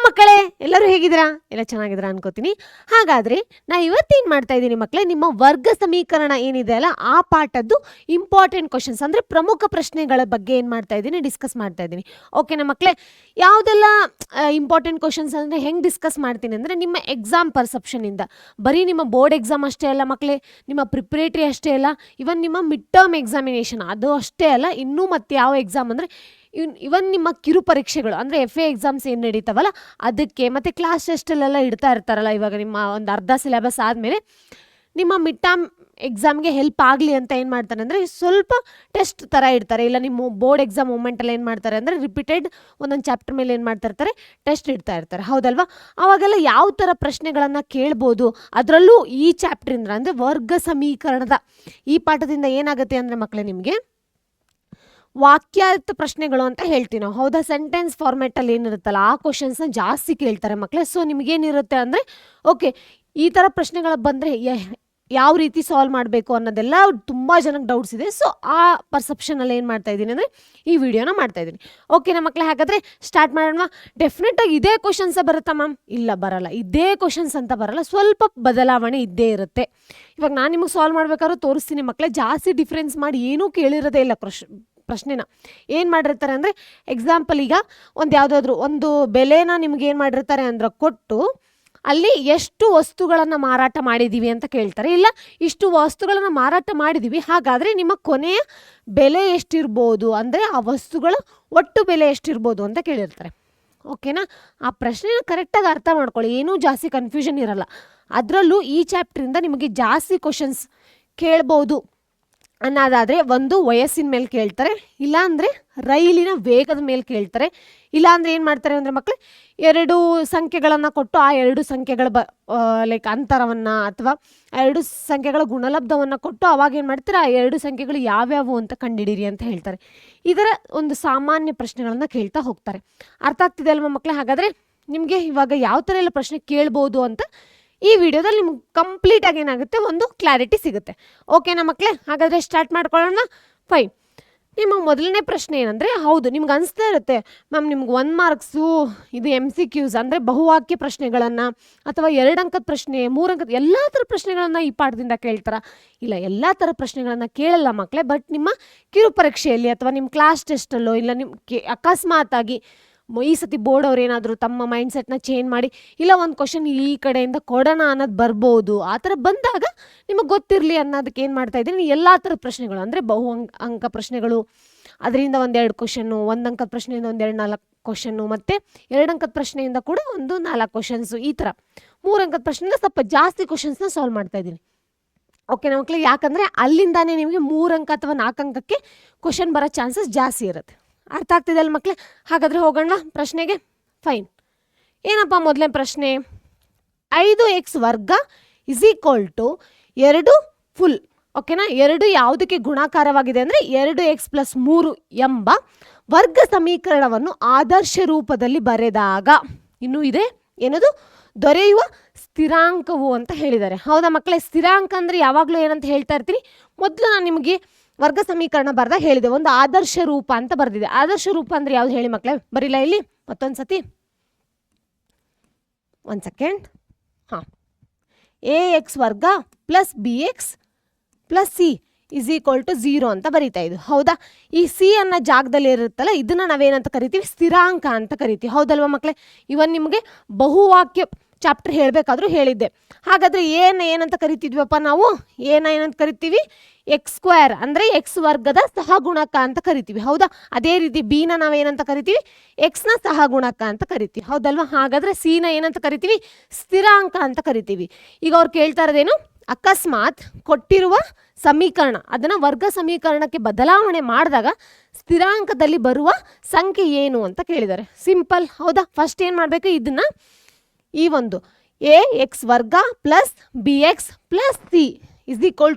ಮಕ್ಕಳೇ, ಎಲ್ಲರೂ ಹೇಗಿದ್ದೀರಾ? ಎಲ್ಲ ಚೆನ್ನಾಗಿದ್ದೀರಾ ಅನ್ಕೋತೀನಿ. ಹಾಗಾದ್ರೆ ನಾ ಇವತ್ತೇನು ಮಾಡ್ತಾ ಇದ್ದೀನಿ ಮಕ್ಕಳೇ, ನಿಮ್ಮ ವರ್ಗ ಸಮೀಕರಣ ಏನಿದೆ ಅಲ್ಲ ಆ ಪಾಠದ್ದು ಇಂಪಾರ್ಟೆಂಟ್ ಕ್ವಶನ್ಸ್ ಅಂದರೆ ಪ್ರಮುಖ ಪ್ರಶ್ನೆಗಳ ಬಗ್ಗೆ ಏನು ಮಾಡ್ತಾ ಇದ್ದೀನಿ, ಡಿಸ್ಕಸ್ ಮಾಡ್ತಾ ಇದ್ದೀನಿ. ಓಕೆನಾ ಮಕ್ಕಳೇ? ಯಾವುದೆಲ್ಲ ಇಂಪಾರ್ಟೆಂಟ್ ಕ್ವಶನ್ಸ್ ಅಂದರೆ ಹೆಂಗೆ ಡಿಸ್ಕಸ್ ಮಾಡ್ತೀನಿ ಅಂದರೆ ನಿಮ್ಮ ಎಕ್ಸಾಮ್ ಪರ್ಸೆಪ್ಷನಿಂದ, ಬರೀ ನಿಮ್ಮ ಬೋರ್ಡ್ ಎಕ್ಸಾಮ್ ಅಷ್ಟೇ ಅಲ್ಲ ಮಕ್ಕಳೇ, ನಿಮ್ಮ ಪ್ರಿಪ್ರೇಟ್ರಿ ಅಷ್ಟೇ ಅಲ್ಲ, ಇವನ್ ನಿಮ್ಮ ಮಿಡ್ ಟರ್ಮ್ ಎಕ್ಸಾಮಿನೇಷನ್ ಅದು ಅಷ್ಟೇ ಅಲ್ಲ, ಇನ್ನೂ ಮತ್ತೆ ಯಾವ ಎಕ್ಸಾಮ್ ಅಂದರೆ ಇವನ್ ನಿಮ್ಮ ಕಿರು ಪರೀಕ್ಷೆಗಳು ಅಂದರೆ FA ಎಕ್ಸಾಮ್ಸ್ ಏನು ನಡೀತಾವಲ್ಲ ಅದಕ್ಕೆ, ಮತ್ತು ಕ್ಲಾಸ್ ಟೆಸ್ಟಲ್ಲೆಲ್ಲ ಇಡ್ತಾ ಇರ್ತಾರಲ್ಲ, ಇವಾಗ ನಿಮ್ಮ ಒಂದು ಅರ್ಧ ಸಿಲೆಬಸ್ ಆದಮೇಲೆ ನಿಮ್ಮ ಮಿಡ್ ಟರ್ಮ್ ಎಕ್ಸಾಮ್ಗೆ ಹೆಲ್ಪ್ ಆಗಲಿ ಅಂತ ಏನು ಮಾಡ್ತಾರೆ ಅಂದರೆ ಸ್ವಲ್ಪ ಟೆಸ್ಟ್ ಥರ ಇಡ್ತಾರೆ. ಇಲ್ಲ ನಿಮ್ಮ ಬೋರ್ಡ್ ಎಕ್ಸಾಮ್ ಮೂಮೆಂಟಲ್ಲಿ ಏನು ಮಾಡ್ತಾರೆ ಅಂದರೆ ರಿಪೀಟೆಡ್ ಒಂದೊಂದು ಚಾಪ್ಟರ್ ಮೇಲೆ ಏನು ಮಾಡ್ತಾ ಇರ್ತಾರೆ, ಟೆಸ್ಟ್ ಇಡ್ತಾ ಇರ್ತಾರೆ, ಹೌದಲ್ವಾ? ಅವಾಗೆಲ್ಲ ಯಾವ ಥರ ಪ್ರಶ್ನೆಗಳನ್ನು ಕೇಳ್ಬೋದು, ಅದರಲ್ಲೂ ಈ ಚಾಪ್ಟ್ರಿಂದ ಅಂದರೆ ವರ್ಗ ಸಮೀಕರಣದ ಈ ಪಾಠದಿಂದ ಏನಾಗುತ್ತೆ ಅಂದರೆ ಮಕ್ಕಳೇ, ನಿಮಗೆ ವಾಕ್ಯಾರ್ಥ ಪ್ರಶ್ನೆಗಳು ಅಂತ ಹೇಳ್ತೀವಿ ನಾವು, ಹೌದಾ? ಸೆಂಟೆನ್ಸ್ ಫಾರ್ಮೆಟಲ್ಲಿ ಏನಿರುತ್ತಲ್ಲ ಆ ಕ್ವಶನ್ಸ್ನ ಜಾಸ್ತಿ ಕೇಳ್ತಾರೆ ಮಕ್ಕಳೇ. ಸೊ ನಿಮಗೇನಿರುತ್ತೆ ಅಂದರೆ, ಓಕೆ ಈ ಥರ ಪ್ರಶ್ನೆಗಳು ಬಂದರೆ ಯಾವ ರೀತಿ ಸಾಲ್ವ್ ಮಾಡಬೇಕು ಅನ್ನೋದೆಲ್ಲ ತುಂಬ ಜನಕ್ಕೆ ಡೌಟ್ಸ್ ಇದೆ. ಸೊ ಆ ಪರ್ಸೆಪ್ಷನಲ್ಲಿ ಏನು ಮಾಡ್ತಾ ಇದ್ದೀನಿ ಅಂದರೆ ಈ ವಿಡಿಯೋನ ಮಾಡ್ತಾ ಇದ್ದೀನಿ. ಓಕೆನಾ ಮಕ್ಕಳೇ? ಹಾಗಾದರೆ ಸ್ಟಾರ್ಟ್ ಮಾಡೋಣ. ಡೆಫಿನೆಟಾಗಿ ಇದೇ ಕ್ವಶನ್ಸೇ ಬರುತ್ತಾ ಮ್ಯಾಮ್? ಇಲ್ಲ, ಬರಲ್ಲ. ಇದೇ ಕ್ವಶನ್ಸ್ ಅಂತ ಬರಲ್ಲ, ಸ್ವಲ್ಪ ಬದಲಾವಣೆ ಇದ್ದೇ ಇರುತ್ತೆ. ಇವಾಗ ನಾನು ನಿಮಗೆ ಸಾಲ್ವ್ ಮಾಡ್ಬೇಕಾದ್ರೂ ತೋರಿಸ್ತೀನಿ ಮಕ್ಕಳೇ, ಜಾಸ್ತಿ ಡಿಫ್ರೆನ್ಸ್ ಮಾಡಿ ಏನೂ ಕೇಳಿರೋದೇ ಇಲ್ಲ ಪ್ರಶ್ನೆನ. ಏನು ಮಾಡಿರ್ತಾರೆ ಅಂದರೆ, ಎಕ್ಸಾಂಪಲ್ ಈಗ ಯಾವುದಾದ್ರೂ ಒಂದು ಬೆಲೆನ ನಿಮ್ಗೆ ಏನು ಮಾಡಿರ್ತಾರೆ ಅಂದ್ರೆ ಕೊಟ್ಟು ಅಲ್ಲಿ ಎಷ್ಟು ವಸ್ತುಗಳನ್ನು ಮಾರಾಟ ಮಾಡಿದ್ದೀವಿ ಅಂತ ಕೇಳ್ತಾರೆ. ಇಲ್ಲ ಇಷ್ಟು ವಸ್ತುಗಳನ್ನು ಮಾರಾಟ ಮಾಡಿದ್ದೀವಿ, ಹಾಗಾದರೆ ನಿಮ್ಮ ಕೊನೆಯ ಬೆಲೆ ಎಷ್ಟಿರ್ಬೋದು ಅಂದರೆ ಆ ವಸ್ತುಗಳ ಒಟ್ಟು ಬೆಲೆ ಎಷ್ಟಿರ್ಬೋದು ಅಂತ ಕೇಳಿರ್ತಾರೆ. ಓಕೆನಾ? ಆ ಪ್ರಶ್ನೆನ ಕರೆಕ್ಟಾಗಿ ಅರ್ಥ ಮಾಡ್ಕೊಳ್ಳಿ, ಏನೂ ಜಾಸ್ತಿ ಕನ್ಫ್ಯೂಷನ್ ಇರಲ್ಲ. ಅದರಲ್ಲೂ ಈ ಚಾಪ್ಟ್ರಿಂದ ನಿಮಗೆ ಜಾಸ್ತಿ ಕ್ವಶನ್ಸ್ ಕೇಳ್ಬೋದು ಅನ್ನೋದಾದರೆ, ಒಂದು ವಯಸ್ಸಿನ ಮೇಲೆ ಕೇಳ್ತಾರೆ, ಇಲ್ಲಾಂದರೆ ರೈಲಿನ ವೇಗದ ಮೇಲೆ ಕೇಳ್ತಾರೆ, ಇಲ್ಲಾಂದರೆ ಏನು ಮಾಡ್ತಾರೆ ಅಂದರೆ ಮಕ್ಕಳು ಎರಡು ಸಂಖ್ಯೆಗಳನ್ನು ಕೊಟ್ಟು ಆ ಎರಡು ಸಂಖ್ಯೆಗಳ ಲೈಕ್ ಅಂತರವನ್ನು ಅಥವಾ ಎರಡು ಸಂಖ್ಯೆಗಳ ಗುಣಲಬ್ಧವನ್ನು ಕೊಟ್ಟು ಅವಾಗ ಏನು ಮಾಡ್ತಾರೆ, ಆ ಎರಡು ಸಂಖ್ಯೆಗಳು ಯಾವ್ಯಾವು ಅಂತ ಕಂಡುಹಿಡೀರಿ ಅಂತ ಹೇಳ್ತಾರೆ. ಇದರ ಒಂದು ಸಾಮಾನ್ಯ ಪ್ರಶ್ನೆಗಳನ್ನು ಕೇಳ್ತಾ ಹೋಗ್ತಾರೆ. ಅರ್ಥ ಆಗ್ತಿದೆ ಅಲ್ವಾ ಮಕ್ಕಳೇ? ಹಾಗಾದರೆ ನಿಮಗೆ ಇವಾಗ ಯಾವ ಥರ ಎಲ್ಲ ಪ್ರಶ್ನೆ ಕೇಳ್ಬೋದು ಅಂತ ಈ ವಿಡಿಯೋದಲ್ಲಿ ನಿಮ್ಗೆ ಕಂಪ್ಲೀಟಾಗಿ ಏನಾಗುತ್ತೆ, ಒಂದು ಕ್ಲಾರಿಟಿ ಸಿಗುತ್ತೆ. ಓಕೆನಾ ಮಕ್ಕಳೇ? ಹಾಗಾದರೆ ಸ್ಟಾರ್ಟ್ ಮಾಡ್ಕೊಳ್ಳೋಣ. ಫೈನ್. ನಿಮ್ಮ ಮೊದಲನೇ ಪ್ರಶ್ನೆ ಏನಂದರೆ, ಹೌದು ನಿಮ್ಗೆ ಅನಿಸ್ತಾ ಇರುತ್ತೆ ಮ್ಯಾಮ್, ನಿಮ್ಗೆ 1 ಮಾರ್ಕ್ಸು ಇದು MCQs ಅಂದರೆ ಬಹುವಾಕ್ಯ ಪ್ರಶ್ನೆಗಳನ್ನು ಅಥವಾ 2 ಅಂಕದ ಪ್ರಶ್ನೆ, 3 ಅಂಕದ ಎಲ್ಲ ಥರ ಪ್ರಶ್ನೆಗಳನ್ನು ಈ ಪಾಠದಿಂದ ಕೇಳ್ತಾರ? ಇಲ್ಲ, ಎಲ್ಲ ಥರ ಪ್ರಶ್ನೆಗಳನ್ನು ಕೇಳಲ್ಲ ಮಕ್ಕಳೇ. ಬಟ್ ನಿಮ್ಮ ಕಿರು ಪರೀಕ್ಷೆಯಲ್ಲಿ ಅಥವಾ ನಿಮ್ಮ ಕ್ಲಾಸ್ ಟೆಸ್ಟಲ್ಲೋ ಇಲ್ಲ ನಿಮ್ಮ ಅಕಸ್ಮಾತಾಗಿ ಈ ಸತಿ ಬೋರ್ಡ್ ಅವ್ರು ಏನಾದರೂ ತಮ್ಮ ಮೈಂಡ್ಸೆಟ್ನ ಚೇಂಜ್ ಮಾಡಿ ಇಲ್ಲ ಒಂದು ಕ್ವಶನ್ ಈ ಕಡೆಯಿಂದ ಕೊಡೋಣ ಅನ್ನೋದು ಬರ್ಬೋದು. ಆ ಥರ ಬಂದಾಗ ನಿಮಗೆ ಗೊತ್ತಿರಲಿ ಅನ್ನೋದಕ್ಕೆ ಏನು ಮಾಡ್ತಾ ಇದ್ದೀನಿ, ಎಲ್ಲ ಥರದ ಪ್ರಶ್ನೆಗಳು ಅಂದರೆ ಅಂಕ ಪ್ರಶ್ನೆಗಳು, ಅದರಿಂದ 1-2 ಕ್ವಶನ್ನು, 1 ಅಂಕದ ಪ್ರಶ್ನೆಯಿಂದ 1-2-4 ಕ್ವಶನ್ನು, ಮತ್ತು 2 ಅಂಕದ ಪ್ರಶ್ನೆಯಿಂದ ಕೂಡ 1-4 ಕ್ವಶನ್ಸು, ಈ ಥರ 3 ಅಂಕದ ಪ್ರಶ್ನೆಯಿಂದ ಸ್ವಲ್ಪ ಜಾಸ್ತಿ ಕ್ವಶನ್ಸ್ನ ಸಾಲ್ವ್ ಮಾಡ್ತಾ ಇದ್ದೀನಿ. ಓಕೆನಾ ಮಕ್ಕಳು? ಯಾಕಂದರೆ ಅಲ್ಲಿಂದಾನೇ ನಿಮಗೆ 3 ಅಂಕ ಅಥವಾ 4 ಅಂಕಕ್ಕೆ ಕ್ವಶನ್ ಬರೋ ಚಾನ್ಸಸ್ ಜಾಸ್ತಿ ಇರುತ್ತೆ. ಅರ್ಥ ಆಗ್ತಿದೆ ಅಲ್ಲ ಮಕ್ಕಳೇ? ಹಾಗಾದರೆ ಹೋಗೋಣ ಪ್ರಶ್ನೆಗೆ. ಫೈನ್. ಏನಪ್ಪ ಮೊದಲನೇ ಪ್ರಶ್ನೆ? 5x ವರ್ಗ = 2 ಫುಲ್. ಓಕೆನಾ? 2 ಯಾವುದಕ್ಕೆ ಗುಣಾಕಾರವಾಗಿದೆ ಅಂದರೆ 2x + 3 ಎಂಬ ವರ್ಗ ಸಮೀಕರಣವನ್ನು ಆದರ್ಶ ರೂಪದಲ್ಲಿ ಬರೆದಾಗ ಇನ್ನೂ ಇದೆ ಏನದು ದೊರೆಯುವ ಸ್ಥಿರಾಂಕವು ಅಂತ ಹೇಳಿದ್ದಾರೆ. ಹೌದಾ ಮಕ್ಕಳೇ? ಸ್ಥಿರಾಂಕ ಅಂದರೆ ಯಾವಾಗಲೂ ಏನಂತ ಹೇಳ್ತಾ ಇರ್ತೀನಿ, ಮೊದಲು ನಾನು ನಿಮಗೆ ವರ್ಗ ಸಮೀಕರಣ ಬರ್ದಾಗ ಹೇಳಿದೆ, ಒಂದು ಆದರ್ಶ ರೂಪ ಅಂತ ಬರೆದಿದೆ. ಆದರ್ಶ ರೂಪ ಅಂದರೆ ಯಾವ್ದು ಹೇಳಿ ಮಕ್ಕಳೇ? ಬರೀಲ್ಲ ಇಲ್ಲಿ ಮತ್ತೊಂದು ಸತಿ, 1 ಸೆಕೆಂಡ್. ಹಾಂ, ax ವರ್ಗ + bx + c = 0 ಅಂತ ಬರೀತಾ ಇದು. ಹೌದಾ? ಈ ಸಿ ಅನ್ನೋ ಜಾಗದಲ್ಲಿ ಇರುತ್ತಲ್ಲ, ಇದನ್ನ ನಾವೇನಂತ ಕರಿತೀವಿ? ಸ್ಥಿರಾಂಕ ಅಂತ ಕರಿತೀವಿ. ಹೌದಲ್ವಾ ಮಕ್ಕಳೇ? ಇವನ್ ನಿಮಗೆ ಬಹುವಾಕ್ಯ ಚಾಪ್ಟರ್ ಹೇಳಬೇಕಾದ್ರೂ ಹೇಳಿದ್ದೆ. ಹಾಗಾದರೆ ಏನಂತ ಕರಿತಿದ್ವಪ್ಪ ನಾವು? ಏನಂತ ಕರಿತೀವಿ? x² ಅಂದರೆ x ವರ್ಗದ ಸಹಗುಣಕ ಅಂತ ಕರಿತೀವಿ. ಹೌದಾ? ಅದೇ ರೀತಿ ಬಿನ ನಾವೇನಂತ ಕರಿತೀವಿ? ಎಕ್ಸ್ನ ಸಹಗುಣಕ ಅಂತ ಕರಿತೀವಿ. ಹೌದಲ್ವಾ? ಹಾಗಾದರೆ ಸಿನ ಏನಂತ ಕರಿತೀವಿ? ಸ್ಥಿರಾಂಕ ಅಂತ ಕರಿತೀವಿ. ಈಗ ಅವ್ರು ಕೇಳ್ತಾ ಇರೋದೇನು, ಅಕಸ್ಮಾತ್ ಕೊಟ್ಟಿರುವ ಸಮೀಕರಣ ಅದನ್ನು ವರ್ಗ ಸಮೀಕರಣಕ್ಕೆ ಬದಲಾವಣೆ ಮಾಡಿದಾಗ ಸ್ಥಿರಾಂಕದಲ್ಲಿ ಬರುವ ಸಂಖ್ಯೆ ಏನು ಅಂತ ಕೇಳಿದ್ದಾರೆ. ಸಿಂಪಲ್. ಹೌದಾ? ಫಸ್ಟ್ ಏನು ಮಾಡಬೇಕು, ಇದನ್ನು ಈ ಒಂದು ax ವರ್ಗ + bx + c =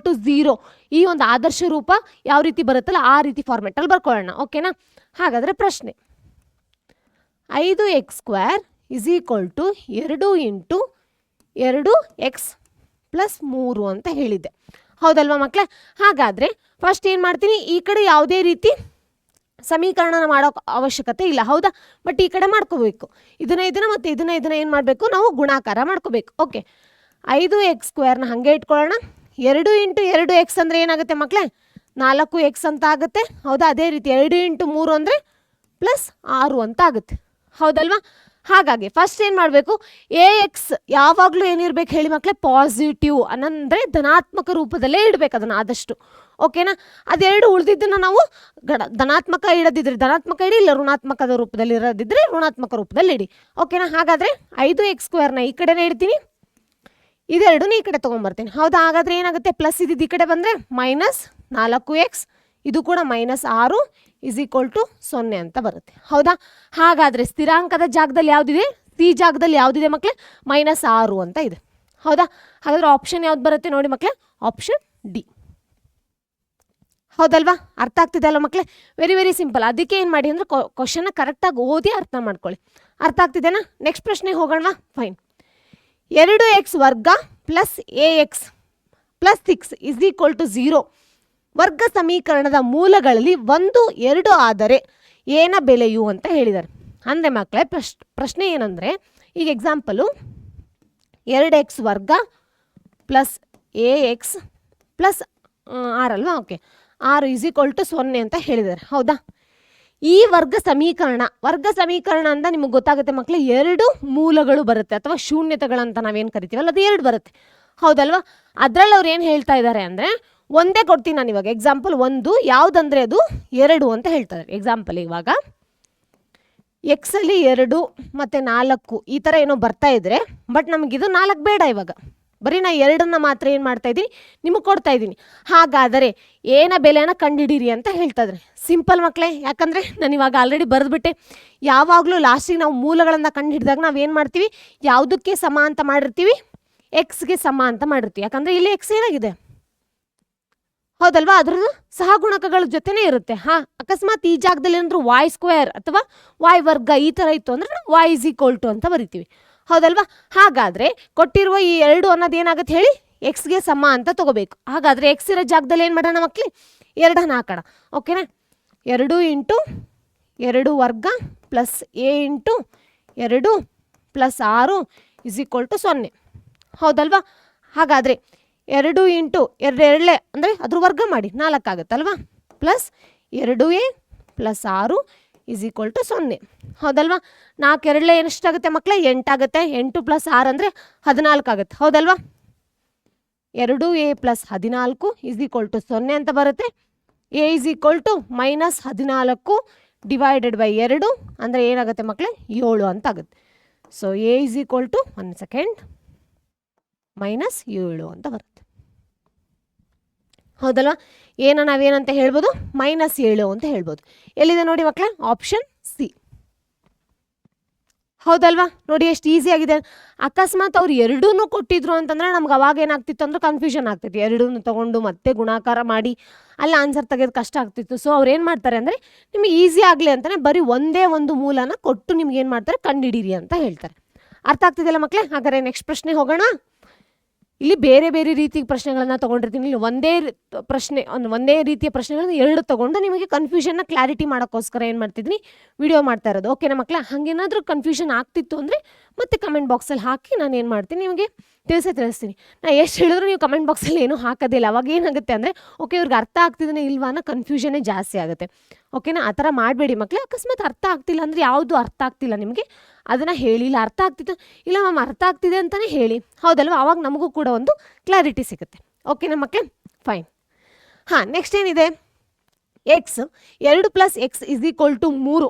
0 ಈ ಒಂದು ಆದರ್ಶ ರೂಪ ಯಾವ ರೀತಿ ಬರುತ್ತಲ್ಲ ಆ ರೀತಿ ಫಾರ್ಮೆಟಲ್ಲಿ ಬರ್ಕೊಳ್ಳೋಣ. ಓಕೆನಾ? ಹಾಗಾದರೆ ಪ್ರಶ್ನೆ, 5x² = 2 × 2x + 3 ಅಂತ ಹೇಳಿದ್ದೆ. ಹೌದಲ್ವಾ ಮಕ್ಕಳೇ? ಹಾಗಾದರೆ ಫಸ್ಟ್ ಏನು ಮಾಡ್ತೀನಿ, ಈ ಕಡೆ ಯಾವುದೇ ರೀತಿ ಸಮೀಕರಣ ಮಾಡೋ ಅವಶ್ಯಕತೆ ಇಲ್ಲ, ಹೌದಾ? ಬಟ್ ಈ ಕಡೆ ಮಾಡ್ಕೋಬೇಕು, ಇದನ್ನ ಮತ್ತು ಇದನ್ನ ಏನು ಮಾಡಬೇಕು ನಾವು ಗುಣಾಕಾರ ಮಾಡ್ಕೋಬೇಕು. ಓಕೆ, 5x² ಹಾಗೆ ಇಟ್ಕೊಳ್ಳೋಣ. 2 × 2x ಅಂದರೆ ಏನಾಗುತ್ತೆ ಮಕ್ಕಳೇ? 4x ಅಂತ ಆಗುತ್ತೆ, ಹೌದಾ? ಅದೇ ರೀತಿ 2 × 3 ಅಂದರೆ +6 ಅಂತ ಆಗುತ್ತೆ, ಹೌದಲ್ವಾ? ಹಾಗಾಗಿ ಫಸ್ಟ್ ಏನು ಮಾಡಬೇಕು, AX ಯಾವಾಗಲೂ ಏನಿರ್ಬೇಕು ಹೇಳಿ ಮಕ್ಕಳೇ? ಪಾಸಿಟಿವ್ ಅಂದರೆ ಧನಾತ್ಮಕ ರೂಪದಲ್ಲೇ ಇಡಬೇಕು ಅದನ್ನು ಆದಷ್ಟು, ಓಕೆನಾ? ಅದೆರಡು ಉಳಿದಿದ್ದನ್ನು ನಾವು ಧನಾತ್ಮಕ ಇಡದಿದ್ರೆ ಧನಾತ್ಮಕ ಇಡಿ, ಇಲ್ಲ ಋಣಾತ್ಮಕದ ರೂಪದಲ್ಲಿ ಇರೋದಿದ್ರೆ ಋಣಾತ್ಮಕ ರೂಪದಲ್ಲಿ ಇಡಿ, ಓಕೆನಾ? ಹಾಗಾದರೆ 5x² ಈ ಕಡೆನೇ ಇಡ್ತೀನಿ, ಇದೆರಡನ್ನ ಈ ಕಡೆ ತೊಗೊಂಬರ್ತೀನಿ, ಹೌದಾ? ಹಾಗಾದರೆ ಏನಾಗುತ್ತೆ? ಪ್ಲಸ್ ಇದ್ದಿದ್ದು ಈ ಕಡೆ ಬಂದರೆ -4x, ಇದು ಕೂಡ -6 = 0 ಅಂತ ಬರುತ್ತೆ, ಹೌದಾ? ಹಾಗಾದರೆ ಸ್ಥಿರಾಂಕದ ಜಾಗದಲ್ಲಿ ಯಾವುದಿದೆ? ಸಿ ಜಾಗದಲ್ಲಿ ಯಾವುದಿದೆ ಮಕ್ಕಳೇ? -6 ಅಂತ ಇದೆ, ಹೌದಾ? ಹಾಗಾದರೆ ಆಪ್ಷನ್ ಯಾವ್ದು ಬರುತ್ತೆ ನೋಡಿ ಮಕ್ಕಳೇ? ಆಪ್ಷನ್ ಡಿ, ಹೌದಲ್ವಾ? ಅರ್ಥ ಆಗ್ತಿದೆ ಅಲ್ಲ ಮಕ್ಕಳೇ? Very very simple. ಅದಕ್ಕೆ ಏನು ಮಾಡಿ ಅಂದರೆ ಕ್ವಶನ್ನ ಕರೆಕ್ಟಾಗಿ ಓದಿ ಅರ್ಥ ಮಾಡ್ಕೊಳ್ಳಿ. ಅರ್ಥ ಆಗ್ತಿದೆನಾ? ನೆಕ್ಸ್ಟ್ ಪ್ರಶ್ನೆಗೆ ಹೋಗೋಣವಾ? ಫೈನ್. 2x² + AX + 6 = 0 ವರ್ಗ ಸಮೀಕರಣದ ಮೂಲಗಳಲ್ಲಿ 1, 2 ಆದರೆ ಏನ ಬೆಲೆಯು ಅಂತ ಹೇಳಿದ್ದಾರೆ. ಅಂದರೆ ಮಕ್ಕಳೇ ಪ್ರಶ್ನೆ ಏನಂದರೆ, ಈಗ ಎಕ್ಸಾಂಪಲು 2x² + AX + 6 ಅಲ್ವಾ? ಓಕೆ, 6 = 0 ಅಂತ ಹೇಳಿದ್ದಾರೆ, ಹೌದಾ? ಈ ವರ್ಗ ಸಮೀಕರಣ ಅಂತ ನಿಮಗೆ ಗೊತ್ತಾಗುತ್ತೆ ಮಕ್ಕಳೇ, 2 ಮೂಲಗಳು ಬರುತ್ತೆ ಅಥವಾ ಶೂನ್ಯತೆಗಳಂತ ನಾವೇನು ಕರಿತೀವಲ್ಲ ಅದು 2 ಬರುತ್ತೆ, ಹೌದಲ್ವಾ? ಅದರಲ್ಲಿ ಅವ್ರು ಏನು ಹೇಳ್ತಾ ಇದ್ದಾರೆ ಅಂದರೆ, ಒಂದೇ ಕೊಡ್ತೀನಿ ನಾನು ಇವಾಗ ಎಕ್ಸಾಂಪಲ್. 1 ಯಾವುದಂದರೆ ಅದು 2 ಅಂತ ಹೇಳ್ತಾರೆ. ಎಕ್ಸಾಂಪಲ್ ಇವಾಗ x ಅಲ್ಲಿ 2 ಮತ್ತು 4 ಈ ಥರ ಏನೋ ಬರ್ತಾ ಇದ್ರೆ, ಬಟ್ ನಮಗಿದು 4 ಬೇಡ, ಇವಾಗ ಬರೀ ನಾ 2 ಮಾತ್ರ ಏನು ಮಾಡ್ತಾ ಇದ್ದೀನಿ ನಿಮಗೆ ಕೊಡ್ತಾ ಇದ್ದೀನಿ. ಹಾಗಾದರೆ ಏನ ಬೆಲೆನ ಕಂಡುಹಿಡೀರಿ ಅಂತ ಹೇಳ್ತಾ ಇದ್ದಾರೆ. ಸಿಂಪಲ್ ಮಕ್ಕಳೇ, ಯಾಕಂದರೆ ನಾನು ಇವಾಗ ಆಲ್ರೆಡಿ ಬರೆದ್ಬಿಟ್ಟೆ. ಯಾವಾಗಲೂ ಲಾಸ್ಟಿಗೆ ನಾವು ಮೂಲಗಳನ್ನು ಕಂಡು ಹಿಡಿದಾಗ ನಾವೇನು ಮಾಡ್ತೀವಿ? ಯಾವುದಕ್ಕೆ ಸಮ ಅಂತ ಮಾಡಿರ್ತೀವಿ? ಎಕ್ಸ್ಗೆ ಸಮ ಅಂತ ಮಾಡಿರ್ತೀವಿ. ಯಾಕಂದರೆ ಇಲ್ಲಿ ಎಕ್ಸ್ ಏನಾಗಿದೆ, ಹೌದಲ್ವಾ? ಅದ್ರದ್ದು ಸಹಗುಣಕಗಳ ಜೊತೆನೇ ಇರುತ್ತೆ. ಅಕಸ್ಮಾತ್ ಈ ಜಾಗದಲ್ಲಿ ಏನಾದರೂ y² ಅಥವಾ y ವರ್ಗ ಈ ಥರ ಇತ್ತು ಅಂದರೆ ನಾವು y = ಅಂತ ಬರಿತೀವಿ, ಹೌದಲ್ವಾ? ಹಾಗಾದರೆ ಕೊಟ್ಟಿರುವ ಈ 2 ಅನ್ನೋದು ಏನಾಗುತ್ತೆ ಹೇಳಿ? ಎಕ್ಸ್ಗೆ ಸಮ ಅಂತ ತಗೋಬೇಕು. ಹಾಗಾದರೆ ಎಕ್ಸ್ ಇರೋ ಜಾಗದಲ್ಲಿ ಏನು ಮಾಡೋಣ ಮಕ್ಕಳೇ? 2 ಹಾಕೋಣ, ಓಕೆನಾ? 2 × 2 ವರ್ಗ + a × 2 + 6 = 0, ಹೌದಲ್ವಾ? ಹಾಗಾದರೆ 2 × 2 ಅಂದರೆ ಅದ್ರ ವರ್ಗ ಮಾಡಿ 4 ಆಗುತ್ತಲ್ವಾ? +2a + 6 = 0, ಹೌದಲ್ವಾ? 4 2 ಎಷ್ಟಾಗುತ್ತೆ ಮಕ್ಕಳೇ? 8 ಆಗುತ್ತೆ. 8 + 6 ಅಂದರೆ 14 ಆಗುತ್ತೆ, ಹೌದಲ್ವಾ? 2a + 14 = 0 ಅಂತ ಬರುತ್ತೆ. a = -14 / 2 ಅಂದರೆ ಏನಾಗುತ್ತೆ ಮಕ್ಕಳೇ? 7 ಅಂತ ಆಗುತ್ತೆ. ಸೊ a = 1 ಸೆಕೆಂಡ್ -7 ಅಂತ ಬರುತ್ತೆ, ಹೌದಲ್ವಾ? ನಾವೇನಂತ ಹೇಳ್ಬೋದು? -7 ಅಂತ ಹೇಳ್ಬೋದು. ಎಲ್ಲಿದೆ ನೋಡಿ ಮಕ್ಕಳೇ? ಆಪ್ಷನ್ ಸಿ, ಹೌದಲ್ವಾ? ನೋಡಿ ಎಷ್ಟು ಈಸಿ ಆಗಿದೆ. ಅಕಸ್ಮಾತ್ ಅವ್ರು 2 ಕೊಟ್ಟಿದ್ರು ಅಂತಂದರೆ ನಮ್ಗೆ ಅವಾಗ ಏನಾಗ್ತಿತ್ತು ಅಂದ್ರೆ ಕನ್ಫ್ಯೂಷನ್ ಆಗ್ತಿತ್ತು. 2 ತಗೊಂಡು ಮತ್ತೆ ಗುಣಾಕಾರ ಮಾಡಿ ಅಲ್ಲಿ ಆನ್ಸರ್ ತೆಗೆದು ಕಷ್ಟ ಆಗ್ತಿತ್ತು. ಸೊ ಅವ್ರು ಏನು ಮಾಡ್ತಾರೆ ಅಂದರೆ ನಿಮಗೆ ಈಸಿ ಆಗಲಿ ಅಂತಲೇ ಬರೀ ಒಂದೇ ಒಂದು ಮೂಲನ ಕೊಟ್ಟು ನಿಮ್ಗೆ ಏನು ಮಾಡ್ತಾರೆ? ಕಂಡುಹಿಡೀರಿ ಅಂತ ಹೇಳ್ತಾರೆ. ಅರ್ಥ ಆಗ್ತಿದೆಯಲ್ಲ ಮಕ್ಕಳೇ? ಹಾಗಾದರೆ ನೆಕ್ಸ್ಟ್ ಪ್ರಶ್ನೆ ಹೋಗೋಣ. ಇಲ್ಲಿ ಬೇರೆ ಬೇರೆ ರೀತಿಯ ಪ್ರಶ್ನೆಗಳನ್ನು ತೊಗೊಂಡಿರ್ತೀನಿ. ಇಲ್ಲಿ ಒಂದೇ ರೀತಿಯ ಪ್ರಶ್ನೆಗಳನ್ನು 2 ತೊಗೊಂಡು ನಿಮಗೆ ಕನ್ಫ್ಯೂಷನ್ನ ಕ್ಲಾರಿಟಿ ಮಾಡೋಕ್ಕೋಸ್ಕರ ಏನು ಮಾಡ್ತಿದ್ದೀನಿ? ವಿಡಿಯೋ ಮಾಡ್ತಾ ಇರೋದು, ಓಕೆನಾ ಮಕ್ಕಳೇ? ಹಾಗೇನಾದರೂ ಕನ್ಫ್ಯೂಷನ್ ಆಗ್ತಿತ್ತು ಅಂದರೆ ಮತ್ತೆ ಕಮೆಂಟ್ ಬಾಕ್ಸಲ್ಲಿ ಹಾಕಿ ನಾನು ಏನು ಮಾಡ್ತೀನಿ ನಿಮಗೆ ತಿಳಿಸ್ತೀನಿ. ನಾನು ಎಷ್ಟು ಹೇಳಿದ್ರು ನೀವು ಕಮೆಂಟ್ ಬಾಕ್ಸಲ್ಲಿ ಏನೂ ಹಾಕೋದಿಲ್ಲ. ಅವಾಗ ಏನಾಗುತ್ತೆ ಅಂದರೆ ಓಕೆ ಇವ್ರಿಗೆ ಅರ್ಥ ಆಗ್ತಿದ್ದಾನೆ ಇಲ್ವಾ ಅನ್ನೋ ಕನ್ಫ್ಯೂಷನ್ನೇ ಜಾಸ್ತಿ ಆಗುತ್ತೆ, ಓಕೆನಾ? ಆ ಥರ ಮಾಡಬೇಡಿ ಮಕ್ಕಳೇ. ಅಕಸ್ಮಾತ್ ಅರ್ಥ ಆಗ್ತಿಲ್ಲ ಅಂದರೆ ಯಾವುದು ಅರ್ಥ ಆಗ್ತಿಲ್ಲ ನಿಮಗೆ ಅದನ್ನು ಹೇಳಿ. ಇಲ್ಲ ಅರ್ಥ ಆಗ್ತಿತ್ತು, ಇಲ್ಲ ಮ್ಯಾಮ್ ಅರ್ಥ ಆಗ್ತಿದೆ ಅಂತಲೇ ಹೇಳಿ, ಹೌದಲ್ವ? ಆವಾಗ ನಮಗೂ ಕೂಡ ಒಂದು ಕ್ಲಾರಿಟಿ ಸಿಗುತ್ತೆ, ಓಕೆನಾ ಮಕ್ಕಳೇ? ಫೈನ್. ನೆಕ್ಸ್ಟ್ ಏನಿದೆ? ಎಕ್ಸ್ 2 + x = 3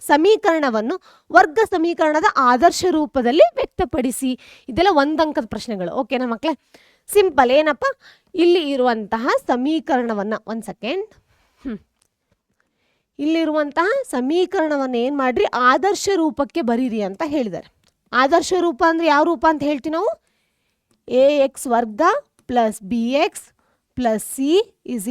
ಸಮೀಕರಣವನ್ನು ವರ್ಗ ಸಮೀಕರಣದ ಆದರ್ಶ ರೂಪದಲ್ಲಿ ವ್ಯಕ್ತಪಡಿಸಿ. ಇದೆಲ್ಲ 1 ಅಂಕದ ಪ್ರಶ್ನೆಗಳು, ಓಕೆನಾ ಮಕ್ಕಳೇ? ಸಿಂಪಲ್. ಏನಪ್ಪ ಇಲ್ಲಿ ಇರುವಂತಹ ಸಮೀಕರಣವನ್ನು ಒಂದು ಸೆಕೆಂಡ್ ಇಲ್ಲಿರುವಂತಹ ಸಮೀಕರಣವನ್ನು ಏನು ಮಾಡಿರಿ? ಆದರ್ಶ ರೂಪಕ್ಕೆ ಬರೀರಿ ಅಂತ ಹೇಳಿದ್ದಾರೆ. ಆದರ್ಶ ರೂಪ ಅಂದರೆ ಯಾವ ರೂಪ ಅಂತ ಹೇಳ್ತೀವಿ ನಾವು? ax² + bx + c =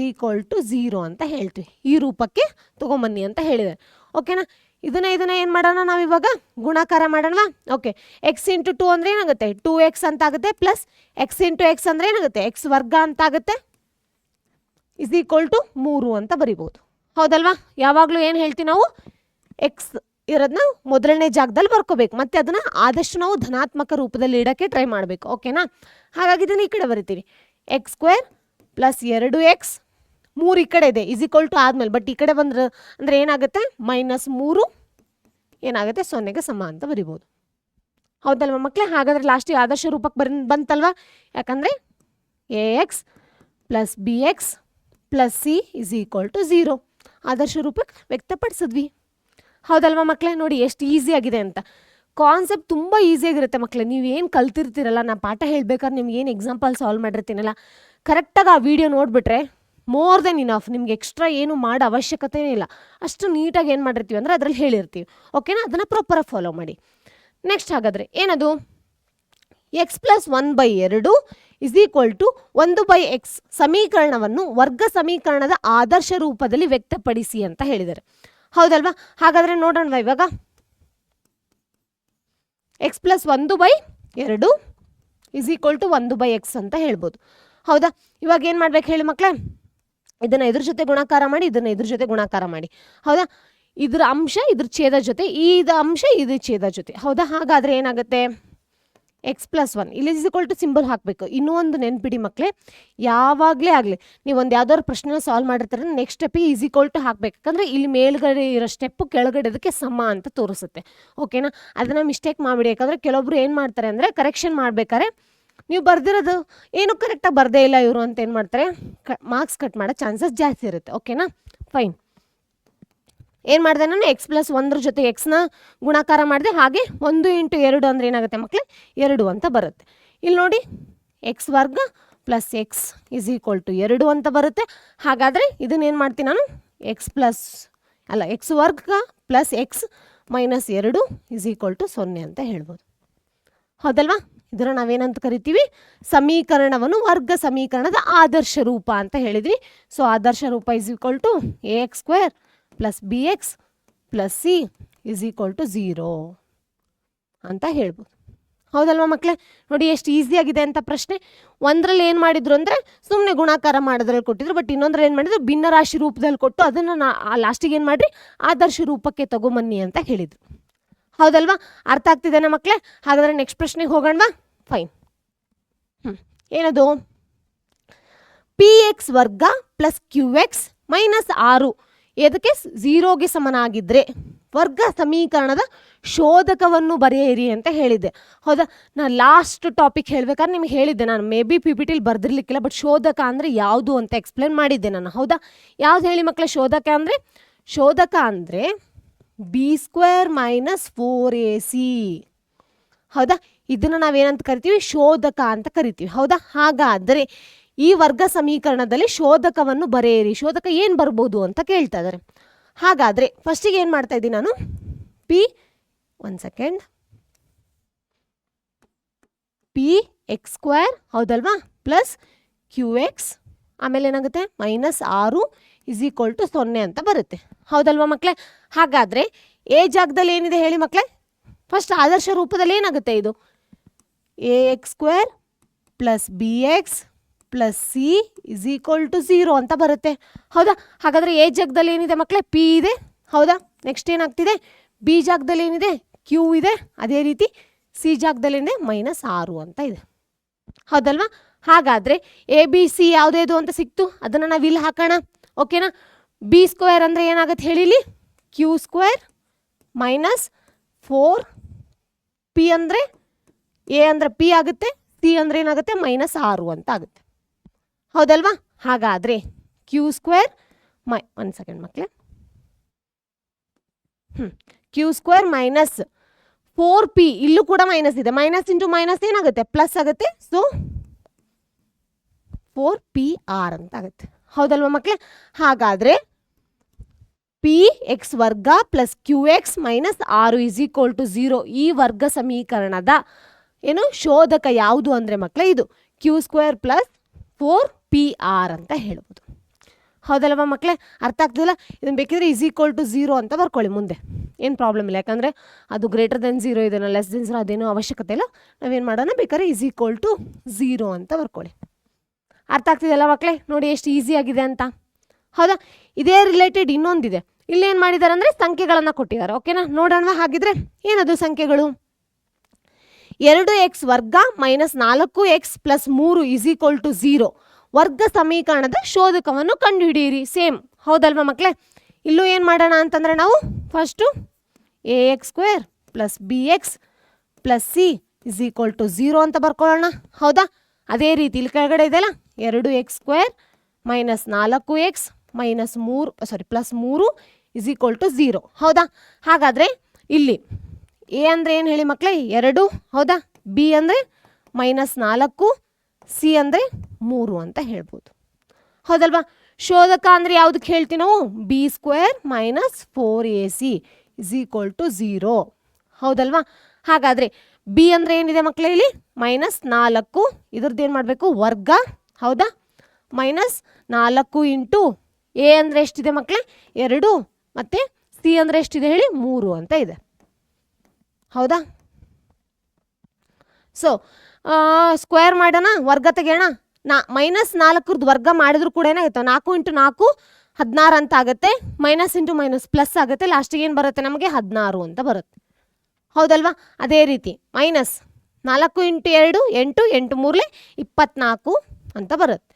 0 ಅಂತ ಹೇಳ್ತೀವಿ. ಈ ರೂಪಕ್ಕೆ ತೊಗೊಂಬನ್ನಿ ಅಂತ ಹೇಳಿದ್ದಾರೆ, ಓಕೆನಾ? ಇದನ್ನ ಏನು ಮಾಡೋಣ ನಾವು ಇವಾಗ? ಗುಣಾಕಾರ ಮಾಡೋಣ. ಓಕೆ, x × 2 ಅಂದರೆ ಏನಾಗುತ್ತೆ? 2x ಅಂತ ಆಗುತ್ತೆ. ಪ್ಲಸ್ x × x ಅಂದರೆ ಏನಾಗುತ್ತೆ? x² ಅಂತ ಆಗುತ್ತೆ = 3 ಅಂತ ಬರಿಬೋದು, ಹೌದಲ್ವಾ? ಯಾವಾಗಲೂ ಏನು ಹೇಳ್ತೀವಿ ನಾವು, ಎಕ್ಸ್ ಇರೋದನ್ನ ಮೊದಲನೇ ಜಾಗದಲ್ಲಿ ಬರ್ಕೋಬೇಕು, ಮತ್ತು ಅದನ್ನು ಆದಷ್ಟು ನಾವು ಧನಾತ್ಮಕ ರೂಪದಲ್ಲಿ ಇಡೋಕ್ಕೆ ಟ್ರೈ ಮಾಡಬೇಕು. ಓಕೆನಾ? ಹಾಗಾಗಿ ಇದನ್ನು ಈ ಕಡೆ ಬರಿತೀವಿ. ಎಕ್ಸ್ ಸ್ಕ್ವೇರ್ ಪ್ಲಸ್ 2x 3 ಈ ಕಡೆ ಇದೆ = ಆದಮೇಲೆ, ಬಟ್ ಈ ಕಡೆ ಬಂದ್ರೆ ಅಂದರೆ ಏನಾಗುತ್ತೆ, -3 ಏನಾಗುತ್ತೆ 0ಗೆ ಸಮ ಅಂತ ಬರಿಬೋದು. ಹೌದಲ್ವ ಮಕ್ಕಳೇ? ಹಾಗಾದರೆ ಲಾಸ್ಟಿಗೆ ಆದರ್ಶ ರೂಪಕ್ಕೆ ಬಂತಲ್ವಾ? ಯಾಕಂದರೆ ax plus bx plus c = 0 ಆದರ್ಶ ರೂಪಕ್ಕೆ ವ್ಯಕ್ತಪಡಿಸಿದ್ವಿ. ಹೌದಲ್ವ ಮಕ್ಕಳೇ? ನೋಡಿ ಎಷ್ಟು ಈಸಿಯಾಗಿದೆ ಅಂತ. ಕಾನ್ಸೆಪ್ಟ್ ತುಂಬ ಈಸಿಯಾಗಿರುತ್ತೆ ಮಕ್ಕಳೇ. ನೀವು ಏನು ಕಲ್ತಿರ್ತೀರಲ್ಲ, ನಾನು ಪಾಠ ಹೇಳ್ಬೇಕಾದ್ರೆ ನಿಮ್ಗೆ ಏನು ಎಕ್ಸಾಂಪಲ್ ಸಾಲ್ವ್ ಮಾಡಿರ್ತೀನಲ್ಲ, ಕರೆಕ್ಟಾಗಿ ಆ ವಿಡಿಯೋ ನೋಡಿಬಿಟ್ರೆ ಮೋರ್ ದೆನ್ ಇನಫ್. ನಿಮ್ಗೆ ಎಕ್ಸ್ಟ್ರಾ ಏನು ಮಾಡೋ ಅವಶ್ಯಕತೆಯೇ ಇಲ್ಲ. ಅಷ್ಟು ನೀಟಾಗಿ ಏನು ಮಾಡಿರ್ತೀವಿ ಅಂದರೆ ಅದರಲ್ಲಿ ಹೇಳಿರ್ತೀವಿ. ಓಕೆನಾ? ಅದನ್ನು ಪ್ರಾಪರಾಗಿ ಫಾಲೋ ಮಾಡಿ. ನೆಕ್ಸ್ಟ್ ಹಾಗಾದರೆ ಏನದು, x + 1/2 = 1/x ಸಮೀಕರಣವನ್ನು ವರ್ಗ ಸಮೀಕರಣದ ಆದರ್ಶ ರೂಪದಲ್ಲಿ ವ್ಯಕ್ತಪಡಿಸಿ ಅಂತ ಹೇಳಿದ್ದಾರೆ. ಹೌದಲ್ವಾ? ಹಾಗಾದರೆ ನೋಡೋಣ ಇವಾಗ. x + 1/2 = 1/x ಅಂತ ಹೇಳ್ಬೋದು. ಹೌದಾ? ಇವಾಗ ಏನು ಮಾಡ್ಬೇಕು ಹೇಳಿ ಮಕ್ಕಳೇ, ಇದನ್ನು ಇದ್ರ ಜೊತೆ ಗುಣಾಕಾರ ಮಾಡಿ, ಇದನ್ನು ಇದ್ರ ಜೊತೆ ಗುಣಾಕಾರ ಮಾಡಿ. ಹೌದಾ? ಇದ್ರ ಅಂಶ ಇದ್ರ ಛೇದ ಜೊತೆ, ಇದು ಅಂಶ ಇದು ಛೇದ ಜೊತೆ. ಹೌದಾ? ಹಾಗಾದರೆ ಏನಾಗುತ್ತೆ, x + 1 ಇಲ್ಲಿ ಸಿಂಬಲ್ ಹಾಕಬೇಕು. ಇನ್ನೂ ಒಂದು ನೆನ್ಪಿಡಿ ಮಕ್ಕಳೇ, ಯಾವಾಗಲೇ ಆಗಲಿ ನೀವು ಒಂದು ಯಾವ್ದಾದ್ರು ಪ್ರಶ್ನೆ ಸಾಲ್ವ್ ಮಾಡಿರ್ತಾರೆ, ನೆಕ್ಸ್ಟ್ ಸ್ಟೆಪ್ಪಿಗೆ = ಹಾಕಬೇಕು. ಯಾಕಂದರೆ ಇಲ್ಲಿ ಮೇಲ್ಗಡೆ ಇರೋ ಸ್ಟೆಪ್ಪು ಕೆಳಗಡೆದಕ್ಕೆ ಸಮ ಅಂತ ತೋರಿಸುತ್ತೆ. ಓಕೆನಾ? ಅದನ್ನು ಮಿಸ್ಟೇಕ್ ಮಾಡಿಬಿಡಿ. ಯಾಕಂದರೆ ಕೆಲವೊಬ್ರು ಏನು ಮಾಡ್ತಾರೆ ಅಂದರೆ ಕರೆಕ್ಷನ್ ಮಾಡಬೇಕಾದ್ರೆ ನೀವು ಬರ್ದಿರೋದು ಏನು ಕರೆಕ್ಟಾಗಿ ಬರದೇ ಇಲ್ಲ ಇವರು ಅಂತ ಏನು ಮಾಡ್ತಾರೆ, ಮಾರ್ಕ್ಸ್ ಕಟ್ ಮಾಡೋ ಚಾನ್ಸಸ್ ಜಾಸ್ತಿ ಇರುತ್ತೆ. ಓಕೆನಾ? ಫೈನ್. ಏನು ಮಾಡಿದೆ ನಾನು, x + 1 ಜೊತೆ ಎಕ್ಸ್ನ ಗುಣಾಕಾರ ಮಾಡಿದೆ. ಹಾಗೆ 1 × 2 ಅಂದರೆ ಏನಾಗುತ್ತೆ ಮಕ್ಕಳೇ, 2 ಅಂತ ಬರುತ್ತೆ. ಇಲ್ಲಿ ನೋಡಿ, x ವರ್ಗ ಪ್ಲಸ್ x = 2 ಅಂತ ಬರುತ್ತೆ. ಹಾಗಾದರೆ ಇದನ್ನೇನು ಮಾಡ್ತೀನಿ ನಾನು, x ವರ್ಗ ಪ್ಲಸ್ x - 2 = 0 ಅಂತ ಹೇಳ್ಬೋದು. ಹೌದಲ್ವಾ? ಇದನ್ನು ನಾವೇನಂತ ಕರಿತೀವಿ, ಸಮೀಕರಣವನ್ನು ವರ್ಗ ಸಮೀಕರಣದ ಆದರ್ಶ ರೂಪ ಅಂತ ಹೇಳಿದ್ವಿ. ಸೊ ಆದರ್ಶ ರೂಪ = ax² plus bx plus c = 0 ಅಂತ ಹೇಳ್ಬೋದು. ಹೌದಲ್ವ ಮಕ್ಕಳೇ? ನೋಡಿ ಎಷ್ಟು ಈಸಿಯಾಗಿದೆ ಅಂತ ಪ್ರಶ್ನೆ. ಒಂದರಲ್ಲಿ ಏನು ಮಾಡಿದ್ರು ಅಂದರೆ ಸುಮ್ಮನೆ ಗುಣಾಕಾರ ಮಾಡೋದ್ರಲ್ಲಿ ಕೊಟ್ಟಿದ್ರು, ಬಟ್ ಇನ್ನೊಂದ್ರಲ್ಲಿ ಏನು ಮಾಡಿದ್ರು, ಭಿನ್ನರಾಶಿ ರೂಪದಲ್ಲಿ ಕೊಟ್ಟು ಅದನ್ನು ಲಾಸ್ಟಿಗೆ ಏನು ಮಾಡಿರಿ, ಆದರ್ಶ ರೂಪಕ್ಕೆ ತಗೊಂಬನ್ನಿ ಅಂತ ಹೇಳಿದರು. ಹೌದಲ್ವಾ? ಅರ್ಥ ಆಗ್ತಿದ್ದೇನೆ ಮಕ್ಕಳೇ? ಹಾಗಾದರೆ ನೆಕ್ಸ್ಟ್ ಪ್ರಶ್ನೆಗೆ ಹೋಗೋಣವಾ? ಫೈನ್. ಏನದು, px ವರ್ಗ ಪ್ಲಸ್ qx - 6 ಇದಕ್ಕೆ 0ಗೆ ಸಮನಾಗಿದ್ದರೆ ವರ್ಗ ಸಮೀಕರಣದ ಶೋಧಕವನ್ನು ಬರೆಯಿರಿ ಅಂತ ಹೇಳಿದ್ದೆ. ಹೌದಾ? ನಾನು ಲಾಸ್ಟ್ ಟಾಪಿಕ್ ಹೇಳ್ಬೇಕಾದ್ರೆ ನಿಮ್ಗೆ ಹೇಳಿದ್ದೆ, ನಾನು ಮೇ ಬಿ PPTಲಿ ಬರ್ದಿರ್ಲಿಕ್ಕಿಲ್ಲ, ಬಟ್ ಶೋಧಕ ಅಂದರೆ ಯಾವುದು ಅಂತ ಎಕ್ಸ್ಪ್ಲೇನ್ ಮಾಡಿದ್ದೆ ನಾನು. ಹೌದಾ? ಯಾವ್ದು ಹೇಳಿ ಮಕ್ಕಳೇ ಶೋಧಕ ಅಂದರೆ? ಶೋಧಕ ಅಂದರೆ b² - 4ac. ಹೌದಾ? ಇದನ್ನು ನಾವೇನಂತ ಕರಿತೀವಿ, ಶೋಧಕ ಅಂತ ಕರಿತೀವಿ. ಹೌದಾ? ಹಾಗಾದರೆ ಈ ವರ್ಗ ಸಮೀಕರಣದಲ್ಲಿ ಶೋಧಕವನ್ನು ಬರೆಯಿರಿ. ಶೋಧಕ ಏನು ಬರ್ಬೋದು ಅಂತ ಕೇಳ್ತಾ ಇದ್ದಾರೆ. ಹಾಗಾದರೆ ಫಸ್ಟಿಗೆ ಏನು ಮಾಡ್ತಾ ಇದ್ದೀನಿ ನಾನು, px² ಹೌದಲ್ವಾ ಪ್ಲಸ್ qx ಆಮೇಲೆ ಏನಾಗುತ್ತೆ -6 = 0 ಅಂತ ಬರುತ್ತೆ. ಹೌದಲ್ವಾ ಮಕ್ಕಳೇ? ಹಾಗಾದರೆ ಎ ಜಾಗದಲ್ಲಿ ಏನಿದೆ ಹೇಳಿ ಮಕ್ಕಳೇ, ಫಸ್ಟ್ ಆದರ್ಶ ರೂಪದಲ್ಲಿ ಏನಾಗುತ್ತೆ, ಇದು ax² plus bx plus c = 0 ಅಂತ ಬರುತ್ತೆ. ಹೌದಾ? ಹಾಗಾದರೆ ಎ ಜಾಗದಲ್ಲಿ ಏನಿದೆ ಮಕ್ಕಳೇ, p ಇದೆ. ಹೌದಾ? ನೆಕ್ಸ್ಟ್ ಏನಾಗ್ತಿದೆ, ಬಿ ಜಾಗದಲ್ಲಿ ಏನಿದೆ, q ಇದೆ. ಅದೇ ರೀತಿ ಸಿ ಜಾಗದಲ್ಲಿ ಏನಿದೆ, -6 ಅಂತ ಇದೆ. ಹೌದಲ್ವಾ? ಹಾಗಾದರೆ ABC ಯಾವುದೇದು ಅಂತ ಸಿಕ್ತು, ಅದನ್ನು ನಾವು ಇಲ್ಲಿ ಹಾಕೋಣ. ಓಕೆನಾ? b² ಅಂದರೆ ಏನಾಗುತ್ತೆ ಹೇಳಿಲಿ, q² - 4 p ಅಂದರೆ ಎ ಅಂದರೆ p ಆಗುತ್ತೆ, ಸಿ ಅಂದರೆ ಏನಾಗುತ್ತೆ -6 ಅಂತ ಆಗುತ್ತೆ. ಹೌದಲ್ವಾ? ಹಾಗಾದರೆ q² ಒಂದು ಸೆಕೆಂಡ್ ಮಕ್ಕಳೇ, q² - 4p ಇಲ್ಲೂ ಕೂಡ ಮೈನಸ್ ಇದೆ, ಮೈನಸ್ ಇಂಟು ಮೈನಸ್ ಏನಾಗುತ್ತೆ, ಪ್ಲಸ್ ಆಗುತ್ತೆ. ಸೊ 4pr ಅಂತ ಆಗುತ್ತೆ. ಹೌದಲ್ವಾ ಮಕ್ಕಳೇ? ಹಾಗಾದರೆ px ವರ್ಗ ಪ್ಲಸ್ qx - 6 = 0 ಈ ವರ್ಗ ಸಮೀಕರಣದ ಏನು ಶೋಧಕ ಯಾವುದು ಅಂದರೆ ಮಕ್ಕಳೇ, ಇದು q² ಪ್ಲಸ್ 4pr ಅಂತ ಹೇಳ್ಬೋದು. ಹೌದಲ್ವಾ ಮಕ್ಕಳೇ? ಅರ್ಥ ಆಗ್ತಿಲ್ಲ? ಇದನ್ನು ಬೇಕಿದ್ರೆ = 0 ಅಂತ ಬರ್ಕೊಳ್ಳಿ ಮುಂದೆ, ಏನು ಪ್ರಾಬ್ಲಮ್ ಇಲ್ಲ. ಯಾಕಂದರೆ ಅದು >0 ಇದನ್ನು <0 ಅದೇನೋ ಅವಶ್ಯಕತೆ ಇಲ್ಲ. ನಾವೇನು ಮಾಡೋಣ, ಬೇಕಾದ್ರೆ = 0 ಅಂತ ಬರ್ಕೊಳ್ಳಿ. ಅರ್ಥ ಆಗ್ತಿದೆಯಲ್ಲ ಮಕ್ಕಳೇ? ನೋಡಿ ಎಷ್ಟು ಈಸಿಯಾಗಿದೆ ಅಂತ. ಹೌದಾ? ಇದೇ ರಿಲೇಟೆಡ್ ಇನ್ನೊಂದಿದೆ. ಇಲ್ಲಿ ಏನು ಮಾಡಿದ್ದಾರೆ ಅಂದರೆ ಸಂಖ್ಯೆಗಳನ್ನು ಕೊಟ್ಟಿದ್ದಾರೆ. ಓಕೆನಾ, ನೋಡೋಣ. ಹಾಗಿದ್ರೆ ಏನದು ಸಂಖ್ಯೆಗಳು? 2x ವರ್ಗ ಮೈನಸ್ 4x ಪ್ಲಸ್ 3 = 0 ವರ್ಗ ಸಮೀಕರಣದ ಶೋಧಕವನ್ನು ಕಂಡುಹಿಡಿಯಿರಿ. ಸೇಮ್ ಹೌದಲ್ವಾ ಮಕ್ಕಳೇ? ಇಲ್ಲೂ ಏನು ಮಾಡೋಣ ಅಂತಂದರೆ ನಾವು first ax² plus bx plus c = 0 ಅಂತ ಬರ್ಕೊಳ್ಳೋಣ. ಹೌದಾ? ಅದೇ ರೀತಿ ಇಲ್ಲಿ ಕೆಳಗಡೆ ಇದೆಯಲ್ಲ 2x² minus 4x minus 3 plus 3 = 0. ಹೌದಾ? ಹಾಗಾದರೆ ಇಲ್ಲಿ ಎ ಅಂದರೆ ಏನು ಹೇಳಿ ಮಕ್ಕಳೇ? 2. ಹೌದಾ? ಬಿ ಅಂದರೆ -4, ಸಿ ಅಂದರೆ 3 ಅಂತ ಹೇಳ್ಬೋದು. ಹೌದಲ್ವಾ? ಶೋಧಕ ಅಂದರೆ ಯಾವುದಕ್ಕೆ ಹೇಳ್ತೀವಿ ನಾವು? b² minus 4ac = 0. ಹೌದಲ್ವಾ? ಹಾಗಾದರೆ ಬಿ ಅಂದರೆ ಏನಿದೆ ಮಕ್ಕಳೇ? ಇಲ್ಲಿ -4, ಇದ್ರದ್ದು ಏನು ಮಾಡಬೇಕು? ವರ್ಗ. ಹೌದಾ? -4 ಇಂಟು ಎ ಅಂದರೆ ಎಷ್ಟಿದೆ ಮಕ್ಕಳೇ? 2 ಮತ್ತು ಸಿ ಅಂದರೆ ಎಷ್ಟಿದೆ ಹೇಳಿ? 3 ಅಂತ ಇದೆ. ಹೌದಾ? ಸೊ ಸ್ಕ್ವೇರ್ ಮಾಡೋಣ, ವರ್ಗ ತೆಗೆಯೋಣ. -4 ವರ್ಗ ಮಾಡಿದ್ರು ಕೂಡ ಏನಾಗುತ್ತೆ? 4 ಇಂಟು 4 16 ಅಂತ ಆಗುತ್ತೆ. ಮೈನಸ್ ಇಂಟು ಮೈನಸ್ ಪ್ಲಸ್ ಆಗುತ್ತೆ. ಲಾಸ್ಟಿಗೆ ಏನು ಬರುತ್ತೆ ನಮಗೆ? 16 ಅಂತ ಬರುತ್ತೆ. ಹೌದಲ್ವಾ? ಅದೇ ರೀತಿ -4 ಇಂಟು 2 8, 8 3 24 ಅಂತ ಬರುತ್ತೆ.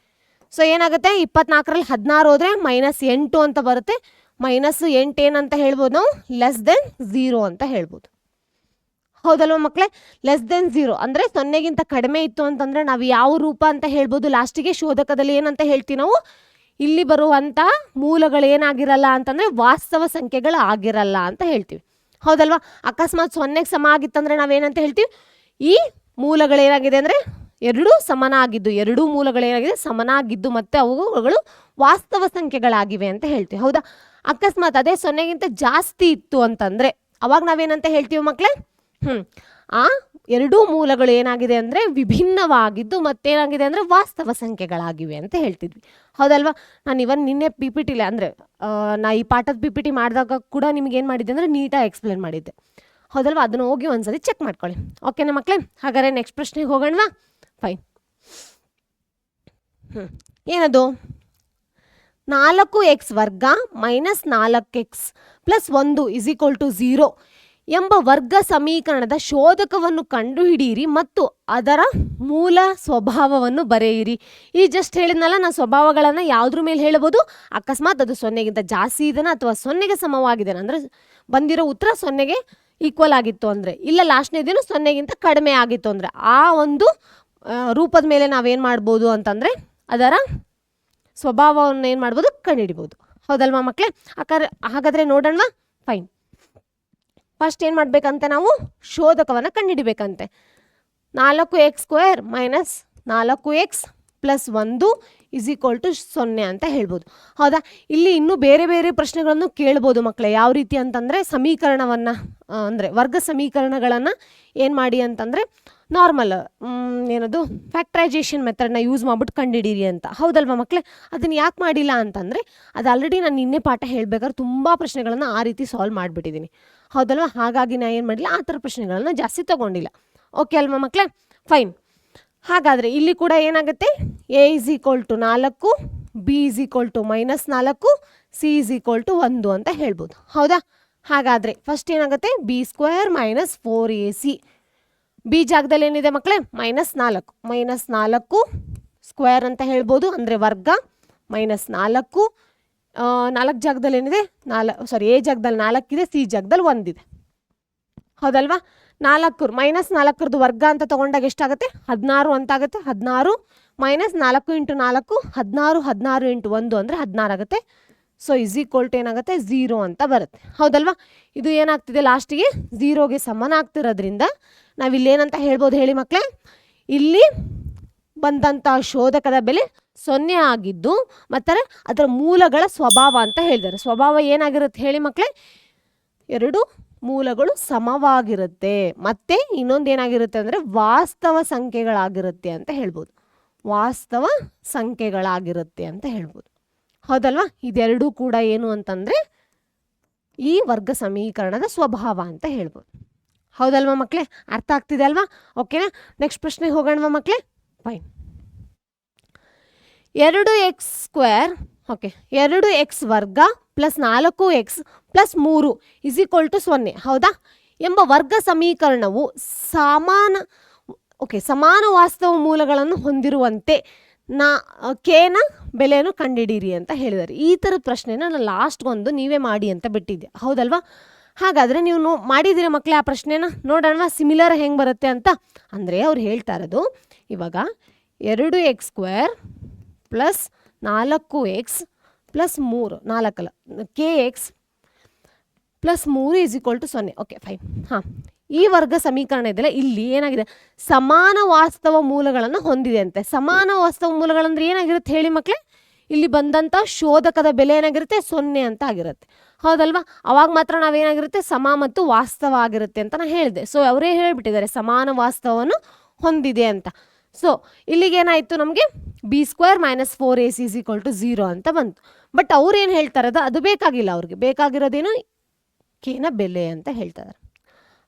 ಸೊ ಏನಾಗುತ್ತೆ? 24ರಲ್ಲಿ 16 ಹೋದರೆ -8 ಅಂತ ಬರುತ್ತೆ. -8 ಏನಂತ ಹೇಳ್ಬೋದು ನಾವು? <0 ಅಂತ ಹೇಳ್ಬೋದು. ಹೌದಲ್ವ ಮಕ್ಕಳೇ? <0 ಅಂದರೆ 0ಗಿಂತ ಕಡಿಮೆ ಇತ್ತು ಅಂತಂದರೆ ನಾವು ಯಾವ ರೂಪ ಅಂತ ಹೇಳ್ಬೋದು? ಲಾಸ್ಟಿಗೆ ಶೋಧಕದಲ್ಲಿ ಏನಂತ ಹೇಳ್ತೀವಿ ನಾವು? ಇಲ್ಲಿ ಬರುವಂಥ ಮೂಲಗಳು ಏನಾಗಿರಲ್ಲ ಅಂತಂದರೆ ವಾಸ್ತವ ಸಂಖ್ಯೆಗಳು ಆಗಿರಲ್ಲ ಅಂತ ಹೇಳ್ತೀವಿ. ಹೌದಲ್ವಾ? ಅಕಸ್ಮಾತ್ 0ಗೆ ಸಮ ಆಗಿತ್ತಂದರೆ ನಾವೇನಂತ ಹೇಳ್ತೀವಿ? ಈ ಮೂಲಗಳೇನಾಗಿದೆ ಅಂದರೆ ಎರಡೂ ಸಮನಾಗಿದ್ದು, ಎರಡೂ ಮೂಲಗಳೇನಾಗಿದೆ? ಸಮನಾಗಿದ್ದು ಮತ್ತು ಅವುಗಳು ವಾಸ್ತವ ಸಂಖ್ಯೆಗಳಾಗಿವೆ ಅಂತ ಹೇಳ್ತೀವಿ. ಹೌದಾ? ಅಕಸ್ಮಾತ್ ಅದೇ 0ಗಿಂತ ಜಾಸ್ತಿ ಇತ್ತು ಅಂತಂದರೆ ಅವಾಗ ನಾವೇನಂತ ಹೇಳ್ತೀವಿ ಮಕ್ಕಳೇ? ಆ ಎರಡೂ ಮೂಲಗಳು ಏನಾಗಿದೆ ಅಂದರೆ ವಿಭಿನ್ನವಾಗಿದ್ದು ಮತ್ತೇನಾಗಿದೆ ಅಂದರೆ ವಾಸ್ತವ ಸಂಖ್ಯೆಗಳಾಗಿವೆ ಅಂತ ಹೇಳ್ತಿದ್ವಿ. ಹೌದಲ್ವಾ? ನಾನು ನಿನ್ನೆ PPT ಅಂದರೆ ನಾ ಈ ಪಾಠದ PPT ಮಾಡಿದಾಗ ಕೂಡ ನಿಮ್ಗೆ ಏನು ಮಾಡಿದ್ದೆ ಅಂದರೆ ನೀಟಾಗಿ ಎಕ್ಸ್ಪ್ಲೇನ್ ಮಾಡಿದ್ದೆ. ಹೌದಲ್ವಾ? ಅದನ್ನು ಹೋಗಿ ಒಂದ್ಸರಿ ಚೆಕ್ ಮಾಡ್ಕೊಳ್ಳಿ. ಓಕೆನಾ ಮಕ್ಕಳೇ? ಹಾಗಾದರೆ ನೆಕ್ಸ್ಟ್ ಪ್ರಶ್ನೆಗೆ ಹೋಗೋಣವಾ? ಫೈನ್. ಏನದು? 4x ವರ್ಗ ಮೈನಸ್ 4x ಪ್ಲಸ್ 1 = 0 ಎಂಬ ವರ್ಗ ಸಮೀಕರಣದ ಶೋಧಕವನ್ನು ಕಂಡುಹಿಡಿಯಿರಿ ಮತ್ತು ಅದರ ಮೂಲ ಸ್ವಭಾವವನ್ನು ಬರೆಯಿರಿ. ಈ ಜಸ್ಟ್ ಹೇಳಿದ್ನಲ್ಲ, ನಾನು ಸ್ವಭಾವಗಳನ್ನು ಯಾವುದ್ರ ಮೇಲೆ ಹೇಳ್ಬೋದು? ಅಕಸ್ಮಾತ್ ಅದು 0ಗಿಂತ ಜಾಸ್ತಿ ಇದೆನಾ ಅಥವಾ 0ಗೆ ಸಮವಾಗಿದೆನಾ, ಅಂದರೆ ಬಂದಿರೋ ಉತ್ತರ 0ಗೆ ಈಕ್ವಲ್ ಆಗಿತ್ತು ಅಂದರೆ, ಇಲ್ಲ ಲಾಸ್ಟ್ನೇದೇನು 0ಗಿಂತ ಕಡಿಮೆ ಆಗಿತ್ತು ಅಂದರೆ, ಆ ಒಂದು ರೂಪದ ಮೇಲೆ ನಾವೇನು ಮಾಡ್ಬೋದು ಅಂತಂದರೆ ಅದರ ಸ್ವಭಾವವನ್ನು ಏನು ಮಾಡ್ಬೋದು? ಕಂಡುಹಿಡಿಬೋದು. ಹೌದಲ್ವಾ ಮಕ್ಕಳೇ? ಹಾಗಾದರೆ ನೋಡೋಣವಾ? ಫೈನ್. ಫಸ್ಟ್ ಏನು ಮಾಡಬೇಕಂತೆ? ನಾವು ಶೋಧಕವನ್ನು ಕಂಡುಹಿಡಿಬೇಕಂತೆ. 4x² ಮೈನಸ್ 4x ಪ್ಲಸ್ 1 = 0 ಅಂತ ಹೇಳ್ಬೋದು. ಹೌದಾ? ಇಲ್ಲಿ ಇನ್ನೂ ಬೇರೆ ಬೇರೆ ಪ್ರಶ್ನೆಗಳನ್ನು ಕೇಳ್ಬೋದು ಮಕ್ಕಳೇ. ಯಾವ ರೀತಿ ಅಂತಂದರೆ ಸಮೀಕರಣವನ್ನು ಅಂದರೆ ವರ್ಗ ಸಮೀಕರಣಗಳನ್ನು ಏನು ಮಾಡಿ ಅಂತಂದರೆ ನಾರ್ಮಲ್ ಏನದು ಫ್ಯಾಕ್ಟ್ರೈಸೇಷನ್ ಮೆಥಡ್ನ ಯೂಸ್ ಮಾಡ್ಬಿಟ್ಟು ಕಂಡುಹಿಡೀರಿ ಅಂತ. ಹೌದಲ್ವಾ ಮಕ್ಕಳೇ? ಅದನ್ನು ಯಾಕೆ ಮಾಡಿಲ್ಲ ಅಂತಂದರೆ ಅದು ಆಲ್ರೆಡಿ ನಾನು ನಿನ್ನೆ ಪಾಠ ಹೇಳ್ಬೇಕಾದ್ರೆ ತುಂಬ ಪ್ರಶ್ನೆಗಳನ್ನು ಆ ರೀತಿ ಸಾಲ್ವ್ ಮಾಡಿಬಿಟ್ಟಿದ್ದೀನಿ. ಹೌದಲ್ವಾ? ಹಾಗಾಗಿ ನಾನು ಏನು ಮಾಡಿಲ್ಲ, ಆ ಥರ ಪ್ರಶ್ನೆಗಳನ್ನು ಜಾಸ್ತಿ ತೊಗೊಂಡಿಲ್ಲ. ಓಕೆ ಅಲ್ವಾ ಮಕ್ಕಳೇ? ಫೈನ್. ಹಾಗಾದರೆ ಇಲ್ಲಿ ಕೂಡ ಏನಾಗುತ್ತೆ? a = 4, b = -4, c = 1 ಅಂತ ಹೇಳ್ಬೋದು. ಹೌದಾ? ಹಾಗಾದರೆ ಫಸ್ಟ್ ಏನಾಗುತ್ತೆ? b² minus 4ac. ಬಿ ಜಾಗದಲ್ಲಿ ಏನಿದೆ ಮಕ್ಕಳೇ? -4 ಸ್ಕ್ವೇರ್ ಅಂತ ಹೇಳ್ಬೋದು, ಅಂದರೆ ವರ್ಗ. -4 4 ಜಾಗದಲ್ಲಿ ಏನಿದೆ? ಎ ಜಾಗದಲ್ಲಿ 4 ಇದೆ, ಸಿ ಜಾಗದಲ್ಲಿ 1 ಇದೆ. ಹೌದಲ್ವಾ? -4 ವರ್ಗ ಅಂತ ತೊಗೊಂಡಾಗ ಎಷ್ಟಾಗುತ್ತೆ? 16 ಅಂತ ಆಗುತ್ತೆ. 16 -4 ಇಂಟು 4 16, 16 ಇಂಟು 1 ಅಂದರೆ 16 ಆಗುತ್ತೆ. ಸೊ = ಏನಾಗುತ್ತೆ? 0 ಅಂತ ಬರುತ್ತೆ. ಹೌದಲ್ವಾ? ಇದು ಏನಾಗ್ತಿದೆ? ಲಾಸ್ಟಿಗೆ 0ಗೆ ಸಮನಾಗ್ತಿರೋದ್ರಿಂದ ನಾವಿಲ್ಲೇನಂತ ಹೇಳ್ಬೋದು ಹೇಳಿ ಮಕ್ಕಳೇ? ಇಲ್ಲಿ ಬಂದಂಥ ಶೋಧಕದ ಬೆಲೆ 0 ಆಗಿದ್ದು ಮತ್ತು ಅದರ ಮೂಲಗಳ ಸ್ವಭಾವ ಅಂತ ಹೇಳಿದ್ದಾರೆ. ಸ್ವಭಾವ ಏನಾಗಿರುತ್ತೆ ಹೇಳಿ ಮಕ್ಕಳೇ? ಎರಡು ಮೂಲಗಳು ಸಮವಾಗಿರುತ್ತೆ. ಮತ್ತು ಇನ್ನೊಂದು ಏನಾಗಿರುತ್ತೆ ಅಂದರೆ ವಾಸ್ತವ ಸಂಖ್ಯೆಗಳಾಗಿರುತ್ತೆ ಅಂತ ಹೇಳ್ಬೋದು. ವಾಸ್ತವ ಸಂಖ್ಯೆಗಳಾಗಿರುತ್ತೆ ಅಂತ ಹೇಳ್ಬೋದು. ಹೌದಲ್ವಾ? ಇದೆರಡೂ ಕೂಡ ಏನು ಅಂತಂದರೆ ಈ ವರ್ಗ ಸಮೀಕರಣದ ಸ್ವಭಾವ ಅಂತ ಹೇಳ್ಬೋದು. ಹೌದಲ್ವಾ ಮಕ್ಕಳೇ? ಅರ್ಥ ಆಗ್ತಿದೆ ಅಲ್ವಾ? ಓಕೆನಾ? ನೆಕ್ಸ್ಟ್ ಪ್ರಶ್ನೆಗೆ ಹೋಗೋಣವಾ ಮಕ್ಕಳೇ? ಫೈನ್. 2x² ಓಕೆ 2x ವರ್ಗ plus 4x plus 3 is equal to 0 ಹೌದಾ ಎಂಬ ವರ್ಗ ಸಮೀಕರಣವು ಸಮಾನ ವಾಸ್ತವ ಮೂಲಗಳನ್ನು ಹೊಂದಿರುವಂತೆ ಕೇನ ಬೆಲೆಯನ್ನು ಕಂಡುಹಿಡೀರಿ ಅಂತ ಹೇಳಿದ್ದಾರೆ. ಈ ಥರದ ಪ್ರಶ್ನೆನ ನಾನು ಲಾಸ್ಟ್ಗೊಂದು ನೀವೇ ಮಾಡಿ ಅಂತ ಬಿಟ್ಟಿದ್ದೆ, ಹೌದಲ್ವಾ? ಹಾಗಾದರೆ ನೀವು ಮಾಡಿದ್ದೀರಾ ಮಕ್ಕಳೇ ಆ ಪ್ರಶ್ನೆನ? ನೋಡೋಣ ಸಿಮಿಲರ್ ಹೆಂಗೆ ಬರುತ್ತೆ ಅಂತ. ಅಂದರೆ ಅವ್ರು ಹೇಳ್ತಾ ಇರೋದು ಇವಾಗ 2x² plus 4x plus 3 4 kx plus 3 is equal to 0. Okay fine. ಹಾಂ, ಈ ವರ್ಗ ಸಮೀಕರಣ ಇದೆಯಲ್ಲ, ಇಲ್ಲಿ ಏನಾಗಿದೆ, ಸಮಾನ ವಾಸ್ತವ ಮೂಲಗಳನ್ನು ಹೊಂದಿದೆ ಅಂತೆ. ಸಮಾನ ವಾಸ್ತವ ಮೂಲಗಳಂದ್ರೆ ಏನಾಗಿರುತ್ತೆ ಹೇಳಿ ಮಕ್ಕಳೇ? ಇಲ್ಲಿ ಬಂದಂಥ ಶೋಧಕದ ಬೆಲೆ ಏನಾಗಿರುತ್ತೆ, 0 ಅಂತ ಆಗಿರುತ್ತೆ, ಹೌದಲ್ವಾ? ಅವಾಗ ಮಾತ್ರ ನಾವೇನಾಗಿರುತ್ತೆ, ಸಮ ಮತ್ತು ವಾಸ್ತವ ಆಗಿರುತ್ತೆ ಅಂತ ನಾನು ಹೇಳಿದೆ. ಸೊ ಅವರೇ ಹೇಳಿಬಿಟ್ಟಿದ್ದಾರೆ ಸಮಾನ ವಾಸ್ತವವನ್ನು ಹೊಂದಿದೆ ಅಂತ. ಸೊ ಇಲ್ಲಿಗೇನಾಯಿತು, ನಮಗೆ b² - 4ac = 0 ಅಂತ ಬಂತು. ಬಟ್ ಅವ್ರು ಏನು ಹೇಳ್ತಾರೆ, ಅದು ಬೇಕಾಗಿಲ್ಲ, ಅವ್ರಿಗೆ ಬೇಕಾಗಿರೋದೇನು ಕೇನ ಬೆಲೆ ಅಂತ ಹೇಳ್ತಾರೆ,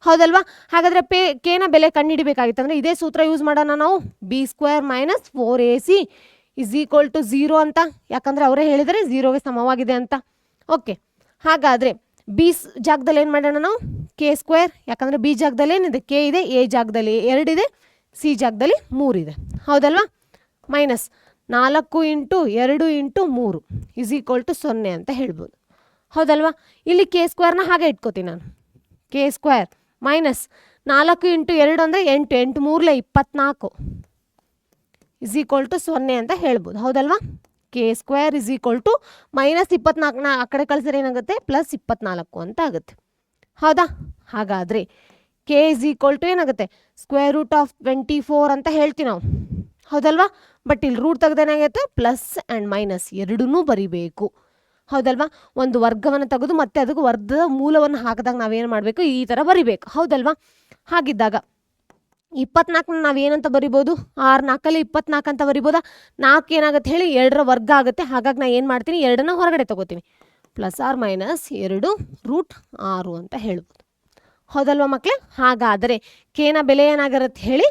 ಹೌದಲ್ವಾ? ಹಾಗಾದರೆ ಕೇನ ಬೆಲೆ ಕಂಡುಹಿಡಿಬೇಕಾಗಿತ್ತಂದ್ರೆ ಇದೇ ಸೂತ್ರ ಯೂಸ್ ಮಾಡೋಣ ನಾವು, b² - 4ac = 0 ಅಂತ. ಯಾಕಂದರೆ ಅವರೇ ಹೇಳಿದರೆ 0ಗೆ ಸಮವಾಗಿದೆ ಅಂತ. ಓಕೆ, ಹಾಗಾದರೆ ಬಿ ಜಾಗದಲ್ಲಿ ಏನು ಮಾಡೋಣ ನಾವು, k², ಯಾಕಂದರೆ ಬಿ ಜಾಗದಲ್ಲಿ ಏನಿದೆ, ಕೆ ಇದೆ, ಎ ಜಾಗದಲ್ಲಿ 2 ಇದೆ, ಸಿ ಜಾಗದಲ್ಲಿ 3 ಇದೆ, ಹೌದಲ್ವಾ? ಮೈನಸ್ 4 × 2 × 3 ಇಸ್ ಈಕ್ವಲ್ ಟು 0 ಅಂತ ಹೇಳ್ಬೋದು, ಹೌದಲ್ವಾ? ಇಲ್ಲಿ k² ಹಾಗೆ ಇಟ್ಕೋತೀನಿ ನಾನು, k² ಮೈನಸ್ 4 × 2 ಅಂದರೆ 8, 8 3 24 ಇಸ್ ಈಕ್ವಲ್ ಟು 0 ಅಂತ ಹೇಳ್ಬೋದು, ಹೌದಲ್ವಾ? k² is equal to minus 24 ಆ ಕಡೆ ಕಳಿಸಿದ್ರೆ ಏನಾಗುತ್ತೆ, ಪ್ಲಸ್ 24 ಅಂತ ಆಗುತ್ತೆ, ಹೌದಾ? ಹಾಗಾದರೆ ಕೆ ಇಸ್ ಈಕ್ವಲ್ ಟು ಏನಾಗುತ್ತೆ, √24 ಅಂತ ಹೇಳ್ತೀವಿ ನಾವು, ಹೌದಲ್ವಾ? ಬಟ್ ಇಲ್ಲಿ ರೂಟ್ ತೆಗೆದೇನಾಗುತ್ತೆ, ಪ್ಲಸ್ ಆ್ಯಂಡ್ ಮೈನಸ್ ಎರಡನ್ನೂ ಬರಿಬೇಕು, ಹೌದಲ್ವಾ? ಒಂದು ವರ್ಗವನ್ನು ತೆಗೆದು ಮತ್ತೆ ಅದಕ್ಕೆ ವರ್ಗದ ಮೂಲವನ್ನು ಹಾಕಿದಾಗ ನಾವೇನು ಮಾಡಬೇಕು, ಈ ಥರ ಬರಿಬೇಕು, ಹೌದಲ್ವಾ? ಹಾಗಿದ್ದಾಗ 24ನ ನಾವೇನಂತ ಬರಿಬೋದು, 6 4 24 ಅಂತ ಬರಿಬೋದಾ? 4 ಏನಾಗುತ್ತೆ ಹೇಳಿ, 2ರ ವರ್ಗ ಆಗುತ್ತೆ. ಹಾಗಾಗಿ ನಾನು ಏನು ಮಾಡ್ತೀನಿ, 2ನ ಹೊರಗಡೆ ತಗೋತೀನಿ, ಪ್ಲಸ್ ಆರ್ ಮೈನಸ್ 2 √6 ಅಂತ ಹೇಳ್ಬೋದು, ಹೌದಲ್ವಾ ಮಕ್ಕಳೇ? ಹಾಗಾದರೆ ಕೇನ ಬೆಲೆ ಏನಾಗಿರುತ್ತೆ ಹೇಳಿ,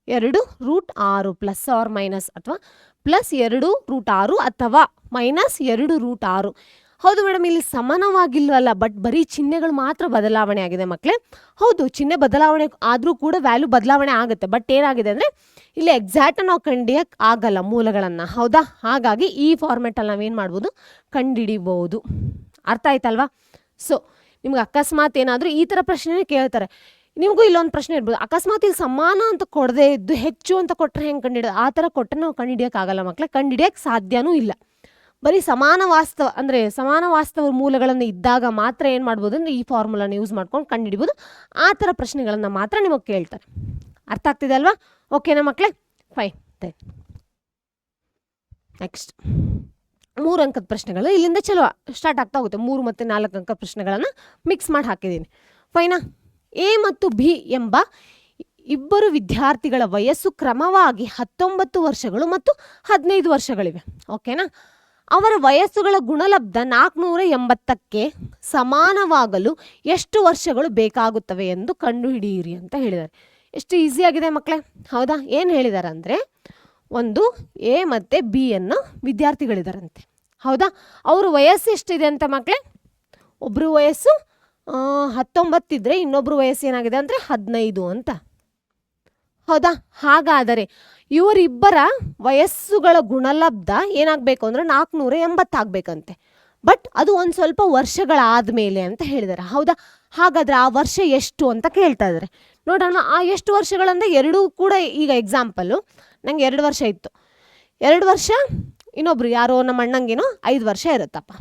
2 √6 ಪ್ಲಸ್ ಆರ್ ಮೈನಸ್ ಅಥವಾ ಪ್ಲಸ್ 2 √6 ಅಥವಾ ಮೈನಸ್ 2 √6. ಹೌದು ಮೇಡಮ್, ಇಲ್ಲಿ ಸಮಾನವಾಗಿಲ್ವಲ್ಲ, ಬಟ್ ಬರೀ ಚಿಹ್ನೆಗಳು ಮಾತ್ರ ಬದಲಾವಣೆ ಆಗಿದೆ ಮಕ್ಕಳೇ. ಹೌದು, ಚಿಹ್ನೆ ಬದಲಾವಣೆ ಆದರೂ ಕೂಡ ವ್ಯಾಲ್ಯೂ ಬದಲಾವಣೆ ಆಗುತ್ತೆ. ಬಟ್ ಏನಾಗಿದೆ ಅಂದರೆ ಇಲ್ಲಿ ಎಕ್ಸಾಕ್ಟ್ ನಾವು ಕಂಡಿಡಿಯೋಕ್ಕೆ ಆಗಲ್ಲ ಮೂಲಗಳನ್ನು, ಹೌದಾ? ಹಾಗಾಗಿ ಈ ಫಾರ್ಮೆಟಲ್ಲಿ ನಾವೇನು ಮಾಡ್ಬೋದು, ಕಂಡುಹಿಡಿಬೋದು. ಅರ್ಥ ಆಯ್ತಲ್ವಾ? ಸೊ ನಿಮ್ಗೆ ಅಕಸ್ಮಾತ್ ಏನಾದರೂ ಈ ಥರ ಪ್ರಶ್ನೆ ಕೇಳ್ತಾರೆ, ನಿಮಗೂ ಇಲ್ಲೊಂದು ಪ್ರಶ್ನೆ ಇರ್ಬೋದು, ಅಕಸ್ಮಾತ್ ಇಲ್ಲಿ ಸಮಾನ ಅಂತ ಕೊಡದೆ ಇದ್ದು ಹೆಚ್ಚು ಅಂತ ಕೊಟ್ಟರೆ ಹೆಂಗೆ ಕಂಡುಹಿಡಿಯೋದು? ಆ ಥರ ಕೊಟ್ಟರೆ ನಾವು ಕಂಡುಹಿಡಿಯೋಕ್ಕಾಗಲ್ಲ ಮಕ್ಕಳೇ, ಕಂಡುಹಿಡಿಯೋಕ್ಕೆ ಸಾಧ್ಯನೂ ಇಲ್ಲ. ಬರೀ ಸಮಾನ ವಾಸ್ತವ ಮೂಲಗಳನ್ನು ಇದ್ದಾಗ ಮಾತ್ರ ಏನು ಮಾಡ್ಬೋದು ಅಂದರೆ ಈ ಫಾರ್ಮುಲಾನ ಯೂಸ್ ಮಾಡ್ಕೊಂಡು ಕಂಡುಹಿಡಿಬೋದು. ಆ ಥರ ಪ್ರಶ್ನೆಗಳನ್ನು ಮಾತ್ರ ನಿಮಗೆ ಕೇಳ್ತಾರೆ. ಅರ್ಥ ಆಗ್ತಿದೆ ಅಲ್ವಾ? ಓಕೆನಾ ಮಕ್ಕಳೇ? ಫೈನ್. ನೆಕ್ಸ್ಟ್ 3 ಅಂಕದ ಪ್ರಶ್ನೆಗಳು ಇಲ್ಲಿಂದ ಚಲೋ ಸ್ಟಾರ್ಟ್ ಆಗ್ತಾ ಹೋಗುತ್ತೆ. 3 ಮತ್ತು 4 ಅಂಕದ ಪ್ರಶ್ನೆಗಳನ್ನು ಮಿಕ್ಸ್ ಮಾಡಿ ಹಾಕಿದ್ದೀನಿ. ಫೈನಾ? ಎ ಮತ್ತು ಬಿ ಎಂಬ ಇಬ್ಬರು ವಿದ್ಯಾರ್ಥಿಗಳ ವಯಸ್ಸು ಕ್ರಮವಾಗಿ 19 ವರ್ಷಗಳು ಮತ್ತು 15 ವರ್ಷಗಳಿವೆ. ಓಕೆನಾ? ಅವರ ವಯಸ್ಸುಗಳ ಗುಣಲಬ್ಧ 480ಕ್ಕೆ ಸಮಾನವಾಗಲು ಎಷ್ಟು ವರ್ಷಗಳು ಬೇಕಾಗುತ್ತವೆ ಎಂದು ಕಂಡುಹಿಡಿಯಿರಿ ಅಂತ ಹೇಳಿದ್ದಾರೆ. ಎಷ್ಟು ಈಸಿಯಾಗಿದೆ ಮಕ್ಕಳೇ, ಹೌದಾ? ಏನು ಹೇಳಿದ್ದಾರೆ ಅಂದರೆ, ಒಂದು ಎ ಮತ್ತು ಬಿ ಅನ್ನೋ ವಿದ್ಯಾರ್ಥಿಗಳಿದಾರಂತೆ, ಹೌದಾ? ಅವ್ರ ವಯಸ್ಸು ಎಷ್ಟಿದೆ ಅಂತ ಮಕ್ಕಳೇ? ಒಬ್ಬರು ವಯಸ್ಸು 19 ಇದ್ದರೆ ಇನ್ನೊಬ್ರು ವಯಸ್ಸು ಏನಾಗಿದೆ ಅಂದರೆ 15 ಅಂತ, ಹೌದಾ? ಹಾಗಾದರೆ ಇವರಿಬ್ಬರ ವಯಸ್ಸುಗಳ ಗುಣಲಬ್ಧ ಏನಾಗಬೇಕು ಅಂದರೆ 480 ಆಗಬೇಕಂತೆ. ಬಟ್ ಅದು ಒಂದು ಸ್ವಲ್ಪ ವರ್ಷಗಳಾದ ಮೇಲೆ ಅಂತ ಹೇಳಿದ್ದಾರೆ, ಹೌದಾ? ಹಾಗಾದರೆ ಆ ವರ್ಷ ಎಷ್ಟು ಅಂತ ಕೇಳ್ತಾ ಇದ್ದಾರೆ. ನೋಡೋಣ, ಆ ಎಷ್ಟು ವರ್ಷಗಳಂದರೆ ಎರಡೂ ಕೂಡ. ಈಗ ಎಕ್ಸಾಂಪಲ್ಲು, ನಂಗೆ 2 ವರ್ಷ ಇತ್ತು, 2 ವರ್ಷ ಇನ್ನೊಬ್ರು ಯಾರೋ ನಮ್ಮ ಅಣ್ಣಂಗೇನೋ 5 ವರ್ಷ ಇರುತ್ತಪ್ಪ,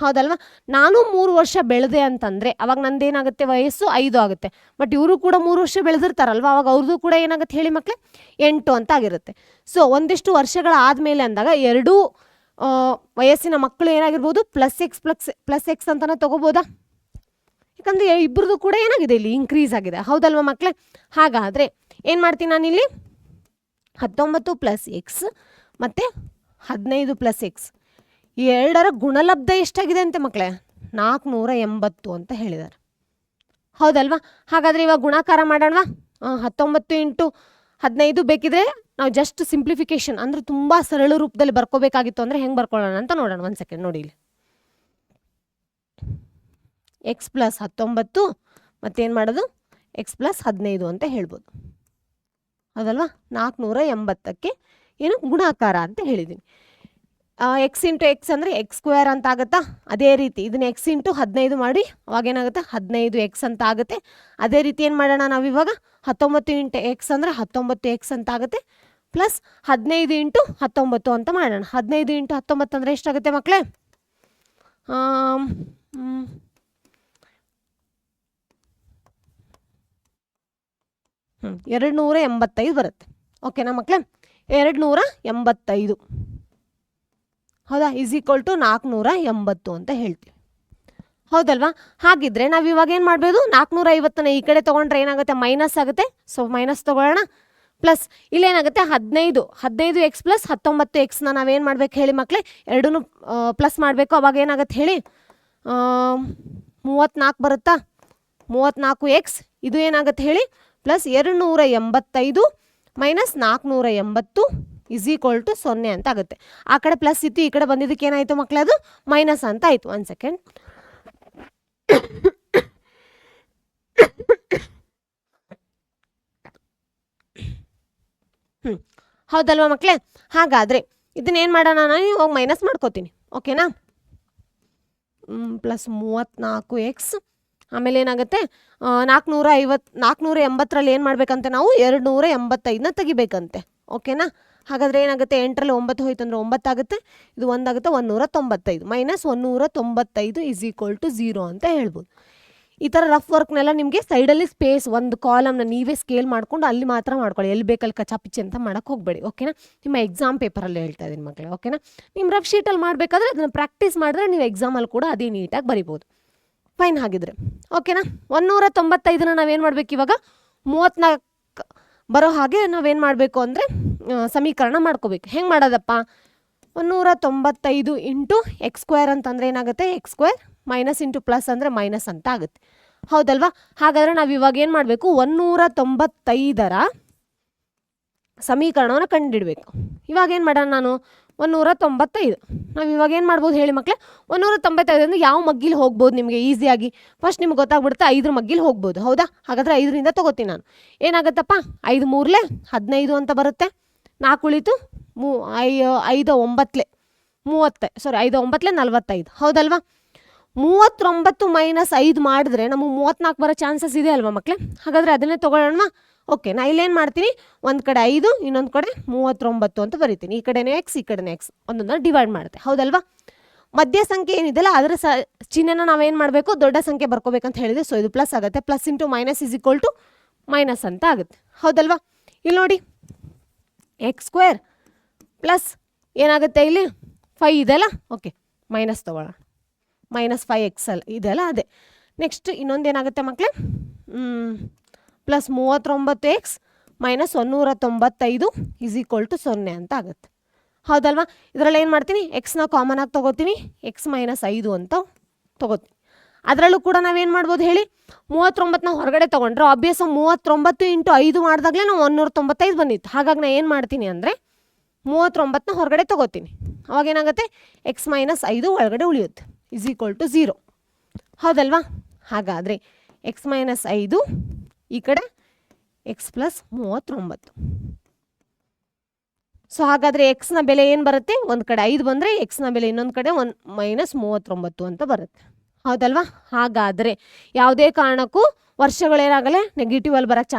ಹೌದಲ್ವಾ? ನಾನು 3 ವರ್ಷ ಬೆಳೆದೆ ಅಂತಂದರೆ ಅವಾಗ ನಂದೇನಾಗುತ್ತೆ, ವಯಸ್ಸು 5 ಆಗುತ್ತೆ. ಬಟ್ ಇವರು ಕೂಡ 3 ವರ್ಷ ಬೆಳೆದಿರ್ತಾರಲ್ವ, ಅವಾಗ ಅವ್ರದ್ದು ಕೂಡ ಏನಾಗುತ್ತೆ ಹೇಳಿ ಮಕ್ಕಳೇ, 8 ಅಂತ ಆಗಿರುತ್ತೆ. ಸೊ ಒಂದಿಷ್ಟು ವರ್ಷಗಳಾದಮೇಲೆ ಅಂದಾಗ ಎರಡೂ ವಯಸ್ಸಿನ ಮಕ್ಕಳು ಏನಾಗಿರ್ಬೋದು, ಪ್ಲಸ್ ಎಕ್ಸ್ ಅಂತಲೇ ತೊಗೋಬೋದಾ? ಯಾಕಂದರೆ ಇಬ್ಬರದು ಕೂಡ ಏನಾಗಿದೆ, ಇಲ್ಲಿ ಇನ್ಕ್ರೀಸ್ ಆಗಿದೆ, ಹೌದಲ್ವ ಮಕ್ಕಳೇ? ಹಾಗಾದರೆ ಏನು ಮಾಡ್ತೀನಿ ನಾನಿಲ್ಲಿ, 19 + x ಮತ್ತು 15 + x ಎರಡರ ಗುಣಲಬ್ಧ ಎಷ್ಟಾಗಿದೆ ಅಂತೆ ಮಕ್ಕಳೇ, 480 ಅಂತ ಹೇಳಿದ್ದಾರೆ, ಹೌದಲ್ವಾ? ಹಾಗಾದರೆ ಇವಾಗ ಗುಣಾಕಾರ ಮಾಡೋಣವಾ? 19 × 15 ಬೇಕಿದ್ರೆ ನಾವು ಜಸ್ಟ್ ಸಿಂಪ್ಲಿಫಿಕೇಶನ್ ಅಂದರೆ ತುಂಬ ಸರಳ ರೂಪದಲ್ಲಿ ಬರ್ಕೋಬೇಕಾಗಿತ್ತು ಅಂದರೆ ಹೆಂಗೆ ಬರ್ಕೊಳ್ಳೋಣ ಅಂತ ನೋಡೋಣ. 1 ಸೆಕೆಂಡ್ ನೋಡಿ ಇಲ್ಲಿ. ಎಕ್ಸ್ ಪ್ಲಸ್ 19 ಮತ್ತೇನು ಮಾಡೋದು ಎಕ್ಸ್ ಪ್ಲಸ್ 15 ಅಂತ ಹೇಳ್ಬೋದು. ಹೌದಲ್ವಾ? 480ಕ್ಕೆ ಏನು ಗುಣಾಕಾರ ಅಂತ ಹೇಳಿದ್ದೀನಿ. ಎಕ್ಸ್ ಇಂಟು ಎಕ್ಸ್ ಅಂದರೆ ಎಕ್ಸ್ ಸ್ಕ್ವೇರ್ ಅಂತ ಆಗುತ್ತಾ? ಅದೇ ರೀತಿ ಇದನ್ನ ಎಕ್ಸ್ ಇಂಟು 15 ಮಾಡಿ ಅವಾಗೇನಾಗುತ್ತೆ 15 ಎಕ್ಸ್ ಅಂತ ಆಗುತ್ತೆ. ಅದೇ ರೀತಿ ಏನು ಮಾಡೋಣ ನಾವಿವಾಗ 19 ಇಂಟು ಎಕ್ಸ್ ಅಂದರೆ 19 ಎಕ್ಸ್ ಅಂತ ಆಗುತ್ತೆ. ಪ್ಲಸ್ 15 ಇಂಟು 19 ಅಂತ ಮಾಡೋಣ. 15 ಇಂಟು 19 ಅಂದರೆ ಎಷ್ಟಾಗುತ್ತೆ ಮಕ್ಕಳೇ? 285 ಬರುತ್ತೆ. ಓಕೆನಾ ಮಕ್ಕಳೇ? 285 ಹೌದಾ ಈಸ್ ಈಕ್ವಲ್ ಟು 480 ಅಂತ ಹೇಳ್ತೀವಿ. ಹೌದಲ್ವಾ? ಹಾಗಿದ್ರೆ ನಾವು ಇವಾಗ ಏನು ಮಾಡ್ಬೋದು? 450ನ ಈ ಕಡೆ ತೊಗೊಂಡ್ರೆ ಏನಾಗುತ್ತೆ? ಮೈನಸ್ ಆಗುತ್ತೆ. ಸೊ ಮೈನಸ್ ತೊಗೊಳ್ಳೋಣ. ಪ್ಲಸ್ ಇಲ್ಲೇನಾಗುತ್ತೆ 15 ಎಕ್ಸ್ ಪ್ಲಸ್ 19 ಎಕ್ಸ್ನ ನಾವೇನು ಮಾಡ್ಬೇಕು ಹೇಳಿ ಮಕ್ಕಳೇ? ಎರಡೂ ಪ್ಲಸ್ ಮಾಡಬೇಕು. ಅವಾಗ ಏನಾಗುತ್ತೆ ಹೇಳಿ? 34 ಬರುತ್ತಾ? 34 ಎಕ್ಸ್ ಇದು ಏನಾಗುತ್ತೆ ಹೇಳಿ? Plus 285 minus 480 is equal to 0 ಅಂತ ಆಗುತ್ತೆ. ಆ ಕಡೆ ಪ್ಲಸ್ ಇತ್ತು, ಈ ಕಡೆ ಬಂದಿದ್ದಕ್ಕೆ ಏನಾಯಿತು ಮಕ್ಕಳೇ? ಅದು ಮೈನಸ್ ಅಂತ ಆಯಿತು. 1 ಸೆಕೆಂಡ್. ಹೌದಲ್ವಾ ಮಕ್ಕಳೇ? ಹಾಗಾದರೆ ಇದನ್ನೇನು ಮಾಡೋಣ? ನಾನು ಇವಾಗ ಮೈನಸ್ ಮಾಡ್ಕೋತೀನಿ. ಓಕೆನಾ? ಪ್ಲಸ್ 34 ಎಕ್ಸ್ ಆಮೇಲೆ ಏನಾಗುತ್ತೆ 480ರಲ್ಲಿ ಏನು ಮಾಡಬೇಕಂತೆ ನಾವು? 285ನ ತೆಗಿಬೇಕಂತೆ. ಓಕೆನಾ? ಹಾಗಾದರೆ ಏನಾಗುತ್ತೆ? 8ರಲ್ಲಿ 9 ಹೋಯ್ತು ಅಂದರೆ 9 ಆಗುತ್ತೆ. ಇದು 1 ಆಗುತ್ತೆ. 195 ಮೈನಸ್ 195 ಇಸ್ ಈಕ್ವಲ್ ಟು 0 ಅಂತ ಹೇಳ್ಬೋದು. ಈ ಥರ ರಫ್ ವರ್ಕ್ನೆಲ್ಲ ನಿಮಗೆ ಸೈಡಲ್ಲಿ ಸ್ಪೇಸ್ ಒಂದು ಕಾಲಮ್ನ ನೀವೇ ಸ್ಕೇಲ್ ಮಾಡ್ಕೊಂಡು ಅಲ್ಲಿ ಮಾತ್ರ ಮಾಡ್ಕೊಳ್ಳಿ. ಎಲ್ಲಿ ಬೇಕಲ್ಲಿ ಕಚಾಪಿಚ್ಚಿ ಅಂತ ಮಾಡೋಕ್ಕೆ ಹೋಗಬೇಡಿ. ಓಕೆನಾ? ನಿಮ್ಮ ಎಕ್ಸಾಮ್ ಪೇಪರಲ್ಲಿ ಹೇಳ್ತಾ ಇದ್ದೀನಿ ಮಕ್ಕಳೇ. ಓಕೆನಾ? ನಿಮ್ಮ ರಫ್ ಶೀಟಲ್ಲಿ ಮಾಡಬೇಕಾದ್ರೆ ಅದನ್ನು ಪ್ರಾಕ್ಟೀಸ್ ಮಾಡಿದ್ರೆ ನೀವು ಎಕ್ಸಾಮಲ್ಲಿ ಕೂಡ ಅದೇ ನೀಟಾಗಿ ಬರಿಬೋದು. ಫೈನ್. ಹಾಗಿದ್ರೆ ಓಕೆನಾ? 195ನ ನಾವೇನು ಮಾಡಬೇಕು ಇವಾಗ? 34 ಬರೋ ಹಾಗೆ ನಾವೇನು ಮಾಡಬೇಕು ಅಂದರೆ ಸಮೀಕರಣ ಮಾಡ್ಕೋಬೇಕು. ಹೆಂಗೆ ಮಾಡೋದಪ್ಪ? 195 ಇಂಟು ಎಕ್ಸ್ ಸ್ಕ್ವೇರ್ ಅಂತಂದರೆ ಏನಾಗುತ್ತೆ? X square minus into plus ಅಂದರೆ ಮೈನಸ್ ಅಂತ ಆಗುತ್ತೆ. ಹೌದಲ್ವಾ? ಹಾಗಾದರೆ ನಾವು ಇವಾಗ ಏನು ಮಾಡಬೇಕು? 195ರ ಸಮೀಕರಣವನ್ನು ಕಂಡುಹಿಡಬೇಕು. ಇವಾಗ ಏನು ಮಾಡೋಣ? ನಾನು 195 ನಾವು ಇವಾಗ ಏನು ಮಾಡ್ಬೋದು ಹೇಳಿ ಮಕ್ಕಳೇ? 195 ಅಂದರೆ ಯಾವ ಮಗ್ಗಿಲಿ ಹೋಗ್ಬೋದು ನಿಮಗೆ ಈಸಿಯಾಗಿ? ಫಸ್ಟ್ ನಿಮ್ಗೆ ಗೊತ್ತಾಗ್ಬಿಡುತ್ತೆ 5ರ ಮಗ್ಗಿಲಿ ಹೋಗ್ಬೋದು. ಹೌದಾ? ಹಾಗಾದರೆ 5ರಿಂದ ತೊಗೋತೀನಿ ನಾನು. ಏನಾಗುತ್ತಪ್ಪ? 5 3 15 ಅಂತ ಬರುತ್ತೆ. 4 ಉಳಿತು 5 9 30 ಸಾರಿ 5 9 45. ಹೌದಲ್ವಾ? 39 ಮೈನಸ್ 5 ಮಾಡಿದ್ರೆ ನಮಗೆ 34 ಬರೋ ಚಾನ್ಸಸ್ ಇದೆ ಅಲ್ವಾ ಮಕ್ಕಳೇ? ಹಾಗಾದರೆ ಅದನ್ನೇ ತೊಗೊಳ್ಳೋಣ. ಓಕೆ, ನಾ ಇಲ್ಲೇನು ಮಾಡ್ತೀನಿ? ಒಂದು ಕಡೆ 5 ಇನ್ನೊಂದು ಕಡೆ 39 ಅಂತ ಬರೀತೀನಿ. ಈ ಕಡೆನೇ ಎಕ್ಸ್ ಈ ಕಡೆನೇ ಎಕ್ಸ್ ಒಂದೊಂದನ್ನು ಡಿವೈಡ್ ಮಾಡುತ್ತೆ. ಹೌದಲ್ವಾ? ಮಧ್ಯ ಸಂಖ್ಯೆ ಏನಿದೆಯಲ್ಲ ಅದರ ಚಿಹ್ನೆನ ನಾವೇನು ಮಾಡಬೇಕು? ದೊಡ್ಡ ಸಂಖ್ಯೆ ಬರ್ಕೋಬೇಕಂತ ಹೇಳಿದೆ. ಸೊ ಇದು ಪ್ಲಸ್ ಆಗುತ್ತೆ. Plus into minus is equal to minus ಅಂತ ಆಗುತ್ತೆ. ಹೌದಲ್ವಾ? ಇಲ್ಲಿ ನೋಡಿ ಎಕ್ಸ್ ಸ್ಕ್ವೇರ್ ಪ್ಲಸ್ ಏನಾಗುತ್ತೆ ಇಲ್ಲಿ 5 ಇದೆಯಲ್ಲ. ಓಕೆ, ಮೈನಸ್ ತೊಗೊಳ್ಳೋಣ. ಮೈನಸ್ 5x ಇದೆಯಲ್ಲ ಅದೇ. ನೆಕ್ಸ್ಟ್ ಇನ್ನೊಂದು ಏನಾಗುತ್ತೆ ಮಕ್ಕಳೇ? Plus 39x minus 195 is equal to 0 ಅಂತ ಆಗುತ್ತೆ. ಹೌದಲ್ವಾ? ಇದರಲ್ಲಿ ಏನು ಮಾಡ್ತೀನಿ? ಎಕ್ಸ್ನ ಕಾಮನ್ ಆಗಿ ತೊಗೋತೀನಿ. ಎಕ್ಸ್ ಮೈನಸ್ 5 ಅಂತ ತೊಗೋತೀನಿ. ಅದರಲ್ಲೂ ಕೂಡ ನಾವೇನು ಮಾಡ್ಬೋದು ಹೇಳಿ? 39ನ ಹೊರಗಡೆ ತೊಗೊಂಡ್ರೆ ಆಬ್ವಿಯಸ್ 39 ಇಂಟು 5 ಮಾಡಿದಾಗಲೇ ನಾವು 195 ಬಂದಿತ್ತು. ಹಾಗಾಗಿ ನಾನು ಏನು ಮಾಡ್ತೀನಿ ಅಂದರೆ 39ನ ಹೊರಗಡೆ ತೊಗೋತೀನಿ. ಅವಾಗೇನಾಗುತ್ತೆ? ಎಕ್ಸ್ ಮೈನಸ್ 5 ಒಳಗಡೆ ಉಳಿಯುತ್ತೆ ಇಸ್ ಈಕ್ವಲ್ ಟು 0. ಹೌದಲ್ವಾ? ಹಾಗಾದರೆ ಎಕ್ಸ್ ಮೈನಸ್ 5 ಈ ಕಡೆ ಎಕ್ಸ್ ಪ್ಲಸ್ 39. ಸೊ ಹಾಗಾದರೆ ಎಕ್ಸ್ನ ಬೆಲೆ ಏನು ಬರುತ್ತೆ? ಒಂದು ಕಡೆ 5 ಬಂದರೆ ಎಕ್ಸ್ನ ಬೆಲೆ ಇನ್ನೊಂದು ಕಡೆ ಮೈನಸ್ 39 ಅಂತ ಬರುತ್ತೆ. ಹೌದಲ್ವಾ? ಹಾಗಾದರೆ ಯಾವುದೇ ಕಾರಣಕ್ಕೂ ವರ್ಷಗಳೇನಾಗಲೇ ನೆಗೆಟಿವ್ ಅಲ್ಲಿ ಬರೋಕ್ಕೆ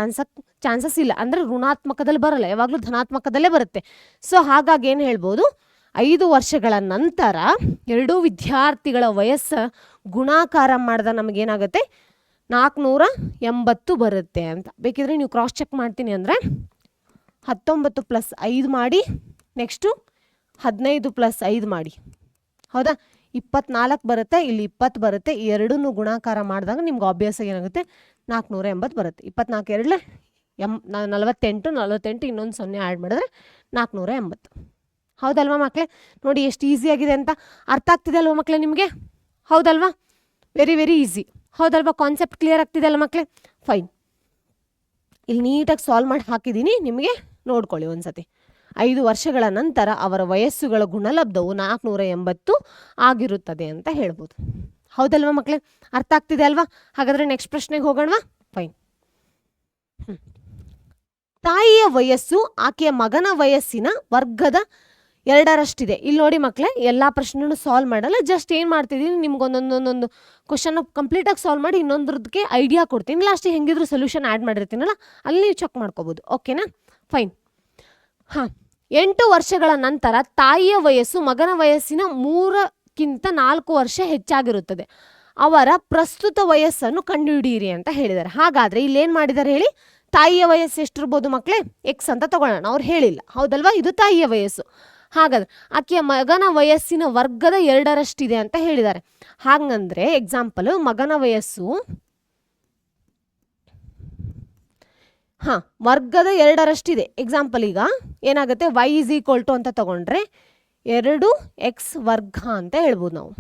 ಚಾನ್ಸಸ್ ಇಲ್ಲ. ಅಂದರೆ ಋಣಾತ್ಮಕದಲ್ಲಿ ಬರಲ್ಲ, ಯಾವಾಗಲೂ ಧನಾತ್ಮಕದಲ್ಲೇ ಬರುತ್ತೆ. ಸೊ ಹಾಗಾಗಿ ಏನು ಹೇಳ್ಬೋದು? 5 ವರ್ಷಗಳ ನಂತರ ಎರಡೂ ವಿದ್ಯಾರ್ಥಿಗಳ ವಯಸ್ಸು ಗುಣಾಕಾರ ಮಾಡಿದ ನಮಗೇನಾಗುತ್ತೆ? 480 ಬರುತ್ತೆ ಅಂತ. ಬೇಕಿದ್ರೆ ನೀವು ಕ್ರಾಸ್ ಚೆಕ್ ಮಾಡ್ತೀನಿ ಅಂದರೆ 19 ಪ್ಲಸ್ 5 ಮಾಡಿ, ನೆಕ್ಸ್ಟು 15 ಪ್ಲಸ್ 5 ಮಾಡಿ. ಹೌದಾ? 24 ಬರುತ್ತೆ, ಇಲ್ಲಿ 20 ಬರುತ್ತೆ. ಎರಡನ್ನೂ ಗುಣಾಕಾರ ಮಾಡಿದಾಗ ನಿಮ್ಗೆ ಆಬ್ವಿಯಸ್ ಏನಾಗುತ್ತೆ? 480 ಬರುತ್ತೆ. 24 48 48 ಇನ್ನೊಂದು 0 ಆ್ಯಡ್ ಮಾಡಿದ್ರೆ 480. ಹೌದಲ್ವಾ ಮಕ್ಕಳೇ? ನೋಡಿ ಎಷ್ಟು ಈಸಿಯಾಗಿದೆ ಅಂತ. ಅರ್ಥ ಆಗ್ತಿದೆ ಅಲ್ವಾ ಮಕ್ಕಳೇ ನಿಮಗೆ? ಹೌದಲ್ವಾ? Very very easy. ಹೌದಲ್ವಾ? ಕಾನ್ಸೆಪ್ಟ್ ಕ್ಲಿಯರ್ ಆಗ್ತಿದೆ ಅಲ್ಲ ಮಕ್ಕಳೇ? ಫೈನ್. ಇಲ್ಲಿ ನೀಟಾಗಿ ಸಾಲ್ವ್ ಮಾಡಿ ಹಾಕಿದ್ದೀನಿ, ನಿಮಗೆ ನೋಡ್ಕೊಳ್ಳಿ ಒಂದ್ಸತಿ. 5 ವರ್ಷಗಳ ನಂತರ ಅವರ ವಯಸ್ಸುಗಳ ಗುಣಲಬ್ಧವು 480 ಆಗಿರುತ್ತದೆ ಅಂತ ಹೇಳ್ಬೋದು. ಹೌದಲ್ವಾ ಮಕ್ಕಳೇ? ಅರ್ಥ ಆಗ್ತಿದೆ ಅಲ್ವಾ? ಹಾಗಾದ್ರೆ ನೆಕ್ಸ್ಟ್ ಪ್ರಶ್ನೆಗೆ ಹೋಗೋಣವಾ? ಫೈನ್. ತಾಯಿಯ ವಯಸ್ಸು ಆಕೆಯ ಮಗನ ವಯಸ್ಸಿನ ವರ್ಗದ 2ರಷ್ಟಿದೆ. ಇಲ್ಲಿ ನೋಡಿ ಮಕ್ಕಳೇ, ಎಲ್ಲ ಪ್ರಶ್ನೆನೂ ಸಾಲ್ವ್ ಮಾಡಲ್ಲ, ಜಸ್ಟ್ ಏನು ಮಾಡ್ತಿದ್ದೀನಿ, ನಿಮ್ಗೊಂದೊಂದೊಂದೊಂದು ಕ್ವಶನ್ ಕಂಪ್ಲೀಟಾಗಿ ಸಾಲ್ವ್ ಮಾಡಿ ಇನ್ನೊಂದ್ರದಕ್ಕೆ ಐಡಿಯಾ ಕೊಡ್ತೀನಿ. ಲಾಸ್ಟಿಗೆ ಹೆಂಗಿದ್ರು ಸೊಲ್ಯೂಷನ್ ಆ್ಯಡ್ ಮಾಡಿರ್ತೀನಲ್ಲ, ಅಲ್ಲಿ ನೀವು ಚೆಕ್ ಮಾಡ್ಕೋಬೋದು. ಓಕೆನಾ? ಫೈನ್. ಹಾಂ, 8 ವರ್ಷಗಳ ನಂತರ ತಾಯಿಯ ವಯಸ್ಸು ಮಗನ ವಯಸ್ಸಿನ 3ಕ್ಕಿಂತ 4 ವರ್ಷ ಹೆಚ್ಚಾಗಿರುತ್ತದೆ. ಅವರ ಪ್ರಸ್ತುತ ವಯಸ್ಸನ್ನು ಕಂಡುಹಿಡಿಯಿರಿ ಅಂತ ಹೇಳಿದ್ದಾರೆ. ಹಾಗಾದರೆ ಇಲ್ಲೇನು ಮಾಡಿದ್ದಾರೆ ಹೇಳಿ? ತಾಯಿಯ ವಯಸ್ಸು ಎಷ್ಟಿರ್ಬೋದು ಮಕ್ಕಳೇ? ಎಕ್ಸ್ ಅಂತ ತಗೊಳ್ಳೋಣ. ಅವ್ರು ಹೇಳಿಲ್ಲ, ಹೌದಲ್ವಾ? ಇದು ತಾಯಿಯ ವಯಸ್ಸು. ಹಾಗಾದ್ರೆ ಆಕೆಯ ಮಗನ ವಯಸ್ಸಿನ ವರ್ಗದ 2ರಷ್ಟಿದೆ ಅಂತ ಹೇಳಿದ್ದಾರೆ. ಹಾಗಂದ್ರೆ ಎಕ್ಸಾಂಪಲ್, ಮಗನ ವಯಸ್ಸು ವರ್ಗದ 2ರಷ್ಟಿದೆ. ಎಕ್ಸಾಂಪಲ್ ಈಗ ಏನಾಗುತ್ತೆ, y = ಅಂತ ತಗೊಂಡ್ರೆ 2x ವರ್ಗ ಅಂತ ಹೇಳ್ಬೋದು ನಾವು.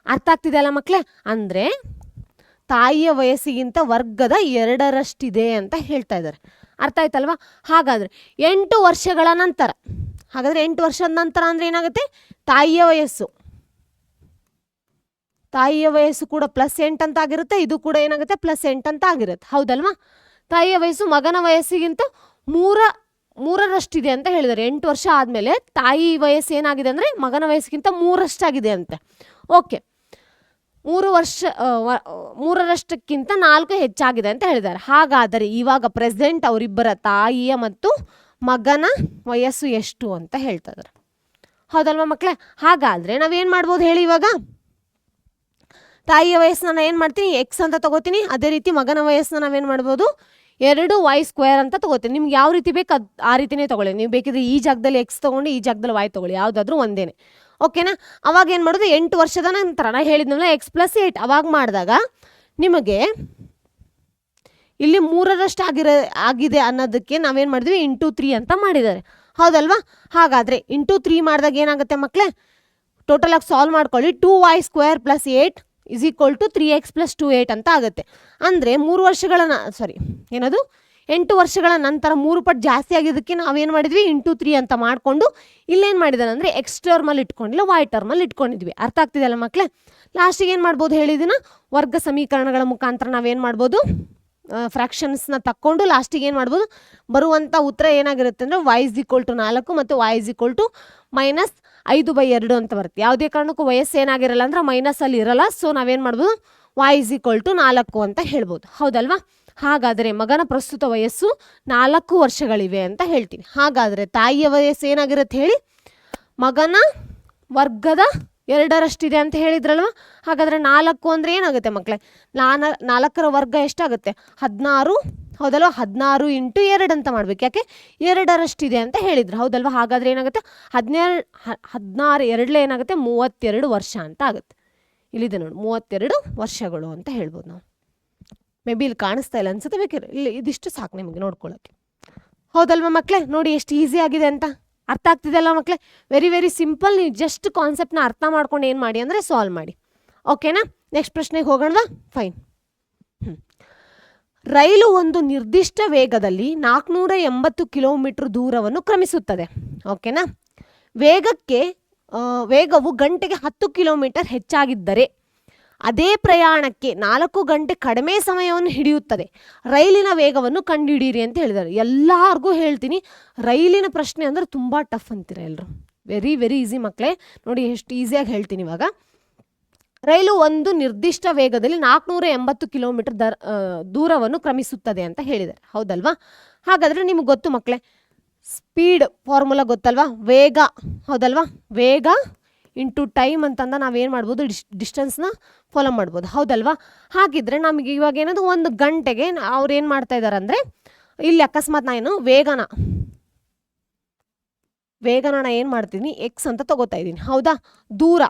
ಅರ್ಥ ಆಗ್ತಿದೆ ಅಲ್ಲ ಮಕ್ಕಳೇ? ಅಂದರೆ ತಾಯಿಯ ವಯಸ್ಸಿಗಿಂತ ವರ್ಗದ 2ರಷ್ಟಿದೆ ಅಂತ ಹೇಳ್ತಾ ಇದ್ದಾರೆ. ಅರ್ಥ ಆಯ್ತಲ್ವಾ? ಹಾಗಾದರೆ 8 ವರ್ಷಗಳ ನಂತರ, ಹಾಗಾದರೆ 8 ವರ್ಷದ ನಂತರ ಅಂದರೆ ಏನಾಗುತ್ತೆ? ತಾಯಿಯ ವಯಸ್ಸು ಕೂಡ +8 ಅಂತ ಆಗಿರುತ್ತೆ, ಇದು ಕೂಡ ಏನಾಗುತ್ತೆ +8 ಅಂತ ಆಗಿರುತ್ತೆ. ಹೌದಲ್ವಾ? ತಾಯಿಯ ವಯಸ್ಸು ಮಗನ ವಯಸ್ಸಿಗಿಂತ 3ರಷ್ಟಿದೆ ಅಂತ ಹೇಳಿದ್ದಾರೆ. 8 ವರ್ಷ ಆದಮೇಲೆ ತಾಯಿ ವಯಸ್ಸು ಏನಾಗಿದೆ ಅಂದರೆ ಮಗನ ವಯಸ್ಸಿಗಿಂತ 3ರಷ್ಟಾಗಿದೆ ಅಂತೆ. ಓಕೆ, 3ರಷ್ಟಕ್ಕಿಂತ 4 ಹೆಚ್ಚಾಗಿದೆ ಅಂತ ಹೇಳಿದ್ದಾರೆ. ಹಾಗಾದರೆ ಇವಾಗ ಪ್ರೆಸೆಂಟ್ ಅವರಿಬ್ಬರ ತಾಯಿಯ ಮತ್ತು ಮಗನ ವಯಸ್ಸು ಎಷ್ಟು ಅಂತ ಹೇಳ್ತಾ ಇದ್ದಾರೆ. ಹೌದಲ್ವಾ ಮಕ್ಕಳೇ? ಹಾಗಾದರೆ ನಾವೇನು ಮಾಡ್ಬೋದು ಹೇಳಿ? ಇವಾಗ ತಾಯಿಯ ವಯಸ್ಸನ್ನ ನಾನು ಏನು ಮಾಡ್ತೀನಿ, ಎಕ್ಸ್ ಅಂತ ತಗೋತೀನಿ. ಅದೇ ರೀತಿ ಮಗನ ವಯಸ್ಸನ್ನ ನಾವೇನು ಮಾಡ್ಬೋದು, 2y² ಅಂತ ತಗೋತೀನಿ. ನಿಮ್ಗೆ ಯಾವ ರೀತಿ ಬೇಕು ಆ ರೀತಿನೇ ತಗೊಳ್ಳಿ. ನೀವು ಬೇಕಿದ್ರೆ ಈ ಜಾಗದಲ್ಲಿ ಎಕ್ಸ್ ತೊಗೊಂಡು ಈ ಜಾಗದಲ್ಲಿ y ತೊಗೊಳ್ಳಿ, ಯಾವುದಾದ್ರೂ ಒಂದೇನೆ. ಓಕೆನಾ? ಅವಾಗ ಏನು ಮಾಡೋದು, 8 ವರ್ಷದ ನಂತರ ನಾನು ಹೇಳಿದ್ನಲ್ಲ x + 8, ಅವಾಗ ಮಾಡಿದಾಗ ನಿಮಗೆ ಇಲ್ಲಿ 3ರಷ್ಟು ಆಗಿದೆ ಅನ್ನೋದಕ್ಕೆ ನಾವೇನು ಮಾಡಿದ್ವಿ, × 3 ಅಂತ ಮಾಡಿದ್ದಾರೆ. ಹೌದಲ್ವಾ? ಹಾಗಾದರೆ × 3 ಮಾಡಿದಾಗ ಏನಾಗುತ್ತೆ ಮಕ್ಕಳೇ? ಟೋಟಲಾಗಿ ಸಾಲ್ವ್ ಮಾಡ್ಕೊಳ್ಳಿ. 2y² + 8 = 3x + 2 8 ಅಂತ ಆಗುತ್ತೆ. ಅಂದರೆ 8 ವರ್ಷಗಳ ನಂತರ 3 ಪಟ್ಟು ಜಾಸ್ತಿ ಆಗಿದ್ದಕ್ಕೆ ನಾವೇನು ಮಾಡಿದ್ವಿ, × 3 ಅಂತ ಮಾಡಿಕೊಂಡು ಇಲ್ಲೇನು ಮಾಡಿದಾರೆ ಅಂದರೆ x ಟರ್ಮಲ್ಲಿ ಇಟ್ಕೊಂಡಿಲ್ಲ, y ಟರ್ಮಲ್ಲಿ ಇಟ್ಕೊಂಡಿದ್ವಿ. ಅರ್ಥ ಆಗ್ತಿದೆಯಲ್ಲ ಮಕ್ಕಳೇ? ಲಾಸ್ಟಿಗೆ ಏನು ಮಾಡ್ಬೋದು ಹೇಳಿದಿನ, ವರ್ಗ ಸಮೀಕರಣಗಳ ಮುಖಾಂತರ ನಾವೇನು ಮಾಡ್ಬೋದು, ಫ್ರ್ಯಾಕ್ಷನ್ಸ್ನ ತಕ್ಕೊಂಡು ಲಾಸ್ಟಿಗೆ ಏನು ಮಾಡ್ಬೋದು, ಬರುವಂಥ ಉತ್ತರ ಏನಾಗಿರುತ್ತೆ ಅಂದರೆ y = 4 ಮತ್ತು y = -5/2 ಅಂತ ಬರುತ್ತೆ. ಯಾವುದೇ ಕಾರಣಕ್ಕೂ ವಯಸ್ಸು ಏನಾಗಿರಲ್ಲ ಅಂದ್ರೆ ಮೈನಸಲ್ಲಿ ಇರಲ್ಲ. ಸೊ ನಾವೇನು ಮಾಡ್ಬೋದು, y = 4 ಅಂತ ಹೇಳ್ಬೋದು. ಹೌದಲ್ವಾ? ಹಾಗಾದರೆ ಮಗನ ಪ್ರಸ್ತುತ ವಯಸ್ಸು 4 ವರ್ಷಗಳಿವೆ ಅಂತ ಹೇಳ್ತೀನಿ. ಹಾಗಾದರೆ ತಾಯಿಯ ವಯಸ್ಸು ಏನಾಗಿರುತ್ತೆ ಹೇಳಿ, ಮಗನ ವರ್ಗದ 2ರಷ್ಟಿದೆ ಅಂತ ಹೇಳಿದ್ರಲ್ವ? ಹಾಗಾದರೆ 4 ಅಂದರೆ ಏನಾಗುತ್ತೆ ಮಕ್ಕಳೇ, 4ರ ವರ್ಗ ಎಷ್ಟಾಗುತ್ತೆ, 16. ಹೌದಲ್ವ? 16 × 2 ಅಂತ ಮಾಡ್ಬೇಕು. ಯಾಕೆ, 2ರಷ್ಟಿದೆ ಅಂತ ಹೇಳಿದ್ರು. ಹೌದಲ್ವ? ಹಾಗಾದರೆ ಏನಾಗುತ್ತೆ, 16 2 ಏನಾಗುತ್ತೆ, 32 ವರ್ಷ ಅಂತ ಆಗುತ್ತೆ. ಇಲ್ಲಿದೆ ನೋಡಿ, 32 ವರ್ಷಗಳು ಅಂತ ಹೇಳ್ಬೋದು ನಾವು. ಮೇ ಬಿ ಇಲ್ಲಿ ಕಾಣಿಸ್ತಾ ಇಲ್ಲ ಅನ್ಸುತ್ತೆ, ಬೇಕಿದ್ರೆ ಇಲ್ಲಿ ಇದಿಷ್ಟು ಸಾಕು ನಿಮಗೆ ನೋಡ್ಕೊಳ್ಳೋಕ್ಕೆ. ಹೌದಲ್ವ ಮಕ್ಕಳೇ? ನೋಡಿ ಎಷ್ಟು ಈಸಿ ಆಗಿದೆ ಅಂತ. ಅರ್ಥ ಆಗ್ತಿದೆ ಅಲ್ಲ ಮಕ್ಕಳೇ? Very very simple. ನೀವು ಜಸ್ಟ್ ಕಾನ್ಸೆಪ್ಟ್ನ ಅರ್ಥ ಮಾಡ್ಕೊಂಡು ಏನು ಮಾಡಿ ಅಂದರೆ ಸಾಲ್ವ್ ಮಾಡಿ. ಓಕೆನಾ? ನೆಕ್ಸ್ಟ್ ಪ್ರಶ್ನೆಗೆ ಹೋಗೋಣವಾ? ಫೈನ್. ರೈಲು ಒಂದು ನಿರ್ದಿಷ್ಟ ವೇಗದಲ್ಲಿ 480 ಕಿಲೋಮೀಟರ್ ದೂರವನ್ನು ಕ್ರಮಿಸುತ್ತದೆ. ಓಕೆನಾ? ವೇಗವು ಗಂಟೆಗೆ 10 ಕಿಲೋಮೀಟರ್ ಹೆಚ್ಚಾಗಿದ್ದರೆ ಅದೇ ಪ್ರಯಾಣಕ್ಕೆ 4 ಗಂಟೆ ಕಡಿಮೆ ಸಮಯವನ್ನು ಹಿಡಿಯುತ್ತದೆ. ರೈಲಿನ ವೇಗವನ್ನು ಕಂಡುಹಿಡಿಯಿರಿ ಅಂತ ಹೇಳಿದ್ದಾರೆ. ಎಲ್ಲರಿಗೂ ಹೇಳ್ತೀನಿ, ರೈಲಿನ ಪ್ರಶ್ನೆ ಅಂದರೆ ತುಂಬ ಟಫ್ ಅಂತೀರ ಎಲ್ಲರೂ. ವೆರಿ ವೆರಿ ಈಸಿ ಮಕ್ಕಳೇ. ನೋಡಿ ಎಷ್ಟು ಈಸಿಯಾಗಿ ಹೇಳ್ತೀನಿ ಇವಾಗ. ರೈಲು ಒಂದು ನಿರ್ದಿಷ್ಟ ವೇಗದಲ್ಲಿ 480 ಕಿಲೋಮೀಟರ್ ದೂರವನ್ನು ಕ್ರಮಿಸುತ್ತದೆ ಅಂತ ಹೇಳಿದ್ದಾರೆ. ಹೌದಲ್ವಾ? ಹಾಗಾದರೆ ನಿಮಗೆ ಗೊತ್ತು ಮಕ್ಕಳೇ, ಸ್ಪೀಡ್ ಫಾರ್ಮುಲಾ ಗೊತ್ತಲ್ವಾ? ವೇಗ, ಹೌದಲ್ವಾ? ವೇಗ ಇಂಟು ಟೈಮ್ ಅಂತಂದ ನಾವೇನು ಮಾಡ್ಬೋದು, ಡಿಸ್ಟೆನ್ಸ್ನ ಫಾಲೋ ಮಾಡ್ಬೋದು. ಹೌದಲ್ವಾ? ಹಾಗಿದ್ರೆ ನಮಗೆ ಇವಾಗ ಏನದು, 1 ಗಂಟೆಗೆ ಅವ್ರು ಏನು ಮಾಡ್ತಾ ಇದ್ದಾರೆ ಅಂದರೆ, ಇಲ್ಲಿ ಅಕಸ್ಮಾತ್ ನಾನು ವೇಗನ ಏನು ಮಾಡ್ತೀನಿ, ಎಕ್ಸ್ ಅಂತ ತಗೋತಾ ಇದ್ದೀನಿ. ಹೌದಾ? ದೂರ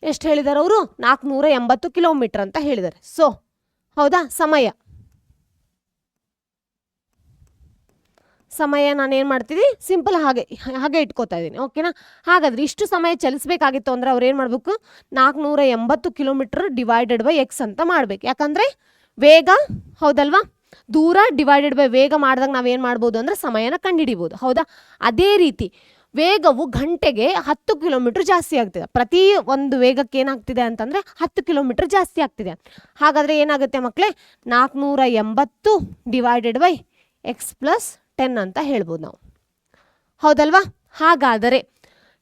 ಎಷ್ಟು ಹೇಳಿದ್ದಾರೆ ಅವರು, 480 ಕಿಲೋಮೀಟರ್ ಅಂತ ಹೇಳಿದ್ದಾರೆ. ಸೊ ಹೌದಾ? ಸಮಯ ನಾನು ಏನು ಮಾಡ್ತೀನಿ, ಸಿಂಪಲ್ ಹಾಗೆ ಇಟ್ಕೋತಾ ಇದ್ದೀನಿ. ಓಕೆನಾ? ಹಾಗಾದರೆ ಇಷ್ಟು ಸಮಯ ಚಲಿಸಬೇಕಾಗಿತ್ತು ಅಂದರೆ ಅವ್ರು ಏನು ಮಾಡಬೇಕು, 480 ಕಿಲೋಮೀಟರ್ ಡಿವೈಡೆಡ್ ಬೈ ಎಕ್ಸ್ ಅಂತ ಮಾಡಬೇಕು. ಯಾಕಂದರೆ ವೇಗ, ಹೌದಲ್ವಾ? ದೂರ ಡಿವೈಡೆಡ್ ಬೈ ವೇಗ ಮಾಡಿದಾಗ ನಾವೇನು ಮಾಡ್ಬೋದು ಅಂದರೆ ಸಮಯನ ಕಂಡುಹಿಡಿಬೋದು. ಹೌದಾ? ಅದೇ ರೀತಿ ವೇಗವು ಗಂಟೆಗೆ 10 ಕಿಲೋಮೀಟರ್ ಜಾಸ್ತಿ ಆಗ್ತಿದೆ. ಪ್ರತಿ ಒಂದು ವೇಗಕ್ಕೆ ಏನಾಗ್ತಿದೆ ಅಂತಂದರೆ 10 ಕಿಲೋಮೀಟರ್ ಜಾಸ್ತಿ ಆಗ್ತಿದೆ. ಹಾಗಾದರೆ ಏನಾಗುತ್ತೆ ಮಕ್ಕಳೇ, 480 ಡಿವೈಡೆಡ್ ಬೈ x+10 ಅಂತ ಹೇಳ್ಬೋದು ನಾವು. ಹೌದಲ್ವಾ? ಹಾಗಾದರೆ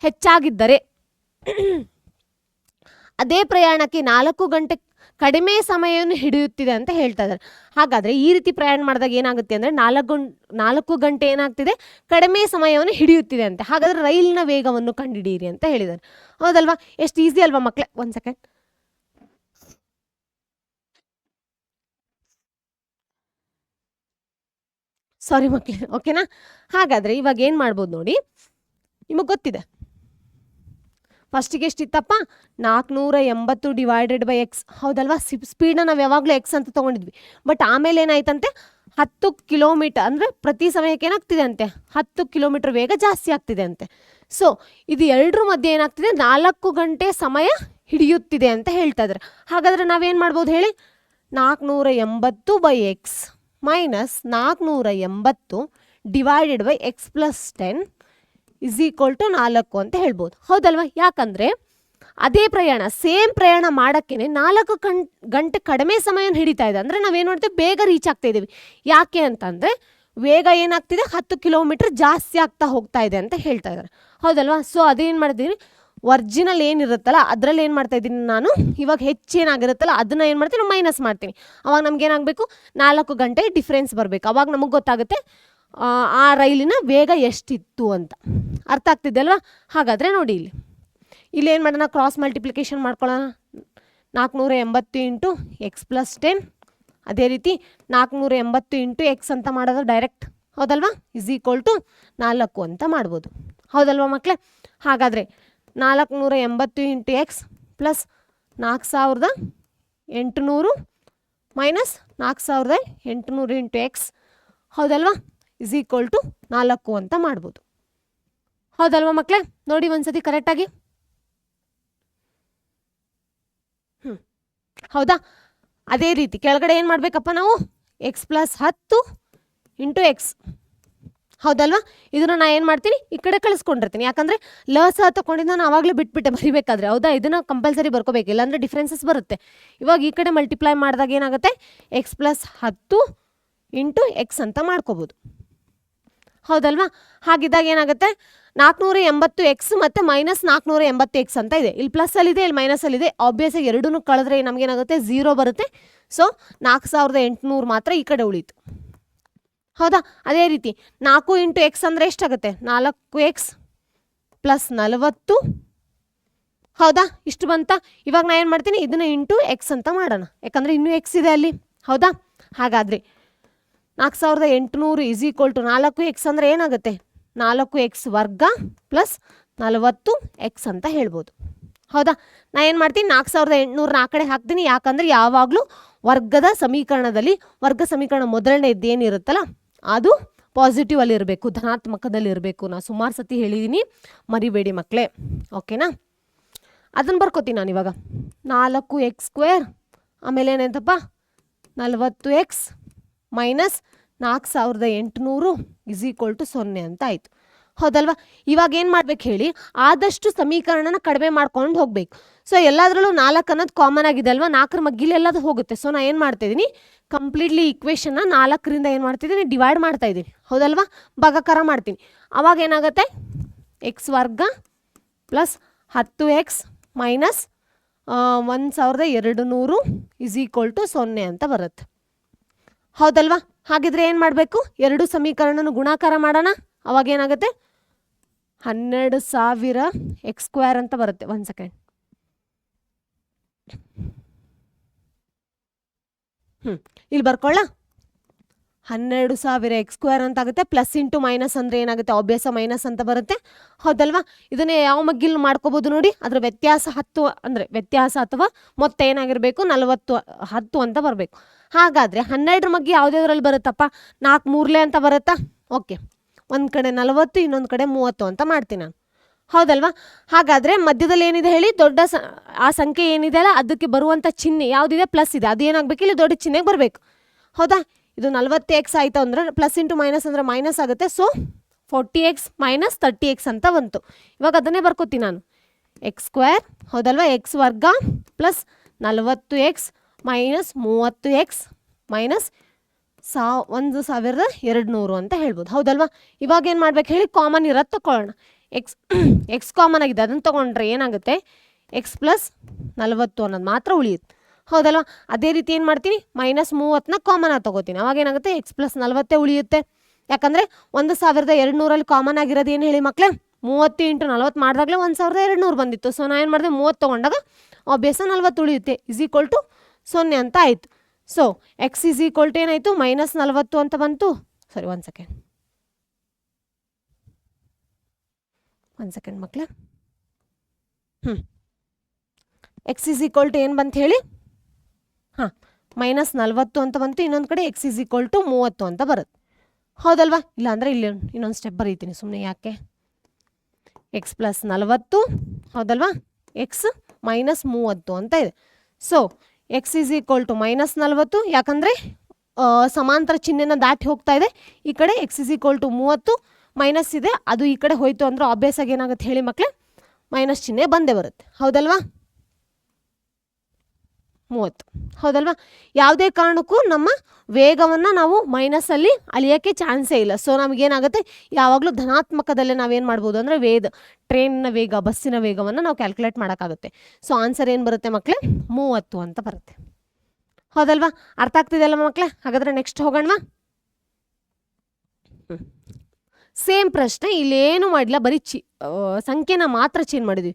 ಹೆಚ್ಚಾಗಿದ್ದರೆ ಅದೇ ಪ್ರಯಾಣಕ್ಕೆ 4 ಗಂಟೆ ಕಡಿಮೆ ಸಮಯವನ್ನು ಹಿಡಿಯುತ್ತಿದೆ ಅಂತ ಹೇಳ್ತಾ ಇದ್ದಾರೆ. ಹಾಗಾದರೆ ಈ ರೀತಿ ಪ್ರಯಾಣ ಮಾಡಿದಾಗ ಏನಾಗುತ್ತೆ ಅಂದರೆ 4 ಗಂಟೆ ಏನಾಗ್ತಿದೆ, ಕಡಿಮೆ ಸಮಯವನ್ನು ಹಿಡಿಯುತ್ತಿದೆ ಅಂತೆ. ಹಾಗಾದರೆ ರೈಲಿನ ವೇಗವನ್ನು ಕಂಡುಹಿಡಿಯಿರಿ ಅಂತ ಹೇಳಿದ್ದಾರೆ. ಹೌದಲ್ವಾ? ಎಷ್ಟು ಈಸಿ ಅಲ್ವಾ ಮಕ್ಕಳೇ? 1 ಸೆಕೆಂಡ್. ಸಾರಿ ಮಕ್ಕಳೇ, ಓಕೆನಾ? ಹಾಗಾದರೆ ಇವಾಗ ಏನು ಮಾಡ್ಬೋದು ನೋಡಿ, ನಿಮಗೆ ಗೊತ್ತಿದೆ. ಫಸ್ಟಿಗೆ ಎಷ್ಟಿತ್ತಪ್ಪ, 480 ಡಿವೈಡೆಡ್ ಬೈ ಎಕ್ಸ್. ಹೌದಲ್ವಾ? ಸ್ಪೀಡನ್ನ ನಾವು ಯಾವಾಗಲೂ ಎಕ್ಸ್ ಅಂತ ತೊಗೊಂಡಿದ್ವಿ. ಬಟ್ ಆಮೇಲೆ ಏನಾಯ್ತಂತೆ, 10 ಕಿಲೋಮೀಟರ್ ಅಂದರೆ ಪ್ರತಿ ಸಮಯಕ್ಕೆ ಏನಾಗ್ತಿದೆ ಅಂತೆ, 10 ಕಿಲೋಮೀಟರ್ ವೇಗ ಜಾಸ್ತಿ ಆಗ್ತಿದೆ ಅಂತೆ. ಸೊ ಇದು ಎರಡರ ಮಧ್ಯೆ ಏನಾಗ್ತಿದೆ, 4 ಗಂಟೆ ಸಮಯ ಹಿಡಿಯುತ್ತಿದೆ ಅಂತ ಹೇಳ್ತಾ ಇದ್ದಾರೆ. ಹಾಗಾದರೆ ನಾವೇನು ಮಾಡ್ಬೋದು ಹೇಳಿ, 480 by X minus 480 divided by x+10 = 4 ಅಂತ ಹೇಳ್ಬೋದು. ಹೌದಲ್ವಾ? ಯಾಕಂದರೆ ಅದೇ ಪ್ರಯಾಣ, ಸೇಮ್ ಪ್ರಯಾಣ ಮಾಡೋಕ್ಕೇ 4 ಗಂಟೆ ಕಡಿಮೆ ಸಮಯ ಹಿಡಿತಾ ಇದೆ. ಅಂದರೆ ನಾವೇನು ಮಾಡ್ತೀವಿ, ಬೇಗ ರೀಚ್ ಆಗ್ತಾ ಇದ್ದೀವಿ. ಯಾಕೆ ಅಂತಂದರೆ ವೇಗ ಏನಾಗ್ತಿದೆ, 10 ಕಿಲೋಮೀಟರ್ ಜಾಸ್ತಿ ಆಗ್ತಾ ಹೋಗ್ತಾ ಇದೆ ಅಂತ ಹೇಳ್ತಾ ಇದ್ದಾರೆ. ಹೌದಲ್ವಾ? ಸೊ ಅದೇನು ಮಾಡ್ತೀನಿ, ಒರಿಜಿನಲ್ ಏನಿರುತ್ತಲ್ಲ ಅದರಲ್ಲಿ ಏನು ಮಾಡ್ತಾ ಇದ್ದೀನಿ ನಾನು, ಇವಾಗ ಹೆಚ್ಚೇನಾಗಿರುತ್ತಲ್ಲ ಅದನ್ನು ಏನು ಮಾಡ್ತೀನಿ, ಮೈನಸ್ ಮಾಡ್ತೀನಿ. ಅವಾಗ ನಮ್ಗೆ ಏನಾಗಬೇಕು, 4 ಗಂಟೆ ಡಿಫ್ರೆನ್ಸ್ ಬರಬೇಕು. ಅವಾಗ ನಮಗೆ ಗೊತ್ತಾಗುತ್ತೆ ಆ ರೈಲಿನ ವೇಗ ಎಷ್ಟಿತ್ತು ಅಂತ. ಅರ್ಥ ಆಗ್ತಿದೆ ಅಲ್ವಾ? ಹಾಗಾದರೆ ನೋಡಿ, ಇಲ್ಲಿ ಏನು ಮಾಡೋಣ, ಕ್ರಾಸ್ ಮಲ್ಟಿಪ್ಲಿಕೇಶನ್ ಮಾಡ್ಕೊಳ್ಳೋಣ. 480 ಇಂಟು x+10, ಅದೇ ರೀತಿ 480 ಇಂಟು ಎಕ್ಸ್ ಅಂತ ಮಾಡೋದು ಡೈರೆಕ್ಟ್. ಹೌದಲ್ವಾ? = 4 ಅಂತ ಮಾಡ್ಬೋದು. ಹೌದಲ್ವಾ ಮಕ್ಕಳೇ? ಹಾಗಾದರೆ 480 into X plus 4800 minus 4800 into X. ಹೌದಲ್ವಾ? = 4 ಅಂತ ಮಾಡ್ಬೋದು. ಹೌದಲ್ವಾ ಮಕ್ಕಳೇ? ನೋಡಿ ಒಂದ್ಸತಿ ಕರೆಕ್ಟಾಗಿ. ಹೌದಾ? ಅದೇ ರೀತಿ ಕೆಳಗಡೆ ಏನು ಮಾಡಬೇಕಪ್ಪ ನಾವು, x+10 ಇಂಟು ಎಕ್ಸ್. ಹೌದಲ್ವಾ? ಇದನ್ನು ನಾನು ಏನು ಮಾಡ್ತೀನಿ, ಈ ಕಡೆ ಕಳಿಸ್ಕೊಂಡಿರ್ತೀನಿ. ಯಾಕಂದರೆ ಸಹ ತಗೊಂಡಿದ್ದು ನಾನು ಆವಾಗಲೇ ಬಿಟ್ಬಿಟ್ಟೆ ಬರಿಬೇಕಾದ್ರೆ. ಹೌದಾ? ಇದನ್ನು ಕಂಪಲ್ಸರಿ ಬರ್ಕೋಬೇಕು, ಇಲ್ಲಾಂದರೆ ಡಿಫ್ರೆನ್ಸಸ್ ಬರುತ್ತೆ. ಇವಾಗ ಈ ಕಡೆ ಮಲ್ಟಿಪ್ಲೈ ಮಾಡಿದಾಗ ಏನಾಗುತ್ತೆ, x+10 ಇಂಟು ಎಕ್ಸ್ ಅಂತ ಮಾಡ್ಕೋಬೋದು. ಹೌದಲ್ವಾ? ಹಾಗಿದ್ದಾಗ ಏನಾಗುತ್ತೆ, 480 ಎಕ್ಸ್ ಮತ್ತು ಮೈನಸ್ 480 ಎಕ್ಸ್ ಅಂತ ಇದೆ. ಇಲ್ಲಿ ಪ್ಲಸ್ಸಲ್ಲಿದೆ, ಇಲ್ಲಿ ಮೈನಸಲ್ಲಿದೆ. ಆಬ್ವಿಯಸ್ ಆಗಿ ಎರಡೂ ಕಳೆದ್ರೆ ನಮಗೇನಾಗುತ್ತೆ, 0 ಬರುತ್ತೆ. ಸೊ 4800 ಮಾತ್ರ ಈ ಕಡೆ ಉಳೀತು. ಹೌದಾ? ಅದೇ ರೀತಿ 4 ಇಂಟು ಎಕ್ಸ್ ಅಂದರೆ ಎಷ್ಟಾಗುತ್ತೆ, 4x ಪ್ಲಸ್ 40. ಹೌದಾ? ಇಷ್ಟು ಬಂತ. ಇವಾಗ ನಾನು ಏನು ಮಾಡ್ತೀನಿ, ಇದನ್ನು ಇಂಟು ಎಕ್ಸ್ ಅಂತ ಮಾಡೋಣ, ಯಾಕಂದರೆ ಇನ್ನೂ ಎಕ್ಸ್ ಇದೆ ಅಲ್ಲಿ. ಹೌದಾ? ಹಾಗಾದರೆ 4800 = 4x ಅಂದರೆ ಏನಾಗುತ್ತೆ, 4x ವರ್ಗ ಪ್ಲಸ್ 40x ಅಂತ ಹೇಳ್ಬೋದು. ಹೌದಾ? ನಾನು ಏನು ಮಾಡ್ತೀನಿ, 4800 ಆ ಕಡೆ ಹಾಕ್ತೀನಿ. ಯಾಕಂದರೆ ಯಾವಾಗಲೂ ವರ್ಗದ ಸಮೀಕರಣದಲ್ಲಿ ವರ್ಗ ಸಮೀಕರಣ ಮೊದಲನೇದು ಏನಿರುತ್ತಲ್ಲ ಅದು ಪಾಸಿಟಿವ್ ಅಲ್ಲಿ ಇರಬೇಕು, ಧನಾತ್ಮಕದಲ್ಲಿ ಇರಬೇಕು. ನಾನು ಸುಮಾರು ಸತಿ ಹೇಳಿದ್ದೀನಿ, ಮರಿಬೇಡಿ ಮಕ್ಕಳೇ. ಓಕೆನಾ? ಅದನ್ನು ಬರ್ಕೋತೀನಿ ನಾನು ಇವಾಗ. 4x² ಆಮೇಲೆ ಏನಾಯ್ತಪ್ಪ, 40x ಮೈನಸ್ 4800 = 0 ಅಂತ ಆಯಿತು. ಹೌದಲ್ವಾ? ಇವಾಗ ಏನು ಮಾಡ್ಬೇಕು ಹೇಳಿ, ಆದಷ್ಟು ಸಮೀಕರಣನ ಕಡಿಮೆ ಮಾಡ್ಕೊಂಡು ಹೋಗಬೇಕು. ಸೊ ಎಲ್ಲದರಲ್ಲೂ 4 ಅನ್ನೋದು ಕಾಮನ್ ಆಗಿದೆ ಅಲ್ವಾ, 4ರ ಮಗ್ಗಿಲಿ ಎಲ್ಲದು ಹೋಗುತ್ತೆ. ಸೊ ನಾನು ಏನು ಮಾಡ್ತಾಯಿದ್ದೀನಿ, ಕಂಪ್ಲೀಟ್ಲಿ ಈಕ್ವೇಷನ್ನ 4ರಿಂದ ಏನು ಮಾಡ್ತಿದ್ದೀನಿ, ಡಿವೈಡ್ ಮಾಡ್ತಾ ಇದ್ದೀನಿ. ಹೌದಲ್ವಾ? ಭಾಗಾಕಾರ ಮಾಡ್ತೀನಿ. ಅವಾಗ ಏನಾಗುತ್ತೆ, ಎಕ್ಸ್ ವರ್ಗ ಪ್ಲಸ್ 10x ಮೈನಸ್ 1200 = 0 ಅಂತ ಬರುತ್ತೆ. ಹೌದಲ್ವಾ? ಹಾಗಿದ್ರೆ ಏನು ಮಾಡಬೇಕು, ಎರಡು ಸಮೀಕರಣನ ಗುಣಾಕಾರ ಮಾಡೋಣ. ಅವಾಗ ಏನಾಗುತ್ತೆ, 12000 x² ಅಂತ ಬರುತ್ತೆ. 1 ಸೆಕೆಂಡ್. ಇಲ್ಲಿ ಬರ್ಕೊಳ್ಳ, 12000 x² ಅಂತ ಆಗುತ್ತೆ. ಪ್ಲಸ್ ಇಂಟು ಮೈನಸ್ ಅಂದರೆ ಏನಾಗುತ್ತೆ, ಅಭ್ಯಾಸ ಮೈನಸ್ ಅಂತ ಬರುತ್ತೆ. ಹೌದಲ್ವಾ? ಇದನ್ನೇ ಯಾವ ಮಗ್ಗಿಲ್ ಮಾಡ್ಕೋಬೋದು ನೋಡಿ. ಅದರ ವ್ಯತ್ಯಾಸ 10 ಅಂದರೆ ವ್ಯತ್ಯಾಸ ಅಥವಾ ಮೊತ್ತ ಏನಾಗಿರಬೇಕು, 10 ಅಂತ ಬರಬೇಕು. ಹಾಗಾದರೆ 12ರ ಮಗ್ಗಿ ಯಾವುದ್ಯಾವ್ದ್ರಲ್ಲಿ ಬರುತ್ತಪ್ಪ, 4 3 ಅಂತ ಬರುತ್ತಾ. ಓಕೆ, ಒಂದು ಕಡೆ 40 ಇನ್ನೊಂದು ಕಡೆ 30 ಅಂತ ಮಾಡ್ತೀನಿ ನಾನು. ಹೌದಲ್ವಾ? ಹಾಗಾದರೆ ಮಧ್ಯದಲ್ಲಿ ಏನಿದೆ ಹೇಳಿ, ದೊಡ್ಡ ಆ ಸಂಖ್ಯೆ ಏನಿದೆ ಅಲ್ಲ ಅದಕ್ಕೆ ಬರುವಂಥ ಚಿಹ್ನೆ ಯಾವುದಿದೆ, ಪ್ಲಸ್ ಇದೆ. ಅದು ಏನಾಗಬೇಕು, ಇಲ್ಲಿ ದೊಡ್ಡ ಚಿಹ್ನೆಗೆ ಬರಬೇಕು. ಹೌದಾ? ಇದು 40x ಆಯಿತು ಅಂದರೆ ಪ್ಲಸ್ ಇಂಟು ಮೈನಸ್ ಅಂದರೆ ಮೈನಸ್ ಆಗುತ್ತೆ. ಸೊ 40x ಮೈನಸ್ 30x ಅಂತ ಬಂತು. ಇವಾಗ ಅದನ್ನೇ ಬರ್ಕೋತೀನಿ ನಾನು. ಎಕ್ಸ್ ಸ್ಕ್ವೇರ್ ಹೌದಲ್ವಾ, ಎಕ್ಸ್ ವರ್ಗ plus 40x minus 30x minus 1200 ಅಂತ ಹೇಳ್ಬೋದು ಹೌದಲ್ವಾ. ಇವಾಗ ಏನು ಮಾಡ್ಬೇಕು ಹೇಳಿ, ಕಾಮನ್ ಇರೋದು ತಗೊಳ್ಳೋಣ. ಎಕ್ಸ್ ಕಾಮನ್ ಆಗಿದೆ, ಅದನ್ನು ತೊಗೊಂಡ್ರೆ ಏನಾಗುತ್ತೆ, ಎಕ್ಸ್ ಪ್ಲಸ್ 40 ಅನ್ನೋದು ಮಾತ್ರ ಉಳಿಯುತ್ತೆ ಹೌದಲ್ವಾ. ಅದೇ ರೀತಿ ಏನು ಮಾಡ್ತೀನಿ, ಮೈನಸ್ 30ನ ಕಾಮನ್ ಆಗಿ ತೊಗೋತೀನಿ. ಅವಾಗ ಏನಾಗುತ್ತೆ, ಎಕ್ಸ್ ಪ್ಲಸ್ 40 ಉಳಿಯುತ್ತೆ. ಯಾಕಂದರೆ 1200 ಕಾಮನ್ ಆಗಿರೋದು ಏನು ಹೇಳಿ ಮಕ್ಕಳೇ, 30 ಇಂಟು 40 ಮಾಡಿದಾಗಲೇ 1200 ಬಂದಿತ್ತು. ಸೊ ನಾನು ಏನು ಮಾಡಿದೆ, 30 ತೊಗೊಂಡಾಗ ಆಬ್ವಿಯಸ್ 40 ಉಳಿಯುತ್ತೆ, ಇಸ್ ಈಕ್ವಲ್ ಟು 0 ಅಂತ ಆಯಿತು. So X is equal to ಏನಾಯಿತು, ಮೈನಸ್ 40 ಅಂತ ಬಂತು. ಸಾರಿ, ಒಂದು ಸೆಕೆಂಡ್ ಮಕ್ಕಳೇ. ಎಕ್ಸ್ ಇಸ್ ಈಕ್ವಲ್ ಟು ಏನು ಬಂತು ಹೇಳಿ, ಹಾಂ ಮೈನಸ್ 40 ಅಂತ ಬಂತು. ಇನ್ನೊಂದು ಕಡೆ ಎಕ್ಸ್ ಇಸ್ ಈಕ್ವಲ್ ಟು 30 ಅಂತ ಬರುತ್ತೆ ಹೌದಲ್ವಾ. ಇಲ್ಲಾಂದರೆ ಇಲ್ಲಿ ಇನ್ನೊಂದು ಸ್ಟೆಪ್ ಬರೀತೀನಿ ಸುಮ್ಮನೆ, ಯಾಕೆ, ಎಕ್ಸ್ ಪ್ಲಸ್ 40 ಹೌದಲ್ವಾ, ಎಕ್ಸ್ ಮೈನಸ್ 30 ಅಂತ ಇದೆ. So X is equal to minus 40, ಯಾಕಂದರೆ ಸಮಾಂತರ ಚಿಹ್ನೆನ ದಾಟಿ ಹೋಗ್ತಾ ಇದೆ. ಈ ಕಡೆ X is equal to 30 minus ಇದೆ, ಅದು ಈ ಕಡೆ ಹೋಯ್ತು ಅಂದರೆ ಆಬ್ವಿಯಸ್ ಆಗಿ ಏನಾಗುತ್ತೆ ಹೇಳಿ ಮಕ್ಕಳೇ, ಮೈನಸ್ ಚಿಹ್ನೆ ಬಂದೇ ಬರುತ್ತೆ ಹೌದಲ್ವಾ. 30 ಹೌದಲ್ವಾ. ಯಾವುದೇ ಕಾರಣಕ್ಕೂ ನಮ್ಮ ವೇಗವನ್ನು ನಾವು ಮೈನಸಲ್ಲಿ ಅಳಿಯೋಕ್ಕೆ ಚಾನ್ಸೇ ಇಲ್ಲ. ಸೊ ನಮಗೇನಾಗುತ್ತೆ, ಯಾವಾಗಲೂ ಧನಾತ್ಮಕದಲ್ಲೇ ನಾವೇನು ಮಾಡ್ಬೋದು ಅಂದರೆ ಟ್ರೈನ್ನ ವೇಗ, ಬಸ್ಸಿನ ವೇಗವನ್ನು ನಾವು ಕ್ಯಾಲ್ಕುಲೇಟ್ ಮಾಡೋಕ್ಕಾಗುತ್ತೆ. ಸೊ ಆನ್ಸರ್ ಏನು ಬರುತ್ತೆ ಮಕ್ಕಳೇ, 30 ಅಂತ ಬರುತ್ತೆ ಹೌದಲ್ವಾ. ಅರ್ಥ ಆಗ್ತಿದೆಯಲ್ಲ ಮಕ್ಕಳೇ. ಹಾಗಾದರೆ ನೆಕ್ಸ್ಟ್ ಹೋಗೋಣವಾ. ಸೇಮ್ ಪ್ರಶ್ನೆ, ಇಲ್ಲೇನು ಮಾಡಿಲ್ಲ, ಬರೀ ಸಂಖ್ಯೆನ ಮಾತ್ರ ಚೇಂಜ್ ಮಾಡಿದ್ವಿ.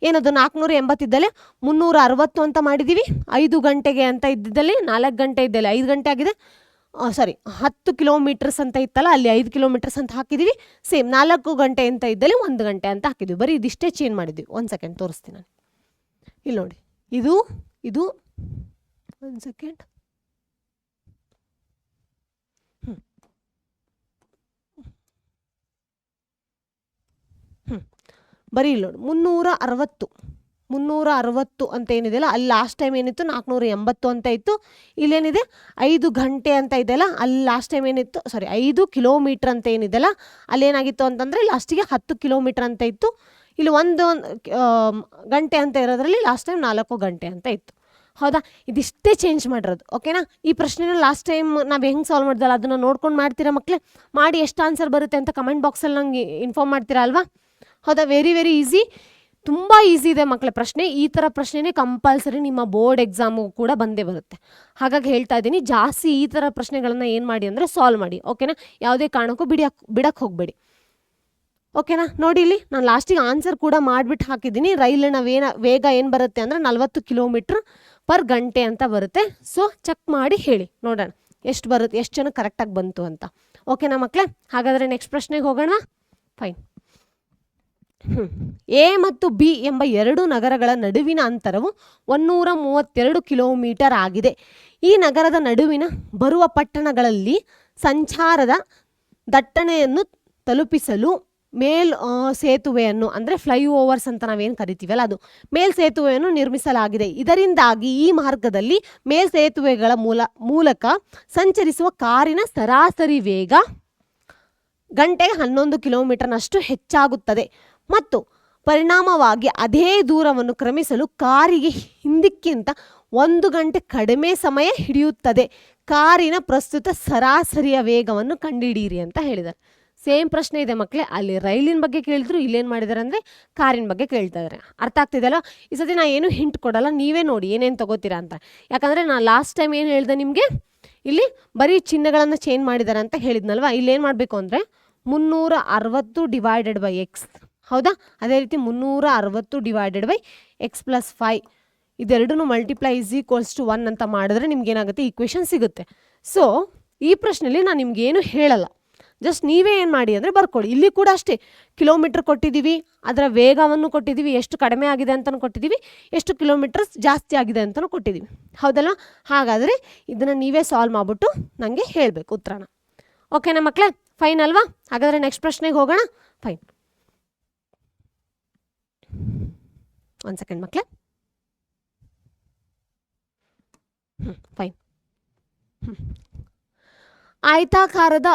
ಏನದು 480 ಇದ್ದಲ್ಲಿ 360 ಅಂತ ಮಾಡಿದ್ದೀವಿ. 5 ಗಂಟೆಗೆ ಅಂತ ಇದ್ದಿದ್ದಲ್ಲಿ 4 ಗಂಟೆ ಇದ್ದಲ್ಲಿ 5 ಗಂಟೆ ಆಗಿದೆ. ಸಾರಿ 10 ಕಿಲೋಮೀಟರ್ಸ್ ಅಂತ ಇತ್ತಲ್ಲ, ಅಲ್ಲಿ 5 ಕಿಲೋಮೀಟರ್ಸ್ ಅಂತ ಹಾಕಿದ್ದೀವಿ. ಸೇಮ್ 4 ಗಂಟೆ ಅಂತ ಇದ್ದಲ್ಲಿ 1 ಗಂಟೆ ಅಂತ ಹಾಕಿದ್ವಿ. ಬರೀ ಇದಿಷ್ಟೇ ಚೇಂಜ್ ಮಾಡಿದ್ವಿ. ಒಂದು ಸೆಕೆಂಡ್ ತೋರಿಸ್ತೀನಿ ನಾನು. ಇಲ್ಲಿ ನೋಡಿ, ಇದು ಒಂದು ಸೆಕೆಂಡ್. ಬರೀ ಇಲ್ಲಿ ನೋಡಿ, 360 ಅಂತ ಏನಿದೆಯಲ್ಲ, ಅಲ್ಲಿ ಲಾಸ್ಟ್ ಟೈಮ್ ಏನಿತ್ತು 480 ಅಂತ ಇತ್ತು. ಇಲ್ಲೇನಿದೆ 5 ಗಂಟೆ ಅಂತ ಇದೆಯಲ್ಲ, ಅಲ್ಲಿ ಲಾಸ್ಟ್ ಟೈಮ್ ಏನಿತ್ತು, ಸಾರಿ 5 ಕಿಲೋಮೀಟ್ರ್ ಅಂತ ಏನಿದೆಯಲ್ಲ, ಅಲ್ಲೇನಾಗಿತ್ತು ಅಂತಂದರೆ ಲಾಸ್ಟಿಗೆ 10 ಕಿಲೋಮೀಟ್ರ್ ಅಂತ ಇತ್ತು. ಇಲ್ಲಿ 1 ಗಂಟೆ ಅಂತ ಇರೋದ್ರಲ್ಲಿ ಲಾಸ್ಟ್ ಟೈಮ್ 4 ಗಂಟೆ ಅಂತ ಇತ್ತು ಹೌದಾ. ಇದಿಷ್ಟೇ ಚೇಂಜ್ ಮಾಡಿರೋದು ಓಕೆನಾ. ಈ ಪ್ರಶ್ನೆನ ಲಾಸ್ಟ್ ಟೈಮ್ ನಾವು ಹೆಂಗೆ ಸಾಲ್ವ್ ಮಾಡಿದಲ್ಲ ಅದನ್ನು ನೋಡ್ಕೊಂಡು ಮಾಡ್ತೀರಾ ಮಕ್ಕಳೇ. ಮಾಡಿ ಎಷ್ಟು ಆನ್ಸರ್ ಬರುತ್ತೆ ಅಂತ ಕಮೆಂಟ್ ಬಾಕ್ಸಲ್ಲಿ ನಂಗೆ ಇನ್ಫಾರ್ಮ್ ಮಾಡ್ತೀರಾ ಅಲ್ವಾ. ಹೌದಾ, ವೆರಿ ವೆರಿ ಈಸಿ, ತುಂಬ ಈಸಿ ಇದೆ ಮಕ್ಕಳ ಪ್ರಶ್ನೆ. ಈ ಥರ ಪ್ರಶ್ನೆನೇ ಕಂಪಲ್ಸರಿ ನಿಮ್ಮ ಬೋರ್ಡ್ ಎಕ್ಸಾಮು ಕೂಡ ಬಂದೇ ಬರುತ್ತೆ. ಹಾಗಾಗಿ ಹೇಳ್ತಾ ಇದ್ದೀನಿ, ಜಾಸ್ತಿ ಈ ಥರ ಪ್ರಶ್ನೆಗಳನ್ನು ಏನು ಮಾಡಿ ಅಂದರೆ ಸಾಲ್ವ್ ಮಾಡಿ ಓಕೆನಾ. ಯಾವುದೇ ಕಾರಣಕ್ಕೂ ಬಿಡಕ್ಕೆ ಹೋಗಬೇಡಿ ಓಕೆನಾ. ನೋಡಿ ಇಲ್ಲಿ ನಾನು ಲಾಸ್ಟಿಗೆ ಆನ್ಸರ್ ಕೂಡ ಮಾಡಿಬಿಟ್ಟು ಹಾಕಿದ್ದೀನಿ. ರೈಲಿನ ವೇಗ ಏನು ಬರುತ್ತೆ ಅಂದರೆ 40 ಕಿಲೋಮೀಟ್ರ್ ಪರ್ ಗಂಟೆ ಅಂತ ಬರುತ್ತೆ. ಸೊ ಚೆಕ್ ಮಾಡಿ ಹೇಳಿ ನೋಡೋಣ ಎಷ್ಟು ಬರುತ್ತೆ, ಎಷ್ಟು ಜನ ಕರೆಕ್ಟಾಗಿ ಬಂತು ಅಂತ ಓಕೆನಾ ಮಕ್ಕಳೇ. ಹಾಗಾದರೆ ನೆಕ್ಸ್ಟ್ ಪ್ರಶ್ನೆಗೆ ಹೋಗೋಣ. ಫೈನ್. ಎ ಮತ್ತು ಬಿ ಎಂಬ 2 ನಗರಗಳ ನಡುವಿನ ಅಂತರವು 132 ಕಿಲೋಮೀಟರ್ ಆಗಿದೆ. ಈ ನಗರದ ನಡುವಿನ ಬರುವ ಪಟ್ಟಣಗಳಲ್ಲಿ ಸಂಚಾರದ ದಟ್ಟಣೆಯನ್ನು ತಲುಪಿಸಲು ಸೇತುವೆಯನ್ನು ಅಂದರೆ ಫ್ಲೈಓವರ್ಸ್ ಅಂತ ನಾವೇನು ಕರಿತೀವಲ್ಲ, ಅದು ಮೇಲ್ಸೇತುವೆಯನ್ನು ನಿರ್ಮಿಸಲಾಗಿದೆ. ಇದರಿಂದಾಗಿ ಈ ಮಾರ್ಗದಲ್ಲಿ ಮೇಲ್ಸೇತುವೆಗಳ ಮೂಲಕ ಸಂಚರಿಸುವ ಕಾರಿನ ಸರಾಸರಿ ವೇಗ ಗಂಟೆಗೆ 11 ಕಿಲೋಮೀಟರ್ನಷ್ಟು ಹೆಚ್ಚಾಗುತ್ತದೆ ಮತ್ತು ಪರಿಣಾಮವಾಗಿ ಅದೇ ದೂರವನ್ನು ಕ್ರಮಿಸಲು ಕಾರಿಗೆ ಹಿಂದಿಕ್ಕಿಂತ 1 ಗಂಟೆ ಕಡಿಮೆ ಸಮಯ ಹಿಡಿಯುತ್ತದೆ. ಕಾರಿನ ಪ್ರಸ್ತುತ ಸರಾಸರಿಯ ವೇಗವನ್ನು ಕಂಡುಹಿಡಿಯಿರಿ ಅಂತ ಹೇಳಿದ್ದಾರೆ. ಸೇಮ್ ಪ್ರಶ್ನೆ ಇದೆ ಮಕ್ಕಳೇ. ಅಲ್ಲಿ ರೈಲಿನ ಬಗ್ಗೆ ಕೇಳಿದ್ರು, ಇಲ್ಲೇನು ಮಾಡಿದ್ದಾರೆ ಅಂದರೆ ಕಾರಿನ ಬಗ್ಗೆ ಕೇಳ್ತಾ ಇದ್ದಾರೆ. ಅರ್ಥ ಆಗ್ತಿದೆಯಲ್ಲ. ಈ ಸತಿ ನಾನು ಏನು ಹಿಂಟ್ ಕೊಡಲ್ಲ, ನೀವೇ ನೋಡಿ ಏನೇನು ತಗೋತೀರಾ ಅಂತ. ಯಾಕಂದರೆ ನಾನು ಲಾಸ್ಟ್ ಟೈಮ್ ಏನು ಹೇಳಿದೆ ನಿಮಗೆ, ಇಲ್ಲಿ ಬರೀ ಚಿಹ್ನೆಗಳನ್ನು ಚೇಂಜ್ ಮಾಡಿದ್ದಾರೆ ಅಂತ ಹೇಳಿದ್ನಲ್ವ. ಇಲ್ಲಿ ಏನು ಮಾಡಬೇಕು ಅಂದರೆ 360 ಡಿವೈಡೆಡ್ ಬೈ ಎಕ್ಸ್ ಹೌದಾ. ಅದೇ ರೀತಿ 360 ಡಿವೈಡೆಡ್ ಬೈ ಎಕ್ಸ್ ಪ್ಲಸ್ 5 ಇದೆರಡೂ ಮಲ್ಟಿಪ್ಲೈ ಇಸ್ ಈಕ್ವಲ್ಸ್ ಟು 1 ಅಂತ ಮಾಡಿದ್ರೆ ನಿಮ್ಗೇನಾಗುತ್ತೆ, ಈಕ್ವೇಷನ್ ಸಿಗುತ್ತೆ. ಸೊ ಈ ಪ್ರಶ್ನೆಯಲ್ಲಿ ನಾನು ನಿಮ್ಗೇನು ಹೇಳಲ್ಲ, ಜಸ್ಟ್ ನೀವೇ ಏನು ಮಾಡಿ ಅಂದರೆ ಬರ್ಕೊಳ್ಳಿ. ಇಲ್ಲಿ ಕೂಡ ಅಷ್ಟೇ, ಕಿಲೋಮೀಟ್ರ್ ಕೊಟ್ಟಿದ್ದೀವಿ, ಅದರ ವೇಗವನ್ನು ಕೊಟ್ಟಿದ್ದೀವಿ, ಎಷ್ಟು ಕಡಿಮೆ ಆಗಿದೆ ಅಂತಲೂ ಕೊಟ್ಟಿದ್ದೀವಿ, ಎಷ್ಟು ಕಿಲೋಮೀಟರ್ಸ್ ಜಾಸ್ತಿ ಆಗಿದೆ ಅಂತಲೂ ಕೊಟ್ಟಿದ್ದೀವಿ ಹೌದಲ್ಲ. ಹಾಗಾದರೆ ಇದನ್ನು ನೀವೇ ಸಾಲ್ವ್ ಮಾಡಿಬಿಟ್ಟು ನನಗೆ ಹೇಳಬೇಕು ಉತ್ತರನ. ಓಕೆನಾ ಮಕ್ಕಳೇ, ಫೈನ್ ಅಲ್ವಾ. ಹಾಗಾದರೆ ನೆಕ್ಸ್ಟ್ ಪ್ರಶ್ನೆಗೆ ಹೋಗೋಣ. ಫೈನ್, ಒಂದು ಸೆಕೆಂಡ್ ಮಕ್ಕಳೇ. ಫೈನ್. ಆಯತಾಕಾರದ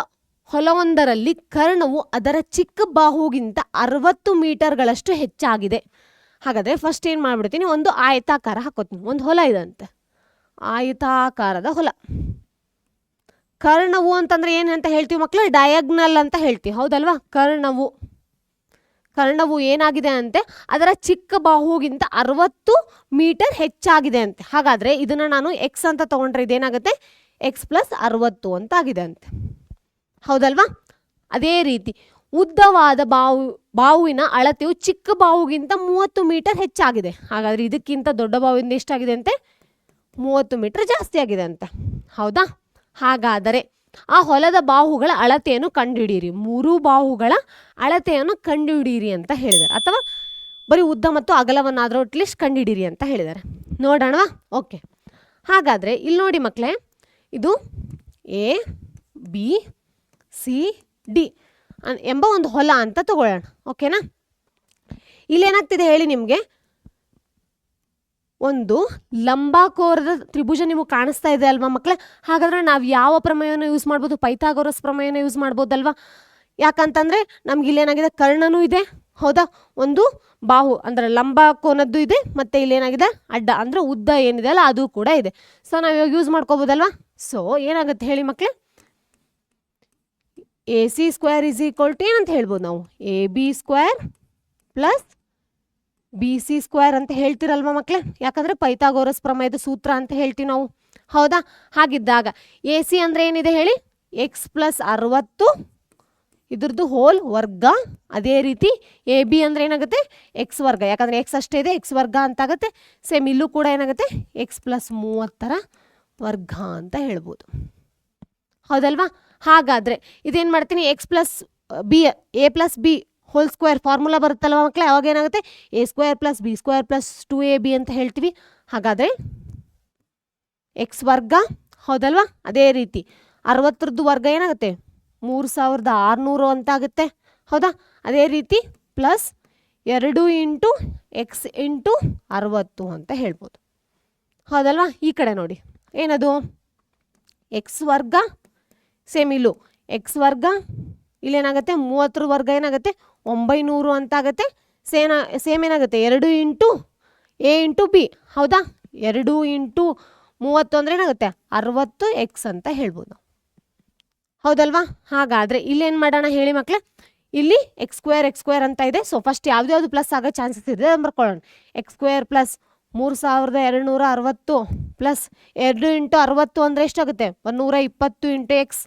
ಹೊಲವೊಂದರಲ್ಲಿ ಕರ್ಣವು ಅದರ ಚಿಕ್ಕ ಬಾಹುಗಿಂತ 60 ಮೀಟರ್ಗಳಷ್ಟು ಹೆಚ್ಚಾಗಿದೆ. ಹಾಗಾದರೆ ಫಸ್ಟ್ ಏನು ಮಾಡಿಬಿಡ್ತೀನಿ, ಒಂದು ಆಯತಾಕಾರ ಹಾಕೋತೀನಿ. ಒಂದು ಹೊಲ ಇದಂತೆ, ಆಯತಾಕಾರದ ಹೊಲ. ಕರ್ಣವು ಅಂತಂದ್ರೆ ಏನಂತ ಹೇಳ್ತೀವಿ ಮಕ್ಕಳು? ಡಯಾಗ್ನಲ್ ಅಂತ ಹೇಳ್ತೀವಿ, ಹೌದಲ್ವಾ? ಕರ್ಣವು ಏನಾಗಿದೆ ಅಂತೆ, ಅದರ ಚಿಕ್ಕ ಬಾಹುಗಿಂತ 60 ಮೀಟರ್ ಹೆಚ್ಚಾಗಿದೆ ಅಂತೆ. ಹಾಗಾದರೆ ಇದನ್ನು ನಾನು ಎಕ್ಸ್ ಅಂತ ತೊಗೊಂಡ್ರೆ ಇದೇನಾಗುತ್ತೆ, ಎಕ್ಸ್ ಪ್ಲಸ್ 60 ಅಂತ ಆಗಿದೆ ಅಂತೆ, ಹೌದಲ್ವಾ? ಅದೇ ರೀತಿ ಉದ್ದವಾದ ಬಾಹುವಿನ ಅಳತೆಯು ಚಿಕ್ಕ ಬಾಹುಗಿಂತ 30 ಮೀಟರ್ ಹೆಚ್ಚಾಗಿದೆ. ಹಾಗಾದರೆ ಇದಕ್ಕಿಂತ ದೊಡ್ಡ ಬಾಹುವಿಂದ ಎಷ್ಟಾಗಿದೆ ಅಂತೆ, 30 ಮೀಟರ್ ಜಾಸ್ತಿ ಆಗಿದೆ ಅಂತೆ, ಹೌದಾ? ಹಾಗಾದರೆ ಆ ಹೊಲದ ಬಾಹುಗಳ ಅಳತೆಯನ್ನು ಕಂಡುಹಿಡಿಯಿರಿ. 3 ಬಾಹುಗಳ ಅಳತೆಯನ್ನು ಕಂಡುಹಿಡಿಯಿರಿ ಅಂತ ಹೇಳಿದ್ದಾರೆ, ಅಥವಾ ಬರೀ ಉದ್ದ ಮತ್ತು ಅಗಲವನ್ನಾದರೂ ಅಟ್ಲೀಸ್ಟ್ ಕಂಡುಹಿಡಿಯಿರಿ ಅಂತ ಹೇಳಿದ್ದಾರೆ. ನೋಡೋಣವಾ? ಓಕೆ, ಹಾಗಾದರೆ ಇಲ್ಲಿ ನೋಡಿ ಮಕ್ಕಳೇ, ಇದು ಎ ಬಿ ಸಿ ಡಿ ಎಂಬ ಒಂದು ಹೊಲ ಅಂತ ತಗೊಳ್ಳೋಣ, ಓಕೆನಾ? ಇಲ್ಲೇನಾಗ್ತಿದೆ ಹೇಳಿ ನಿಮಗೆ, ಒಂದು ಲಂಬಾಕೋರದ ತ್ರಿಭುಜ ನಿಮಗೆ ಕಾಣಿಸ್ತಾ ಇದೆ ಅಲ್ವಾ ಮಕ್ಕಳೇ? ಹಾಗಾದರೆ ನಾವು ಯಾವ ಪ್ರಮೇಯವನ್ನು ಯೂಸ್ ಮಾಡ್ಬೋದು? ಪೈಥಾಗೋರಸ್ ಪ್ರಮೇಯನ ಯೂಸ್ ಮಾಡ್ಬೋದಲ್ವಾ? ಯಾಕಂತಂದರೆ ನಮ್ಗೆ ಇಲ್ಲೇನಾಗಿದೆ, ಕರ್ಣನೂ ಇದೆ, ಹೌದಾ? ಒಂದು ಬಾಹು ಅಂದರೆ ಲಂಬಕೋನದ್ದು ಇದೆ, ಮತ್ತು ಇಲ್ಲೇನಾಗಿದೆ ಅಡ್ಡ ಅಂದರೆ ಉದ್ದ ಏನಿದೆ ಅಲ್ಲ ಅದು ಕೂಡ ಇದೆ. ಸೊ ನಾವು ಇವಾಗ ಯೂಸ್ ಮಾಡ್ಕೋಬೋದಲ್ವಾ? ಸೊ ಏನಾಗುತ್ತೆ ಹೇಳಿ ಮಕ್ಕಳೇ, A C square is equal to ಏನಂತ ಹೇಳ್ಬೋದು ನಾವು, A B square plus B C square ಅಂತ ಹೇಳ್ತಿರಲ್ವ ಮಕ್ಕಳೇ? ಯಾಕಂದರೆ ಪೈಥಾಗೋರಸ್ ಪ್ರಮೇಯದ ಸೂತ್ರ ಅಂತ ಹೇಳ್ತೀವಿ ನಾವು, ಹೌದಾ? ಹಾಗಿದ್ದಾಗ ಎ ಸಿ ಅಂದರೆ ಏನಿದೆ ಹೇಳಿ, ಎಕ್ಸ್ ಪ್ಲಸ್ 60 ಇದ್ರದ್ದು ಹೋಲ್ ವರ್ಗ. ಅದೇ ರೀತಿ ಎ ಬಿ ಅಂದರೆ ಏನಾಗುತ್ತೆ, ಎಕ್ಸ್ ವರ್ಗ, ಯಾಕಂದರೆ ಎಕ್ಸ್ ಅಷ್ಟೇ ಇದೆ, ಎಕ್ಸ್ ವರ್ಗ ಅಂತ ಆಗುತ್ತೆ. ಸೇಮ್ ಇಲ್ಲೂ ಕೂಡ ಏನಾಗುತ್ತೆ, ಎಕ್ಸ್ ಪ್ಲಸ್ 30 ವರ್ಗ ಅಂತ ಹೇಳ್ಬೋದು, ಹೌದಲ್ವಾ? ಹಾಗಾದರೆ ಇದೇನು ಮಾಡ್ತೀನಿ, X plus B, A plus B whole square formula ಬರುತ್ತಲ್ವ ಮಕ್ಕಳೇ? ಅವಾಗ ಏನಾಗುತ್ತೆ, A square plus B square plus 2ab ಅಂತ ಹೇಳ್ತೀವಿ. ಹಾಗಾದರೆ ಎಕ್ಸ್ ವರ್ಗ, ಹೌದಲ್ವಾ? ಅದೇ ರೀತಿ 60ರದ್ದು ವರ್ಗ ಏನಾಗುತ್ತೆ, 3600 ಅಂತ ಆಗುತ್ತೆ, ಹೌದಾ? ಅದೇ ರೀತಿ ಪ್ಲಸ್ 2 ಇಂಟು ಎಕ್ಸ್ ಇಂಟು 60 ಅಂತ ಹೇಳ್ಬೋದು, ಹೌದಲ್ವಾ? ಈ ಕಡೆ ನೋಡಿ ಏನದು, ಎಕ್ಸ್ ವರ್ಗ, ಸೇಮ್ ಇಲ್ಲೂ ಎಕ್ಸ್ ವರ್ಗ, ಇಲ್ಲೇನಾಗುತ್ತೆ 30 ವರ್ಗ ಏನಾಗುತ್ತೆ 900 ಅಂತ ಆಗುತ್ತೆ. ಸೇಮ್ ಏನಾಗುತ್ತೆ 2 ಇಂಟು ಎ ಇಂಟು ಬಿ, ಹೌದಾ? 2 ಇಂಟು 30 ಅಂದರೆ ಏನಾಗುತ್ತೆ 60 ಎಕ್ಸ್ ಅಂತ ಹೇಳ್ಬೋದು, ಹೌದಲ್ವಾ? ಹಾಗಾದರೆ ಇಲ್ಲೇನು ಮಾಡೋಣ ಹೇಳಿ ಮಕ್ಕಳೇ, ಇಲ್ಲಿ ಎಕ್ಸ್ ಸ್ಕ್ವೇರ್ ಅಂತ ಇದೆ. ಸೊ ಫಸ್ಟ್ ಯಾವ್ದು ಪ್ಲಸ್ ಆಗೋ ಚಾನ್ಸಸ್ ಇದೆ ಅದನ್ನು ಬರ್ಕೊಳ್ಳೋಣ. X square plus 3260 plus 2 into 60 ಅಂದರೆ ಎಷ್ಟಾಗುತ್ತೆ, 120 ಇಂಟು ಎಕ್ಸ್,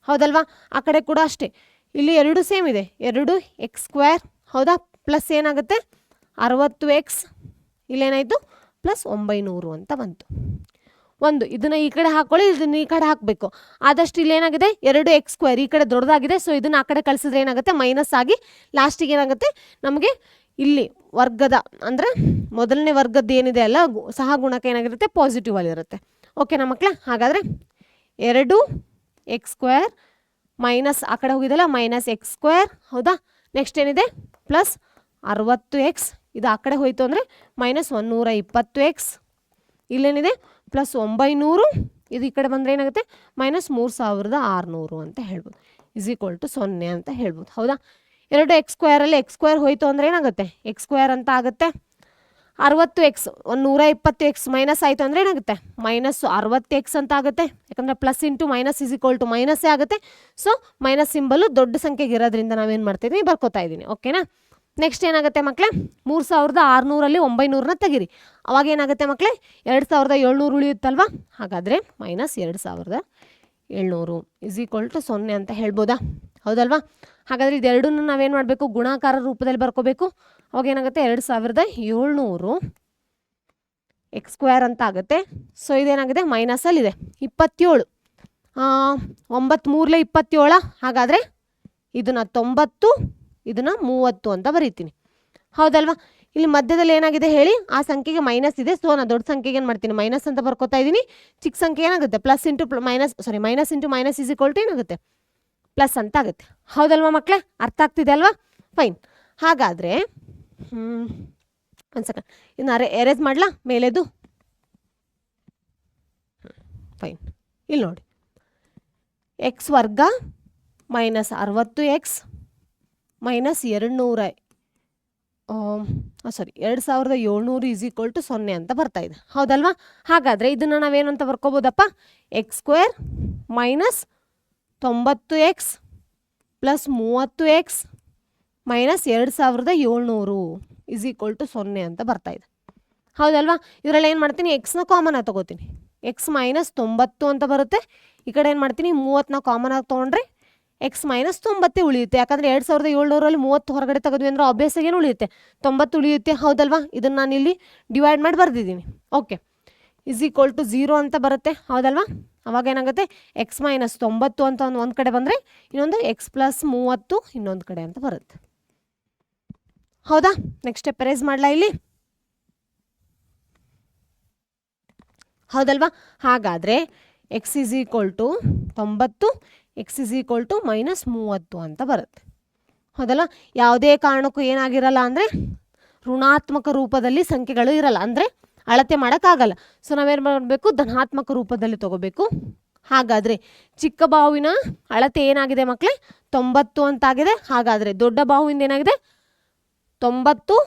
ಹೌದಲ್ವಾ? ಆ ಕಡೆ ಕೂಡ ಅಷ್ಟೇ, ಇಲ್ಲಿ 2 ಸೇಮ್ ಇದೆ, 2 ಎಕ್ಸ್ ಸ್ಕ್ವೇರ್, ಹೌದಾ? ಪ್ಲಸ್ ಏನಾಗುತ್ತೆ 60 ಎಕ್ಸ್, ಇಲ್ಲೇನಾಯಿತು ಪ್ಲಸ್ 900 ಅಂತ ಬಂತು. ಒಂದು ಇದನ್ನು ಈ ಕಡೆ ಹಾಕ್ಕೊಳ್ಳಿ, ಇದನ್ನು ಈ ಕಡೆ ಹಾಕಬೇಕು. ಆದಷ್ಟು ಇಲ್ಲೇನಾಗಿದೆ 2 ಎಕ್ಸ್ ಸ್ಕ್ವೇರ್ ಈ ಕಡೆ ದೊಡ್ಡದಾಗಿದೆ, ಸೊ ಇದನ್ನು ಆ ಕಡೆ ಕಳಿಸಿದ್ರೆ ಏನಾಗುತ್ತೆ ಮೈನಸ್ ಆಗಿ ಲಾಸ್ಟಿಗೆ ಏನಾಗುತ್ತೆ ನಮಗೆ ಇಲ್ಲಿ ವರ್ಗದ ಅಂದರೆ ಮೊದಲನೇ ವರ್ಗದ್ದು ಏನಿದೆ ಅಲ್ಲ ಸಹ ಗುಣಕ ಏನಾಗಿರುತ್ತೆ ಪಾಸಿಟಿವ್ ಅಲ್ಲಿರುತ್ತೆ, ಓಕೆನಾ ಮಕ್ಕಳೇ? ಹಾಗಾದರೆ 2 ಎಕ್ಸ್ ಸ್ಕ್ವೇರ್ ಮೈನಸ್ ಆ ಕಡೆ ಹೋಗಿದೆಲ್ಲ ಮೈನಸ್ ಎಕ್ಸ್ ಸ್ಕ್ವೇರ್, ಹೌದಾ? ನೆಕ್ಸ್ಟ್ ಏನಿದೆ ಪ್ಲಸ್ 60 ಎಕ್ಸ್, ಇದು ಆ ಕಡೆ ಹೋಯಿತು ಅಂದರೆ ಮೈನಸ್ 120 ಎಕ್ಸ್, ಇಲ್ಲೇನಿದೆ ಪ್ಲಸ್ 900, ಇದು ಈ ಕಡೆ ಬಂದರೆ ಏನಾಗುತ್ತೆ ಮೈನಸ್ 3600 ಅಂತ ಹೇಳ್ಬೋದು, ಇಸ್ ಈಕ್ವಲ್ ಟು 0 ಅಂತ ಹೇಳ್ಬೋದು, ಹೌದಾ? 2 ಎಕ್ಸ್ ಸ್ಕ್ವೇರಲ್ಲಿ ಎಕ್ಸ್ ಸ್ಕ್ವೇರ್ ಹೋಯಿತು ಅಂದರೆ ಏನಾಗುತ್ತೆ ಎಕ್ಸ್ ಸ್ಕ್ವೇರ್ ಅಂತ ಆಗುತ್ತೆ. 60 ಎಕ್ಸ್ 120 ಎಕ್ಸ್ ಮೈನಸ್ ಆಯಿತು ಅಂದರೆ ಏನಾಗುತ್ತೆ ಮೈನಸ್ 60 ಎಕ್ಸ್ ಅಂತ ಆಗುತ್ತೆ, ಯಾಕಂದರೆ plus into minus is equal to ಮೈನಸ್ಸೇ ಆಗುತ್ತೆ. ಸೊ ಮೈನಸ್ ಸಿಂಬಲು ದೊಡ್ಡ ಸಂಖ್ಯೆಗೆ ಇರೋದ್ರಿಂದ ನಾವೇನು ಮಾಡ್ತಿದ್ದೀನಿ ಬರ್ಕೋತಾ ಇದ್ದೀನಿ, ಓಕೆನಾ? ನೆಕ್ಸ್ಟ್ ಏನಾಗುತ್ತೆ ಮಕ್ಕಳೇ, 3600ರಲ್ಲಿ 900ನ ತೆಗೀರಿ, ಅವಾಗ ಏನಾಗುತ್ತೆ ಮಕ್ಕಳೇ 2700 ಉಳಿಯುತ್ತಲ್ವಾ? ಹಾಗಾದರೆ ಮೈನಸ್ 2700 ಇಸ್ ಈಕ್ವಲ್ ಟು 0 ಅಂತ ಹೇಳ್ಬೋದಾ, ಹೌದಲ್ವಾ? ಹಾಗಾದರೆ ಇದೆರಡನ್ನೂ ನಾವೇನು ಮಾಡಬೇಕು ಗುಣಾಕಾರ ರೂಪದಲ್ಲಿ ಬರ್ಕೋಬೇಕು. ಅವಾಗ ಏನಾಗುತ್ತೆ 2700 ಎಕ್ಸ್ ಸ್ಕ್ವೇರ್ ಅಂತ ಆಗುತ್ತೆ. ಸೊ ಇದೇನಾಗಿದೆ ಮೈನಸಲ್ಲಿದೆ 27, 9 3 27, ಹಾಗಾದರೆ ಇದನ್ನು 90 ಇದನ್ನು 30 ಅಂತ ಬರೀತೀನಿ, ಹೌದಲ್ವಾ? ಇಲ್ಲಿ ಮಧ್ಯದಲ್ಲಿ ಏನಾಗಿದೆ ಹೇಳಿ ಆ ಸಂಖ್ಯೆಗೆ ಮೈನಸ್ ಇದೆ, ಸೊ ನಾನು ದೊಡ್ಡ ಸಂಖ್ಯೆಗೆ ಏನು ಮಾಡ್ತೀನಿ ಮೈನಸ್ ಅಂತ ಬರ್ಕೋತಾ ಇದ್ದೀನಿ. ಚಿಕ್ಕ ಸಂಖ್ಯೆ ಏನಾಗುತ್ತೆ plus into minus into minus is equal to ಏನಾಗುತ್ತೆ ಪ್ಲಸ್ ಅಂತ ಆಗುತ್ತೆ, ಹೌದಲ್ವಾ ಮಕ್ಕಳೇ? ಅರ್ಥ ಆಗ್ತಿದೆ ಅಲ್ವಾ? ಫೈನ್. ಹಾಗಾದರೆ ಒಂದು ಸೆಕೆಂಡ್ ಇನ್ನು ಎರೇಸ್ ಮಾಡಲಾ ಮೇಲೆದು? ಫೈನ್. ಇಲ್ಲಿ ನೋಡಿ ಎಕ್ಸ್ ವರ್ಗ minus 60x minus 2700 is equal to 0 ಅಂತ ಬರ್ತಾ ಇದೆ, ಹೌದಲ್ವಾ? ಹಾಗಾದರೆ ಇದನ್ನು ನಾವೇನಂತ ಬರ್ಕೋಬೋದಪ್ಪ, X square minus 90x plus 30x minus 2700 is equal to 0 ಅಂತ ಬರ್ತಾ ಇದೆ, ಹೌದಲ್ವಾ? ಇದರಲ್ಲಿ ಏನು ಮಾಡ್ತೀನಿ, ಎಕ್ಸ್ನ ಕಾಮನ್ ಆಗಿ ತೊಗೋತೀನಿ, ಎಕ್ಸ್ ಮೈನಸ್ 90 ಅಂತ ಬರುತ್ತೆ. ಈ ಕಡೆ ಏನು ಮಾಡ್ತೀನಿ, 30ನ ಕಾಮನ್ ಆಗಿ ತೊಗೊಂಡ್ರೆ ಎಕ್ಸ್ ಮೈನಸ್ 90 ಉಳಿಯುತ್ತೆ. ಯಾಕಂದರೆ 2700ರಲ್ಲಿ 30 ಹೊರಗಡೆ ತೆಗೆದ್ವಿ ಅಂದರೆ ಆಬ್ವಿಯಸ್ಸಾಗಿ ಏನು ಉಳಿಯುತ್ತೆ, 90 ಉಳಿಯುತ್ತೆ, ಹೌದಲ್ವಾ? ಇದನ್ನು ನಾನು ಇಲ್ಲಿ ಡಿವೈಡ್ ಮಾಡಿ ಬರ್ದಿದ್ದೀನಿ. ಓಕೆ, ಇಸ್ ಈಕ್ವಲ್ ಟು 0 ಅಂತ ಬರುತ್ತೆ, ಹೌದಲ್ವಾ? ಅವಾಗ ಏನಾಗುತ್ತೆ, ಎಕ್ಸ್ ಮೈನಸ್ 90 ಅಂತ ಒಂದು ಕಡೆ ಬಂದರೆ ಇನ್ನೊಂದು ಎಕ್ಸ್ ಪ್ಲಸ್ 30 ಇನ್ನೊಂದು ಕಡೆ ಅಂತ ಬರುತ್ತೆ, ಹೌದಾ? ನೆಕ್ಸ್ಟ್ ಸ್ಟೆಪ್ ಎರೇಸ್ ಮಾಡಲಾ ಇಲ್ಲಿ, ಹೌದಲ್ವಾ? ಹಾಗಾದರೆ X is equal to 90, X is equal to minus 30 ಅಂತ ಬರುತ್ತೆ, ಹೌದಲ್ಲ? ಯಾವುದೇ ಕಾರಣಕ್ಕೂ ಏನಾಗಿರಲ್ಲ ಅಂದರೆ ಋಣಾತ್ಮಕ ರೂಪದಲ್ಲಿ ಸಂಖ್ಯೆಗಳು ಇರಲ್ಲ, ಅಂದರೆ ಅಳತೆ ಮಾಡೋಕ್ಕಾಗಲ್ಲ. ಸೊ ನಾವೇನು ಮಾಡಬೇಕು, ಧನಾತ್ಮಕ ರೂಪದಲ್ಲಿ ತಗೋಬೇಕು. ಹಾಗಾದರೆ ಚಿಕ್ಕ ಬಾಹುವಿನ ಅಳತೆ ಏನಾಗಿದೆ ಮಕ್ಕಳೇ, 90 ಅಂತಾಗಿದೆ. ಹಾಗಾದರೆ ದೊಡ್ಡ ಬಾಹುವಿಂದ ಏನಾಗಿದೆ, 90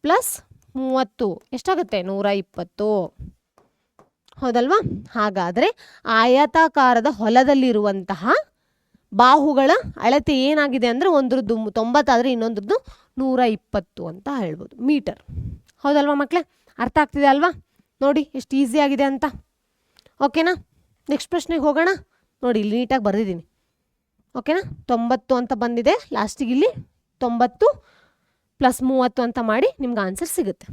ಪ್ಲಸ್ 30 ಎಷ್ಟಾಗುತ್ತೆ, 120, ಹೌದಲ್ವಾ? ಹಾಗಾದರೆ ಆಯತಾಕಾರದ ಹೊಲದಲ್ಲಿರುವಂತಹ ಬಾಹುಗಳ ಅಳತೆ ಏನಾಗಿದೆ ಅಂದರೆ ಒಂದ್ರದ್ದು 90 ಆದರೆ ಇನ್ನೊಂದ್ರದ್ದು 120 ಅಂತ ಹೇಳ್ಬೋದು, ಮೀಟರ್, ಹೌದಲ್ವಾ ಮಕ್ಕಳೇ? ಅರ್ಥ ಆಗ್ತಿದೆ ಅಲ್ವಾ? ನೋಡಿ ಎಷ್ಟು ಈಸಿ ಆಗಿದೆ ಅಂತ. ಓಕೆನಾ? ನೆಕ್ಸ್ಟ್ ಪ್ರಶ್ನೆಗೆ ಹೋಗೋಣ. ನೋಡಿ ಇಲ್ಲಿ ನೀಟಾಗಿ ಬರೆದಿದ್ದೀನಿ, ಓಕೆನಾ? 90 ಅಂತ ಬಂದಿದೆ, ಲಾಸ್ಟಿಗೆ ಇಲ್ಲಿ 90 ಪ್ಲಸ್ 30 ಅಂತ ಮಾಡಿ ನಿಮ್ಗೆ ಆನ್ಸರ್ ಸಿಗುತ್ತೆ.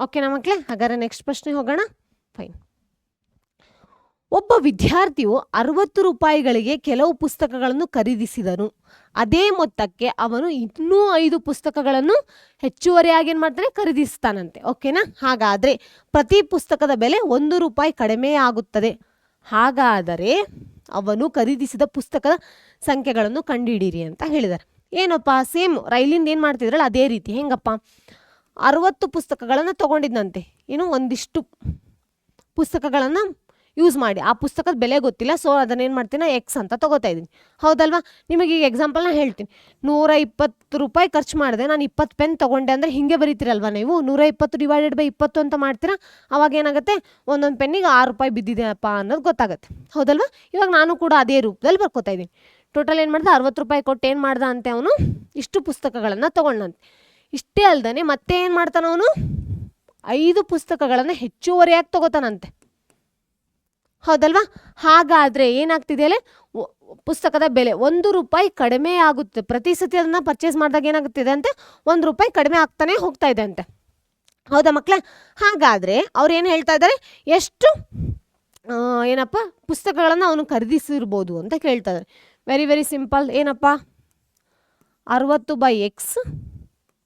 ಓಕೆನಾ ಮಕ್ಕಳೇ? ಹಾಗಾದರೆ ನೆಕ್ಸ್ಟ್ ಪ್ರಶ್ನೆಗೆ ಹೋಗೋಣ. ಫೈನ್. ಒಬ್ಬ ವಿದ್ಯಾರ್ಥಿಯು 60 ರೂಪಾಯಿಗಳಿಗೆ ಕೆಲವು ಪುಸ್ತಕಗಳನ್ನು ಖರೀದಿಸಿದನು. ಅದೇ ಮೊತ್ತಕ್ಕೆ ಅವನು ಇನ್ನೂ 5 ಪುಸ್ತಕಗಳನ್ನು ಹೆಚ್ಚುವರಿಯಾಗಿ ಏನು ಮಾಡ್ತಾನೆ, ಖರೀದಿಸ್ತಾನಂತೆ. ಓಕೆನಾ? ಹಾಗಾದರೆ ಪ್ರತಿ ಪುಸ್ತಕದ ಬೆಲೆ 1 ರೂಪಾಯಿ ಕಡಿಮೆ ಆಗುತ್ತದೆ. ಹಾಗಾದರೆ ಅವನು ಖರೀದಿಸಿದ ಪುಸ್ತಕದ ಸಂಖ್ಯೆಗಳನ್ನು ಕಂಡುಹಿಡಿಯಿರಿ ಅಂತ ಹೇಳಿದ್ದಾರೆ. ಏನಪ್ಪ, ಸೇಮ್ ರೈಲಿಂದ ಏನು ಮಾಡ್ತಿದ್ರಲ್ಲ ಅದೇ ರೀತಿ. ಹೆಂಗಪ್ಪ, 60 ಪುಸ್ತಕಗಳನ್ನು ತೊಗೊಂಡಿದ್ದಂತೆ, ಏನು ಒಂದಿಷ್ಟು ಪುಸ್ತಕಗಳನ್ನು ಯೂಸ್ ಮಾಡಿ, ಆ ಪುಸ್ತಕದ ಬೆಲೆ ಗೊತ್ತಿಲ್ಲ, ಸೊ ಅದನ್ನೇನು ಮಾಡ್ತೀನಿ, ಎಕ್ಸ್ ಅಂತ ತೊಗೋತಾ ಇದ್ದೀನಿ, ಹೌದಲ್ವಾ? ನಿಮಗೆ ಈಗ ಎಕ್ಸಾಂಪಲ್ನ ಹೇಳ್ತೀನಿ. 120 ರೂಪಾಯಿ ಖರ್ಚು ಮಾಡಿದೆ, ನಾನು 20 ಪೆನ್ ತೊಗೊಂಡೆ ಅಂದರೆ ಹಿಂಗೆ ಬರೀತೀರಲ್ವ ನೀವು, 120 ಡಿವೈಡೆಡ್ ಬೈ 20 ಅಂತ ಮಾಡ್ತೀರಾ. ಅವಾಗ ಏನಾಗುತ್ತೆ, ಒಂದೊಂದು ಪೆನ್ನಿಗೆ 6 ರೂಪಾಯಿ ಬಿದ್ದಿದೆಯಪ್ಪ ಅನ್ನೋದು ಗೊತ್ತಾಗುತ್ತೆ, ಹೌದಲ್ವಾ? ಇವಾಗ ನಾನು ಕೂಡ ಅದೇ ರೂಪದಲ್ಲಿ ಬರ್ಕೋತಾ ಇದ್ದೀನಿ. ಟೋಟಲ್ ಏನು ಮಾಡ್ದೆ, 60 ರೂಪಾಯಿ ಕೊಟ್ಟು ಏನು ಮಾಡ್ದ ಅಂತೆ ಅವನು, ಇಷ್ಟು ಪುಸ್ತಕಗಳನ್ನು ತೊಗೊಂಡಂತೆ. ಇಷ್ಟೇ ಅಲ್ದೇ ಮತ್ತೆ ಏನು ಮಾಡ್ತಾನೆ ಅವನು, 5 ಪುಸ್ತಕಗಳನ್ನು ಹೆಚ್ಚುವರಿಯಾಗಿ ತೊಗೋತಾನಂತೆ, ಹೌದಲ್ವಾ? ಹಾಗಾದರೆ ಏನಾಗ್ತಿದೆ ಅಲ್ಲೇ, ಪುಸ್ತಕದ ಬೆಲೆ 1 ರೂಪಾಯಿ ಕಡಿಮೆ ಆಗುತ್ತೆ. ಪ್ರತಿ ಸತಿ ಅದನ್ನು ಪರ್ಚೇಸ್ ಮಾಡಿದಾಗ ಏನಾಗುತ್ತಿದೆ ಅಂತೆ, 1 ರೂಪಾಯಿ ಕಡಿಮೆ ಆಗ್ತಾನೆ ಹೋಗ್ತಾ ಇದೆ ಅಂತೆ, ಹೌದಾ ಮಕ್ಕಳೇ? ಹಾಗಾದರೆ ಅವ್ರು ಏನು ಹೇಳ್ತಾ ಇದ್ದಾರೆ, ಎಷ್ಟು ಏನಪ್ಪ ಪುಸ್ತಕಗಳನ್ನು ಅವನು ಖರೀದಿಸಿರ್ಬೋದು ಅಂತ ಕೇಳ್ತಾ ಇದ್ದಾರೆ. Very very simple. ಏನಪ್ಪ, 60 by X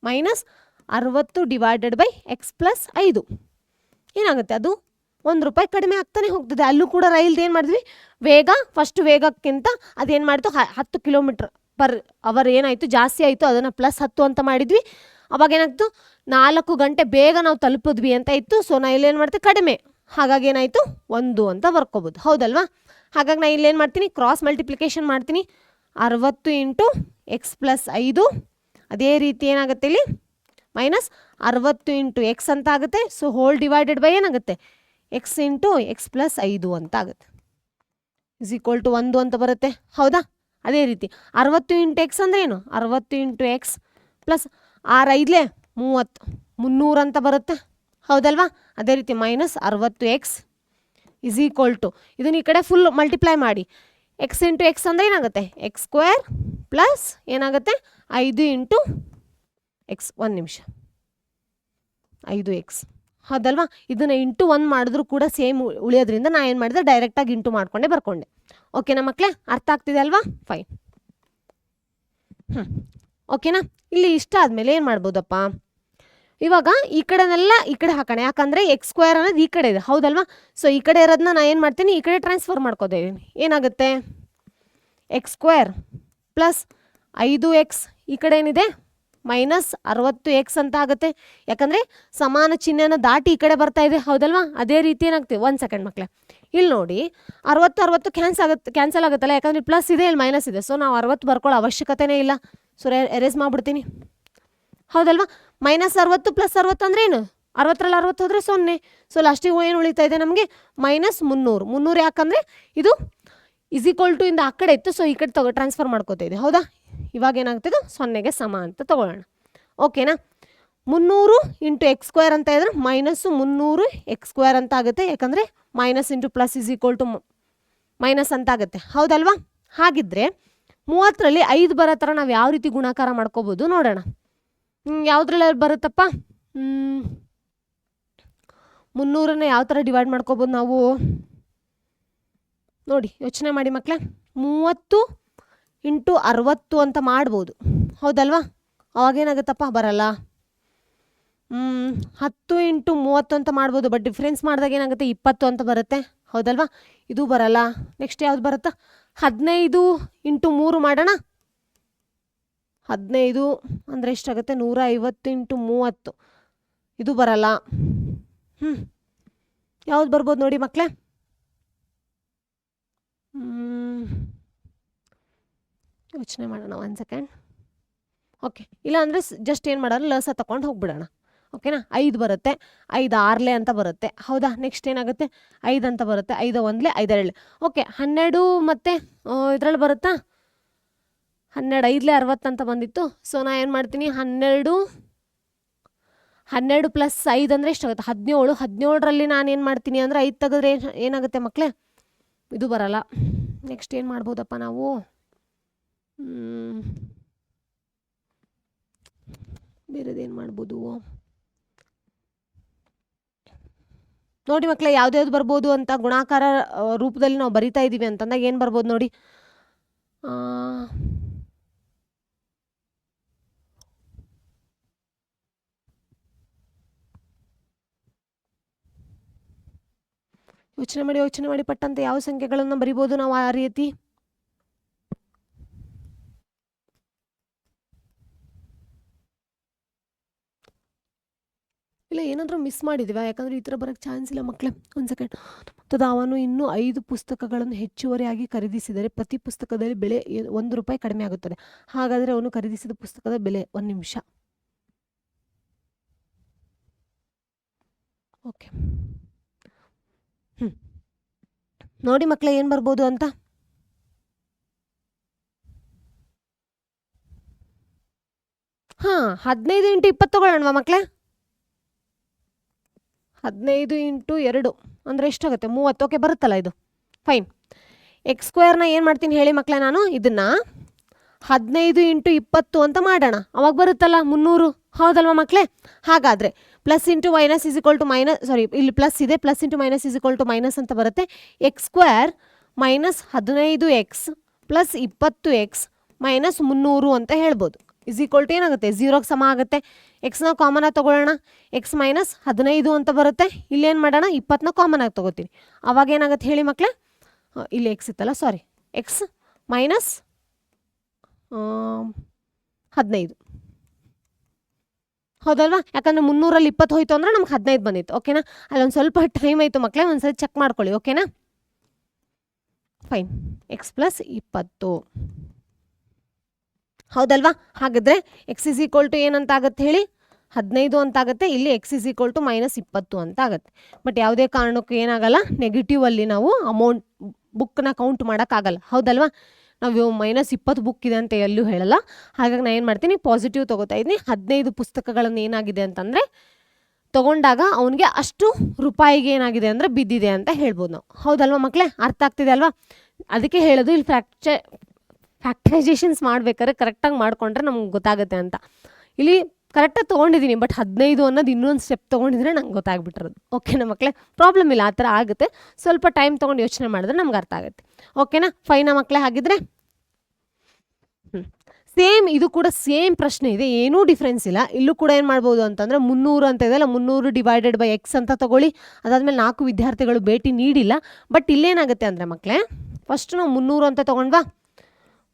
minus 60 divided by X plus 5 ಏನಾಗುತ್ತೆ, ಅದು 1 ರೂಪಾಯಿ ಕಡಿಮೆ ಆಗ್ತಾನೆ ಹೋಗ್ತದೆ. ಅಲ್ಲೂ ಕೂಡ ರೈಲ್ದು ಏನು ಮಾಡಿದ್ವಿ, ವೇಗ ಫಸ್ಟ್ ವೇಗಕ್ಕಿಂತ ಅದೇನು ಮಾಡಿತು, 10 ಕಿಲೋಮೀಟ್ರ್ ಪರ್ ಅವರ್ ಏನಾಯಿತು, ಜಾಸ್ತಿ ಆಯಿತು, ಅದನ್ನು ಪ್ಲಸ್ 10 ಅಂತ ಮಾಡಿದ್ವಿ. ಅವಾಗ ಏನಾಗ್ತು, 4 ಗಂಟೆ ಬೇಗ ನಾವು ತಲುಪಿದ್ವಿ ಅಂತ ಇತ್ತು. ಸೊ ನಾ ಇಲ್ಲೇನು ಮಾಡ್ತೀವಿ, ಕಡಿಮೆ, ಹಾಗಾಗಿ ಏನಾಯಿತು 1 ಅಂತ ಬರ್ಕೋಬೋದು, ಹೌದಲ್ವಾ? ಹಾಗಾಗಿ ನಾನು ಇಲ್ಲೇನು ಮಾಡ್ತೀನಿ, ಕ್ರಾಸ್ ಮಲ್ಟಿಪ್ಲಿಕೇಶನ್ ಮಾಡ್ತೀನಿ. 60 ಇಂಟು ಎಕ್ಸ್ ಪ್ಲಸ್ 5, ಅದೇ ರೀತಿ ಏನಾಗುತ್ತೆ ಇಲ್ಲಿ ಮೈನಸ್ 60 ಇಂಟು ಎಕ್ಸ್ ಅಂತ ಆಗುತ್ತೆ. ಸೊ ಹೋಲ್ ಡಿವೈಡೆಡ್ ಬೈ ಏನಾಗುತ್ತೆ, ಎಕ್ಸ್ ಇಂಟು ಎಕ್ಸ್ ಪ್ಲಸ್ 5 ಅಂತ ಆಗುತ್ತೆ, ಇಸ್ ಈಕ್ವಲ್ ಟು 1 ಅಂತ ಬರುತ್ತೆ, ಹೌದಾ? ಅದೇ ರೀತಿ 60 ಇಂಟು ಎಕ್ಸ್ ಅಂದರೆ ಏನು, 60 ಇಂಟು ಎಕ್ಸ್ ಪ್ಲಸ್ 6 5 30 300 ಅಂತ ಬರುತ್ತೆ, ಹೌದಲ್ವಾ? ಅದೇ ರೀತಿ minus 60 X is equal to, ಇದನ್ನು ಈ ಕಡೆ ಫುಲ್ ಮಲ್ಟಿಪ್ಲೈ ಮಾಡಿ, ಎಕ್ಸ್ ಇಂಟು ಎಕ್ಸ್ ಅಂದರೆ ಏನಾಗುತ್ತೆ, ಎಕ್ಸ್ ಸ್ಕ್ವೇರ್ ಪ್ಲಸ್ ಏನಾಗುತ್ತೆ 5 ಇಂಟು ಎಕ್ಸ್, 1 ನಿಮಿಷ, 5 ಎಕ್ಸ್, ಹೌದಲ್ವಾ? ಇದನ್ನು ಇಂಟು 1 ಮಾಡಿದ್ರು ಕೂಡ ಸೇಮ್ ಉಳಿಯೋದ್ರಿಂದ ನಾ ಏನು ಮಾಡಿದೆ, ಡೈರೆಕ್ಟಾಗಿ ಇಂಟು ಮಾಡಿಕೊಂಡೆ ಬರ್ಕೊಂಡೆ. ಓಕೆನಾ ಮಕ್ಕಳೇ? ಅರ್ಥ ಆಗ್ತಿದೆ ಅಲ್ವಾ? ಫೈನ್. ಓಕೆನಾ? ಇಲ್ಲಿ ಇಷ್ಟ ಆದಮೇಲೆ ಏನು ಮಾಡ್ಬೋದಪ್ಪ, ಇವಾಗ ಈ ಕಡೆನೆಲ್ಲ ಈ ಕಡೆ ಹಾಕೋಣ, ಯಾಕಂದರೆ ಎಕ್ಸ್ ಸ್ಕ್ವೇರ್ ಅನ್ನೋದು ಈ ಕಡೆ ಇದೆ, ಹೌದಲ್ವಾ? ಸೊ ಈ ಕಡೆ ಇರೋದನ್ನ ನಾನು ಏನು ಮಾಡ್ತೀನಿ, ಈ ಕಡೆ ಟ್ರಾನ್ಸ್ಫರ್ ಮಾಡ್ಕೋತಾ ಇದ್ದೀನಿ. ಏನಾಗುತ್ತೆ, ಎಕ್ಸ್ ಸ್ಕ್ವೇರ್ ಪ್ಲಸ್ 5 ಎಕ್ಸ್, ಈ ಕಡೆ ಏನಿದೆ ಮೈನಸ್ 60 ಎಕ್ಸ್ ಅಂತ ಆಗುತ್ತೆ, ಯಾಕಂದರೆ ಸಮಾನ ಚಿಹ್ನೆನ ದಾಟಿ ಈ ಕಡೆ ಬರ್ತಾ ಇದೆ, ಹೌದಲ್ವಾ? ಅದೇ ರೀತಿ ಏನಾಗ್ತದೆ, 1 ಸೆಕೆಂಡ್ ಮಕ್ಕಳೇ, ಇಲ್ಲಿ ನೋಡಿ 60 ಕ್ಯಾನ್ಸಲ್ ಆಗುತ್ತಲ್ಲ, ಯಾಕಂದ್ರೆ ಪ್ಲಸ್ ಇದೆ ಇಲ್ಲಿ ಮೈನಸ್ ಇದೆ. ಸೊ ನಾವು 60 ಬರ್ಕೊಳ್ಳೋ ಅವಶ್ಯಕತೆನೇ ಇಲ್ಲ. ಸೊ ಎರೇಸ್ ಮಾಡಿಬಿಡ್ತೀನಿ, ಹೌದಲ್ವಾ. -60 + 60 ಅಂದ್ರೆ ಏನು? 60ರಲ್ಲಿ 60 ಹೋದರೆ 0. ಸೊ ಲಾಸ್ಟಿಗೆ ಏನು ಉಳಿತಾ ಇದೆ ನಮಗೆ? -300 ಯಾಕಂದರೆ ಇದು = ಇಂದ ಆ ಕಡೆ ಇತ್ತು. ಸೊ ಈ ಕಡೆ ಟ್ರಾನ್ಸ್ಫರ್ ಮಾಡ್ಕೋತಾ ಇದೆ, ಹೌದಾ. ಇವಾಗ ಏನಾಗ್ತದೆ? 0ಗೆ ಸಮ ಅಂತ ತಗೊಳ್ಳೋಣ, ಓಕೆನಾ. 300 × x² ಅಂತ ಇದ್ರೆ -300 x² ಅಂತ ಆಗುತ್ತೆ, ಯಾಕಂದರೆ ಮೈನಸ್ ಇಂಟು ಪ್ಲಸ್ ಮೈನಸ್ ಅಂತ ಆಗುತ್ತೆ, ಹೌದಲ್ವಾ. ಹಾಗಿದ್ರೆ 30ರಲ್ಲಿ 5 ಬರೋ ಥರ ನಾವು ಯಾವ ರೀತಿ ಗುಣಾಕಾರ ಮಾಡ್ಕೋಬೋದು ನೋಡೋಣ. ಯಾವುದ್ರಲ್ಲಿ ಬರುತ್ತಪ್ಪ? 300ನ್ನ ಯಾವ ಥರ ಡಿವೈಡ್ ಮಾಡ್ಕೋಬೋದು ನಾವು? ನೋಡಿ ಯೋಚನೆ ಮಾಡಿ ಮಕ್ಕಳೇ. 30 × 60 ಅಂತ ಮಾಡ್ಬೋದು, ಹೌದಲ್ವಾ. ಅವಾಗೇನಾಗುತ್ತಪ್ಪ? ಬರಲ್ಲ. 10 × 30 ಅಂತ ಮಾಡ್ಬೋದು, ಬಟ್ ಡಿಫ್ರೆನ್ಸ್ ಮಾಡಿದಾಗ ಏನಾಗುತ್ತೆ? 20 ಅಂತ ಬರುತ್ತೆ, ಹೌದಲ್ವಾ. ಇದು ಬರಲ್ಲ. ನೆಕ್ಸ್ಟ್ ಯಾವ್ದು ಬರುತ್ತಾ? 15 × 3 ಮಾಡೋಣ. 15 ಅಂದರೆ ಎಷ್ಟಾಗುತ್ತೆ? 150 × 30. ಇದು ಬರಲ್ಲ. ಯಾವ್ದು ಬರ್ಬೋದು ನೋಡಿ ಮಕ್ಕಳೇ? ಯೋಚನೆ ಮಾಡೋಣ 1 ಸೆಕೆಂಡ್. ಓಕೆ, ಇಲ್ಲ ಅಂದರೆ ಜಸ್ಟ್ ಏನು ಮಾಡೋಣ, ಲಸ ತಗೊಂಡು ಹೋಗ್ಬಿಡೋಣ, ಓಕೆನಾ. 5 ಬರುತ್ತೆ, 5 6 ಅಂತ ಬರುತ್ತೆ, ಹೌದಾ. ನೆಕ್ಸ್ಟ್ ಏನಾಗುತ್ತೆ? 5 ಅಂತ ಬರುತ್ತೆ, 5 1 5 2. ಓಕೆ, 12 ಮತ್ತು ಇದರಲ್ಲಿ ಬರುತ್ತಾ? 12 5 60 ಅಂತ ಬಂದಿತ್ತು. ಸೊ ನಾ ಏನು ಮಾಡ್ತೀನಿ? 12 + 5 ಅಂದರೆ ಎಷ್ಟಾಗುತ್ತೆ? 17. 17ರಲ್ಲಿ ನಾನು ಏನು ಮಾಡ್ತೀನಿ ಅಂದರೆ 5 ತೆಗೆದ್ರೆ ಏನಾಗುತ್ತೆ ಮಕ್ಕಳೇ? ಇದು ಬರಲ್ಲ. ನೆಕ್ಸ್ಟ್ ಏನು ಮಾಡ್ಬೋದಪ್ಪ ನಾವು? ಬೇರೆದೇನು ಮಾಡ್ಬೋದು ನೋಡಿ ಮಕ್ಕಳೇ. ಯಾವ್ದು ಬರ್ಬೋದು ಅಂತ ಗುಣಾಕಾರ ರೂಪದಲ್ಲಿ ನಾವು ಬರಿತಾ ಇದ್ದೀವಿ ಅಂತಂದಾಗ ಏನು ಬರ್ಬೋದು ನೋಡಿ? ಯೋಚನೆ ಮಾಡಿ ಪಟ್ಟಂತೆ ಯಾವ ಸಂಖ್ಯೆಗಳನ್ನು ಬರಿಬೋದು ನಾವು ಆ ರೀತಿ? ಇಲ್ಲ ಏನಾದರೂ ಮಿಸ್ ಮಾಡಿದ್ದೀವಾ? ಯಾಕಂದರೆ ಈ ಥರ ಬರೋಕ್ಕೆ ಚಾನ್ಸ್ ಇಲ್ಲ ಮಕ್ಕಳೇ. 1 ಸೆಕೆಂಡ್. ಅವನು ಇನ್ನೂ 5 ಪುಸ್ತಕಗಳನ್ನು ಹೆಚ್ಚುವರಿಯಾಗಿ ಖರೀದಿಸಿದರೆ ಪ್ರತಿ ಪುಸ್ತಕದಲ್ಲಿ ಬೆಲೆ ₹1 ಕಡಿಮೆ ಆಗುತ್ತದೆ. ಹಾಗಾದರೆ ಅವನು ಖರೀದಿಸಿದ ಪುಸ್ತಕದ ಬೆಲೆ? 1 ನಿಮಿಷ. ಓಕೆ, ನೋಡಿ ಮಕ್ಕಳೇ ಏನು ಬರ್ಬೋದು ಅಂತ? ಹಾಂ, 15 × 20 ತಗೊಳ್ಳೋಣವಾ ಮಕ್ಕಳೇ? 15 × 2 ಅಂದರೆ ಎಷ್ಟಾಗುತ್ತೆ? 30. ಓಕೆ, ಬರುತ್ತಲ್ಲ ಇದು, ಫೈನ್. x² ಏನು ಮಾಡ್ತೀನಿ ಹೇಳಿ ಮಕ್ಕಳೇ? ನಾನು ಇದನ್ನು 15 × 20 ಅಂತ ಮಾಡೋಣ, ಅವಾಗ ಬರುತ್ತಲ್ಲ 300, ಹೌದಲ್ವಾ ಮಕ್ಕಳೇ. ಹಾಗಾದರೆ ಪ್ಲಸ್ ಇಂಟು ಮೈನಸ್ ಮೈನಸ್, ಸಾರಿ ಇಲ್ಲಿ ಪ್ಲಸ್ ಇದೆ, ಪ್ಲಸ್ ಇಂಟು ಮೈನಸ್ ಅಂತ ಬರುತ್ತೆ. x² -15x + 20x - 300 ಅಂತ ಹೇಳ್ಬೋದು. ಏನಾಗುತ್ತೆ? 0ಗೆ ಸಮ ಆಗುತ್ತೆ. ಎಕ್ಸ್ನ ಕಾಮನ್ ಆಗಿ ತೊಗೊಳ್ಳೋಣ. x - 15 ಅಂತ ಬರುತ್ತೆ. ಇಲ್ಲೇನು ಮಾಡೋಣ? 20ನ ಕಾಮನ್ ಆಗಿ ತೊಗೋತೀನಿ. ಅವಾಗ ಏನಾಗುತ್ತೆ ಹೇಳಿ ಮಕ್ಕಳೇ? ಇಲ್ಲಿ ಎಕ್ಸ್ ಇತ್ತಲ್ಲ, ಸಾರಿ, x - 15, ಹೌದಲ್ವಾ. ಯಾಕಂದರೆ 300ರಲ್ಲಿ 20 ಹೋಯ್ತು ಅಂದರೆ ನಮ್ಗೆ 15 ಬಂದಿತ್ತು, ಓಕೆನಾ. ಅಲ್ಲೊಂದು ಸ್ವಲ್ಪ ಟೈಮ್ ಆಯಿತು ಮಕ್ಕಳೇ, ಒಂದ್ಸರಿ ಚೆಕ್ ಮಾಡ್ಕೊಳ್ಳಿ, ಓಕೆನಾ. ಫೈನ್. x + 20, ಹೌದಲ್ವಾ. ಹಾಗಿದ್ರೆ x ಏನಂತ ಆಗುತ್ತೆ ಹೇಳಿ? 15 ಅಂತ ಆಗುತ್ತೆ. ಇಲ್ಲಿ x -20 ಅಂತ ಆಗುತ್ತೆ. ಬಟ್ ಯಾವುದೇ ಕಾರಣಕ್ಕೂ ಏನಾಗಲ್ಲ, ನೆಗೆಟಿವಲ್ಲಿ ನಾವು ಅಮೌಂಟ್ ಬುಕ್ನ ಕೌಂಟ್ ಮಾಡೋಕ್ಕಾಗಲ್ಲ, ಹೌದಲ್ವಾ. ನಾವು -20 ಬುಕ್ ಇದೆ ಅಂತ ಎಲ್ಲೂ ಹೇಳಲ್ಲ. ಹಾಗಾಗಿ ನಾನು ಏನು ಮಾಡ್ತೀನಿ? ಪಾಸಿಟಿವ್ ತೊಗೋತಾ ಇದ್ದೀನಿ. 15 ಪುಸ್ತಕಗಳನ್ನು ಏನಾಗಿದೆ ಅಂತಂದರೆ ತೊಗೊಂಡಾಗ ಅವನಿಗೆ ಅಷ್ಟು ರೂಪಾಯಿಗೆ ಏನಾಗಿದೆ ಅಂದರೆ ಬಿದ್ದಿದೆ ಅಂತ ಹೇಳ್ಬೋದು ನಾವು, ಹೌದಲ್ವಾ ಮಕ್ಕಳೇ. ಅರ್ಥ ಆಗ್ತಿದೆ ಅಲ್ವಾ? ಅದಕ್ಕೆ ಹೇಳೋದು ಇಲ್ಲಿ ಫ್ಯಾಕ್ಟರೈಸೇಷನ್ಸ್ ಮಾಡ್ಬೇಕಾದ್ರೆ ಕರೆಕ್ಟಾಗಿ ಮಾಡಿಕೊಂಡ್ರೆ ನಮ್ಗೆ ಗೊತ್ತಾಗುತ್ತೆ ಅಂತ. ಇಲ್ಲಿ ಕರೆಕ್ಟಾಗಿ ತೊಗೊಂಡಿದ್ದೀನಿ, ಬಟ್ 15 ಅನ್ನೋದು ಇನ್ನೊಂದು ಸ್ಟೆಪ್ ತೊಗೊಂಡಿದ್ರೆ ನಂಗೆ ಗೊತ್ತಾಗ್ಬಿಟ್ಟಿರೋದು, ಓಕೆನಾ ಮಕ್ಕಳೇ. ಪ್ರಾಬ್ಲಮ್ ಇಲ್ಲ, ಆ ಥರ ಆಗುತ್ತೆ. ಸ್ವಲ್ಪ ಟೈಮ್ ತೊಗೊಂಡು ಯೋಚನೆ ಮಾಡಿದ್ರೆ ನಮ್ಗೆ ಅರ್ಥ ಆಗುತ್ತೆ, ಓಕೆನಾ. ಫೈನಾ ಮಕ್ಕಳೇ? ಹಾಗಿದ್ರೆ ಸೇಮ್ ಇದು ಕೂಡ ಸೇಮ್ ಪ್ರಶ್ನೆ ಇದೆ, ಏನೂ ಡಿಫ್ರೆನ್ಸ್ ಇಲ್ಲ. ಇಲ್ಲೂ ಕೂಡ ಏನು ಮಾಡ್ಬೋದು ಅಂತಂದರೆ 300 ಅಂತ ಇದೆಯಲ್ಲ, 300 / x ಅಂತ ತಗೊಳ್ಳಿ. ಅದಾದಮೇಲೆ 4 ವಿದ್ಯಾರ್ಥಿಗಳು ಭೇಟಿ ನೀಡಿಲ್ಲ. ಬಟ್ ಇಲ್ಲೇನಾಗುತ್ತೆ ಅಂದರೆ ಮಕ್ಕಳೇ, ಫಸ್ಟ್ ನಾವು 300 ಅಂತ ತೊಗೊಂಡ್ವಾ.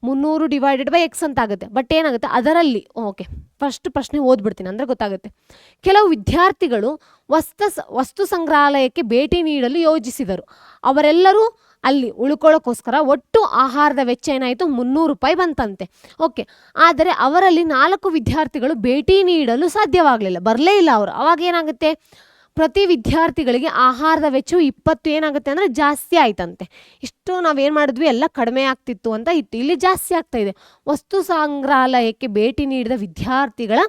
300 ಡಿವೈಡೆಡ್ ಬೈ ಎಕ್ಸ್ ಅಂತ ಆಗುತ್ತೆ. ಬಟ್ ಏನಾಗುತ್ತೆ ಅದರಲ್ಲಿ, ಓಕೆ ಫಸ್ಟ್ ಪ್ರಶ್ನೆ ಓದ್ಬಿಡ್ತೀನಿ ಅಂದರೆ ಗೊತ್ತಾಗುತ್ತೆ. ಕೆಲವು ವಿದ್ಯಾರ್ಥಿಗಳು ವಸ್ತು ಸಂಗ್ರಹಾಲಯಕ್ಕೆ ಭೇಟಿ ನೀಡಲು ಯೋಜಿಸಿದರು. ಅವರೆಲ್ಲರೂ ಅಲ್ಲಿ ಉಳ್ಕೊಳ್ಳೋಕ್ಕೋಸ್ಕರ ಒಟ್ಟು ಆಹಾರದ ವೆಚ್ಚ ಏನಾಯಿತು, 300 ರೂಪಾಯಿ ಬಂತಂತೆ. ಓಕೆ, ಆದರೆ ಅವರಲ್ಲಿ 4 ವಿದ್ಯಾರ್ಥಿಗಳು ಭೇಟಿ ನೀಡಲು ಸಾಧ್ಯವಾಗಲಿಲ್ಲ, ಬರಲೇ ಇಲ್ಲ ಅವರು. ಅವಾಗ ಏನಾಗುತ್ತೆ, ಪ್ರತಿ ವಿದ್ಯಾರ್ಥಿಗಳಿಗೆ ಆಹಾರದ ವೆಚ್ಚವು 20 ಏನಾಗುತ್ತೆ ಅಂದರೆ ಜಾಸ್ತಿ ಆಯ್ತಂತೆ. ಇಷ್ಟು ನಾವೇನು ಮಾಡಿದ್ವಿ, ಎಲ್ಲ ಕಡಿಮೆ ಆಗ್ತಿತ್ತು ಅಂತ ಇತ್ತು, ಇಲ್ಲಿ ಜಾಸ್ತಿ ಆಗ್ತಾ ಇದೆ. ವಸ್ತು ಸಂಗ್ರಹಾಲಯಕ್ಕೆ ಭೇಟಿ ನೀಡಿದ ವಿದ್ಯಾರ್ಥಿಗಳ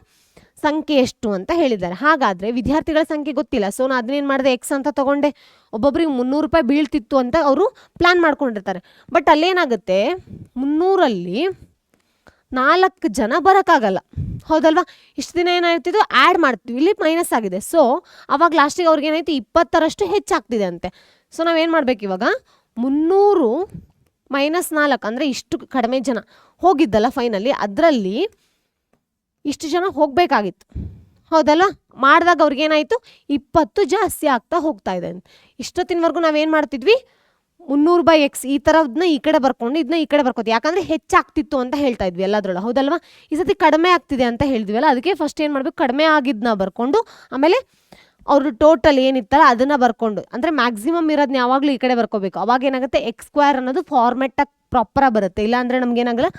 ಸಂಖ್ಯೆ ಎಷ್ಟು ಅಂತ ಹೇಳಿದ್ದಾರೆ. ಹಾಗಾದರೆ ವಿದ್ಯಾರ್ಥಿಗಳ ಸಂಖ್ಯೆ ಗೊತ್ತಿಲ್ಲ, ಸೊ ನಾನು ಅದನ್ನೇನು ಮಾಡಿದೆ, ಎಕ್ಸ್ ಅಂತ ತೊಗೊಂಡೆ. ಒಬ್ಬೊಬ್ರಿಗೆ 300 ರೂಪಾಯಿ ಬೀಳ್ತಿತ್ತು ಅಂತ ಅವರು ಪ್ಲ್ಯಾನ್ ಮಾಡ್ಕೊಂಡಿರ್ತಾರೆ. ಬಟ್ ಅಲ್ಲೇನಾಗುತ್ತೆ, 300ರಲ್ಲಿ 4 ಜನ ಬರೋಕ್ಕಾಗಲ್ಲ, ಹೌದಲ್ವಾ? ಇಷ್ಟು ದಿನ ಏನಾಗ್ತಿದ್ದು, ಆ್ಯಡ್ ಮಾಡ್ತೀವಿ, ಇಲ್ಲಿ ಮೈನಸ್ ಆಗಿದೆ. ಸೊ ಅವಾಗ ಲಾಸ್ಟಿಗೆ ಅವ್ರಿಗೆ ಏನಾಯ್ತು, 20ರಷ್ಟು ಹೆಚ್ಚಾಗ್ತಿದೆ ಅಂತೆ. ಸೊ ನಾವೇನು ಮಾಡ್ಬೇಕು ಇವಾಗ, 300 ಮೈನಸ್ 4 ಅಂದರೆ ಇಷ್ಟು ಕಡಿಮೆ ಜನ ಹೋಗಿದ್ದಲ್ಲ ಫೈನಲಿ, ಅದರಲ್ಲಿ ಇಷ್ಟು ಜನ ಹೋಗಬೇಕಾಗಿತ್ತು, ಹೌದಲ್ವ? ಮಾಡಿದಾಗ ಅವ್ರಿಗೇನಾಯಿತು, 20 ಜಾಸ್ತಿ ಆಗ್ತಾ ಹೋಗ್ತಾ ಇದೆ ಅಂತ. ಇಷ್ಟೊತ್ತಿನವರೆಗೂ ನಾವೇನು ಮಾಡ್ತಿದ್ವಿ, 300 ಬೈ ಎಕ್ಸ್ ಈ ಥರದನ್ನ ಈ ಕಡೆ ಬರ್ಕೊಂಡು ಇದನ್ನ ಈ ಕಡೆ ಬರ್ಕೋತೀವಿ, ಯಾಕಂದರೆ ಹೆಚ್ಚಾಗ್ತಿತ್ತು ಅಂತ ಹೇಳ್ತಾ ಇದ್ವಿ ಎಲ್ಲದ್ರೊಳಗೆ, ಹೌದಲ್ವಾ? ಈ ಸತಿ ಕಡಿಮೆ ಆಗ್ತಿದೆ ಅಂತ ಹೇಳಿದ್ವಲ್ಲ, ಅದಕ್ಕೆ ಫಸ್ಟ್ ಏನು ಮಾಡಬೇಕು, ಕಡಿಮೆ ಆಗಿದ್ದನ್ನ ಬರ್ಕೊಂಡು ಆಮೇಲೆ ಅವರು ಟೋಟಲ್ ಏನಿತ್ತಲ್ಲ ಅದನ್ನು ಬರ್ಕೊಂಡು, ಅಂದರೆ ಮ್ಯಾಕ್ಸಿಮಮ್ ಇರೋದನ್ನ ಯಾವಾಗಲೂ ಈ ಕಡೆ ಬರ್ಕೋಬೇಕು. ಅವಾಗ ಏನಾಗುತ್ತೆ, ಎಕ್ಸ್ ಸ್ಕ್ವೇರ್ ಅನ್ನೋದು ಫಾರ್ಮೆಟಾಗಿ ಪ್ರಾಪರಾಗಿ ಬರುತ್ತೆ. ಇಲ್ಲಾಂದರೆ ನಮಗೇನಾಗಲ್ಲ,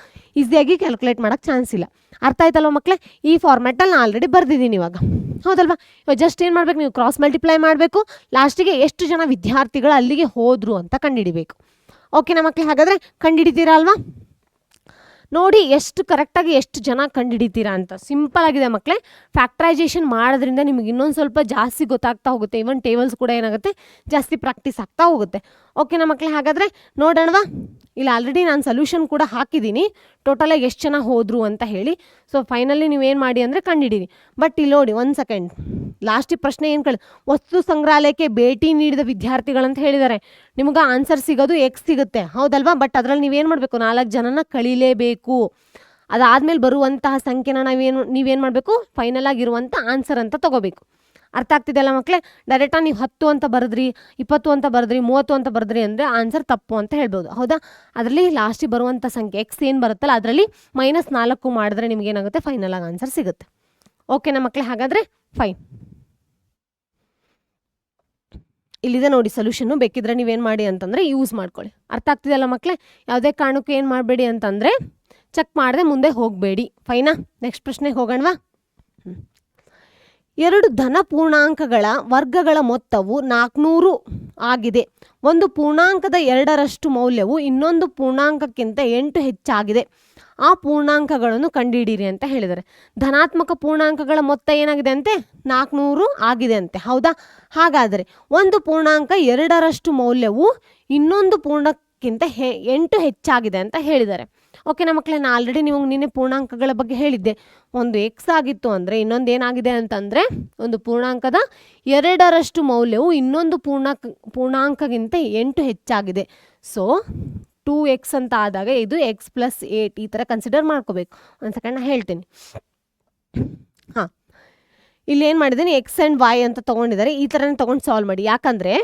ಈಸಿಯಾಗಿ ಕ್ಯಾಲ್ಕುಲೇಟ್ ಮಾಡೋಕ್ಕೆ ಚಾನ್ಸ್ ಇಲ್ಲ. ಅರ್ಥ ಆಯ್ತಲ್ವ ಮಕ್ಕಳೇ? ಈ ಫಾರ್ಮೆಟಲ್ಲಿ ನಾನು ಆಲ್ರೆಡಿ ಬರ್ದಿದ್ದೀನಿ ಇವಾಗ, ಹೌದಲ್ವಾ? ಇವಾಗ ಜಸ್ಟ್ ಏನು ಮಾಡಬೇಕು, ನೀವು ಕ್ರಾಸ್ ಮಲ್ಟಿಪ್ಲೈ ಮಾಡಬೇಕು, ಲಾಸ್ಟಿಗೆ ಎಷ್ಟು ಜನ ವಿದ್ಯಾರ್ಥಿಗಳು ಅಲ್ಲಿಗೆ ಹೋದರು ಅಂತ ಕಂಡುಹಿಡಿಬೇಕು. ಓಕೆನಾ ಮಕ್ಕಳೇ? ಹಾಗಾದರೆ ಕಂಡುಹಿಡಿತೀರಾ ಅಲ್ವಾ? ನೋಡಿ ಎಷ್ಟು ಕರೆಕ್ಟಾಗಿ ಎಷ್ಟು ಜನ ಕಂಡುಹಿಡಿತೀರಾ ಅಂತ. ಸಿಂಪಲ್ ಆಗಿದೆ ಮಕ್ಕಳೇ. ಫ್ಯಾಕ್ಟ್ರೈಸೇಷನ್ ಮಾಡೋದ್ರಿಂದ ನಿಮಗೆ ಇನ್ನೊಂದು ಸ್ವಲ್ಪ ಜಾಸ್ತಿ ಗೊತ್ತಾಗ್ತಾ ಹೋಗುತ್ತೆ. ಇವನ್ ಟೇಬಲ್ಸ್ ಕೂಡ ಏನಾಗುತ್ತೆ, ಜಾಸ್ತಿ ಪ್ರಾಕ್ಟೀಸ್ ಆಗ್ತಾ ಹೋಗುತ್ತೆ. ಓಕೆನಾ ಮಕ್ಕಳೇ? ಹಾಗಾದರೆ ನೋಡೋಣವಾ? ಇಲ್ಲಿ ಆಲ್ರೆಡಿ ನಾನು ಸೊಲ್ಯೂಷನ್ ಕೂಡ ಹಾಕಿದ್ದೀನಿ, ಟೋಟಲಾಗಿ ಎಷ್ಟು ಜನ ಹೋದರು ಅಂತ ಹೇಳಿ. ಸೊ ಫೈನಲಿ ನೀವೇನು ಮಾಡಿ ಅಂದರೆ ಕಂಡುಹಿಡೀರಿ. ಬಟ್ ಇಲ್ಲಿ ನೋಡಿ, 1 ಸೆಕೆಂಡ್, ಲಾಸ್ಟಿಗೆ ಪ್ರಶ್ನೆ ಏನು ವಸ್ತು ಸಂಗ್ರಹಾಲಯಕ್ಕೆ ಭೇಟಿ ನೀಡಿದ ವಿದ್ಯಾರ್ಥಿಗಳಂತ ಹೇಳಿದ್ದಾರೆ. ನಿಮ್ಗೆ ಆನ್ಸರ್ ಸಿಗೋದು ಎಕ್ಸ್ ಸಿಗುತ್ತೆ, ಹೌದಲ್ವಾ? ಬಟ್ ಅದರಲ್ಲಿ ನೀವೇನು ಮಾಡಬೇಕು, 4 ಜನನ ಕಳೀಲೇಬೇಕು. ಅದಾದಮೇಲೆ ಬರುವಂತಹ ಸಂಖ್ಯೆನ ನೀವೇನು ಮಾಡಬೇಕು, ಫೈನಲ್ ಆಗಿರುವಂಥ ಆನ್ಸರ್ ಅಂತ ತೊಗೋಬೇಕು. ಅರ್ಥ ಆಗ್ತಿದೆಯಲ್ಲ ಮಕ್ಕಳೇ? ಡೈರೆಕ್ಟಾಗಿ ನೀವು 10 ಅಂತ ಬರೆದ್ರಿ, 20 ಅಂತ ಬರೆದ್ರಿ, 30 ಅಂತ ಬರೆದ್ರಿ ಅಂದರೆ ಆನ್ಸರ್ ತಪ್ಪು ಅಂತ ಹೇಳ್ಬೋದು, ಹೌದಾ? ಅದರಲ್ಲಿ ಲಾಸ್ಟಿಗೆ ಬರುವಂಥ ಸಂಖ್ಯೆ ಎಕ್ಸ್ ಏನು ಬರುತ್ತಲ್ಲ ಅದರಲ್ಲಿ -4 ಮಾಡಿದ್ರೆ ನಿಮಗೇನಾಗುತ್ತೆ, ಫೈನಲ್ ಆಗಿ ಆನ್ಸರ್ ಸಿಗುತ್ತೆ. ಓಕೆನಾ ಮಕ್ಕಳೇ? ಹಾಗಾದರೆ ಫೈನ್. ಇಲ್ಲಿದೆ ನೋಡಿ ಸೊಲ್ಯೂಷನ್ನು, ಬೇಕಿದ್ರೆ ನೀವೇನು ಮಾಡಿ ಅಂತಂದರೆ ಯೂಸ್ ಮಾಡ್ಕೊಳ್ಳಿ. ಅರ್ಥ ಆಗ್ತಿದೆಯಲ್ಲ ಮಕ್ಕಳೇ? ಯಾವುದೇ ಕಾರಣಕ್ಕೂ ಏನು ಮಾಡಬೇಡಿ ಅಂತಂದರೆ ಚೆಕ್ ಮಾಡದೆ ಮುಂದೆ ಹೋಗಬೇಡಿ. ಫೈನಾ? ನೆಕ್ಸ್ಟ್ ಪ್ರಶ್ನೆಗೆ ಹೋಗೋಣವಾ? 2 ಧನ ಪೂರ್ಣಾಂಕಗಳ ವರ್ಗಗಳ ಮೊತ್ತವು 400 ಆಗಿದೆ. ಒಂದು ಪೂರ್ಣಾಂಕದ 2ರಷ್ಟು ಮೌಲ್ಯವು ಇನ್ನೊಂದು ಪೂರ್ಣಾಂಕಕ್ಕಿಂತ 8 ಹೆಚ್ಚಾಗಿದೆ. ಆ ಪೂರ್ಣಾಂಕಗಳನ್ನು ಕಂಡುಹಿಡಿಯಿರಿ ಅಂತ ಹೇಳಿದ್ದಾರೆ. ಧನಾತ್ಮಕ ಪೂರ್ಣಾಂಕಗಳ ಮೊತ್ತ ಏನಾಗಿದೆ ಅಂತೆ, 400 ಆಗಿದೆ ಅಂತೆ, ಹೌದಾ? ಹಾಗಾದರೆ ಒಂದು ಪೂರ್ಣಾಂಕ 2ರಷ್ಟು ಮೌಲ್ಯವು ಇನ್ನೊಂದು ಪೂರ್ಣಕ್ಕಿಂತ 8 ಹೆಚ್ಚಾಗಿದೆ ಅಂತ ಹೇಳಿದ್ದಾರೆ. ಓಕೆನಾ ಮಕ್ಕಳೇ? ನಾನು ಆಲ್ರೆಡಿ ನಿನ್ನೆ ಪೂರ್ಣಾಂಕಗಳ ಬಗ್ಗೆ ಹೇಳಿದ್ದೆ. ಒಂದು ಎಕ್ಸ್ ಆಗಿತ್ತು ಅಂದರೆ ಇನ್ನೊಂದು ಏನಾಗಿದೆ ಅಂತಂದರೆ, ಒಂದು ಪೂರ್ಣಾಂಕದ 2ರಷ್ಟು ಮೌಲ್ಯವು ಇನ್ನೊಂದು ಪೂರ್ಣಾಂಕಗಿಂತ 8 ಹೆಚ್ಚಾಗಿದೆ. ಸೊ 2x ಅಂತ ಆದಾಗ ಇದು x + 8 ಈ ಥರ ಕನ್ಸಿಡರ್ ಮಾಡ್ಕೋಬೇಕು. ಒಂದು ಸೆಕೆಂಡ್ ನಾನು ಹೇಳ್ತೀನಿ. ಹಾಂ, ಇಲ್ಲಿ ಏನು ಮಾಡಿದ್ದೀನಿ, ಎಕ್ಸ್ ಆ್ಯಂಡ್ ವೈ ಅಂತ ತೊಗೊಂಡಿದ್ದಾರೆ. ಈ ಥರನೇ ತೊಗೊಂಡು ಸಾಲ್ವ್ ಮಾಡಿ. ಯಾಕಂದರೆ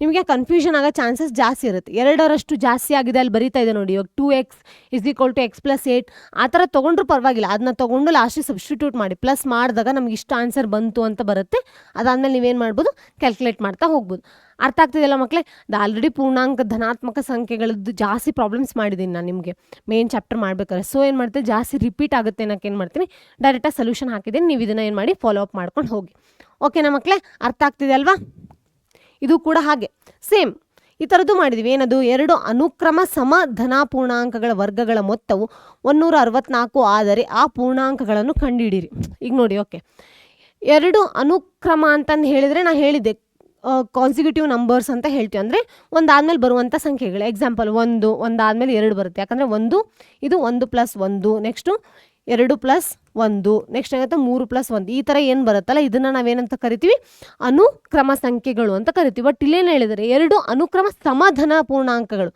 ನಿಮಗೆ ಕನ್ಫ್ಯೂಷನ್ ಆಗೋ ಚಾನ್ಸಸ್ ಜಾಸ್ತಿ ಇರುತ್ತೆ. 2ರಷ್ಟು ಜಾಸ್ತಿ ಆಗಿದೆ, ಅಲ್ಲಿ ಬರೀತಾ ಇದೆ ನೋಡಿ. ಇವಾಗ 2x = x + 8 ಆ ಥರ ತೊಗೊಂಡ್ರೂ ಪರವಾಗಿಲ್ಲ. ಅದನ್ನ ತೊಗೊಂಡು ಲಾಸ್ಟಿಗೆ ಸಬ್ಸ್ಟಿಟ್ಯೂಟ್ ಮಾಡಿ, ಪ್ಲಸ್ ಮಾಡಿದಾಗ ನಮ್ಗೆ ಇಷ್ಟು ಆನ್ಸರ್ ಬಂತು ಅಂತ ಬರುತ್ತೆ. ಅದಾದಮೇಲೆ ನೀವೇನು ಮಾಡ್ಬೋದು, ಕ್ಯಾಲ್ಕುಲೇಟ್ ಮಾಡ್ತಾ ಹೋಗ್ಬೋದು. ಅರ್ಥ ಆಗ್ತಿದೆಯಲ್ಲ ಮಕ್ಕಳೇ? ಆಲ್ರೆಡಿ ಪೂರ್ಣಾಂಕ ಧನಾತ್ಮಕ ಸಂಖ್ಯೆಗಳದ್ದು ಜಾಸ್ತಿ ಪ್ರಾಬ್ಲಮ್ಸ್ ಮಾಡಿದ್ದೀನಿ ನಾನು ನಿಮಗೆ ಮೇನ್ ಚಾಪ್ಟರ್ ಮಾಡ್ಬೇಕಾದ್ರೆ. ಸೊ ಏನು ಮಾಡ್ತೀನಿ, ಜಾಸ್ತಿ ರಿಪೀಟ್ ಆಗುತ್ತೆ ಅನ್ನೋಕೆ ಏನು ಮಾಡ್ತೀನಿ, ಡೈರೆಕ್ಟಾಗಿ ಸೊಲ್ಯೂಷನ್ ಹಾಕಿದ್ದೀನಿ. ನೀವು ಇದನ್ನು ಏನು ಮಾಡಿ, ಫಾಲೋ ಅಪ್ ಮಾಡ್ಕೊಂಡು ಹೋಗಿ. ಓಕೆನಾ ಮಕ್ಕಳೇ? ಅರ್ಥ ಆಗ್ತಿದೆ ಅಲ್ವಾ? ಇದು ಕೂಡ ಹಾಗೆ ಸೇಮ್ ಈ ಥರದ್ದು ಮಾಡಿದ್ವಿ. ಏನದು, 2 ಅನುಕ್ರಮ ಸಮ ಧನಾಪೂರ್ಣಾಂಕಗಳ ವರ್ಗಗಳ ಮೊತ್ತವು 164 ಆದರೆ ಆ ಪೂರ್ಣಾಂಕಗಳನ್ನು ಕಂಡುಹಿಡಿಯಿರಿ. ಈಗ ನೋಡಿ, ಓಕೆ, 2 ಅನುಕ್ರಮ ಅಂತಂದು ಹೇಳಿದರೆ ನಾನು ಹೇಳಿದ್ದೆ ಕಾನ್ಸಿಕ್ಯೂಟಿವ್ ನಂಬರ್ಸ್ ಅಂತ ಹೇಳ್ತೀವಿ. ಅಂದರೆ ಒಂದಾದ್ಮೇಲೆ ಬರುವಂಥ ಸಂಖ್ಯೆಗಳು. ಎಕ್ಸಾಂಪಲ್ 1 ಒಂದಾದ್ಮೇಲೆ 2 ಬರುತ್ತೆ. ಯಾಕಂದರೆ 1 ಇದು 1 + 1, ನೆಕ್ಸ್ಟು 2 + 1, ನೆಕ್ಸ್ಟ್ ಆಗುತ್ತೆ 3 + 1. ಈ ಥರ ಏನು ಬರುತ್ತಲ್ಲ, ಇದನ್ನು ನಾವೇನಂತ ಕರಿತೀವಿ, ಅನುಕ್ರಮ ಸಂಖ್ಯೆಗಳು ಅಂತ ಕರಿತೀವಿ. ಬಟ್ ಇಲ್ಲೇನು ಹೇಳಿದರೆ, 2 ಅನುಕ್ರಮ ಸಮಧನ ಪೂರ್ಣಾಂಕಗಳು.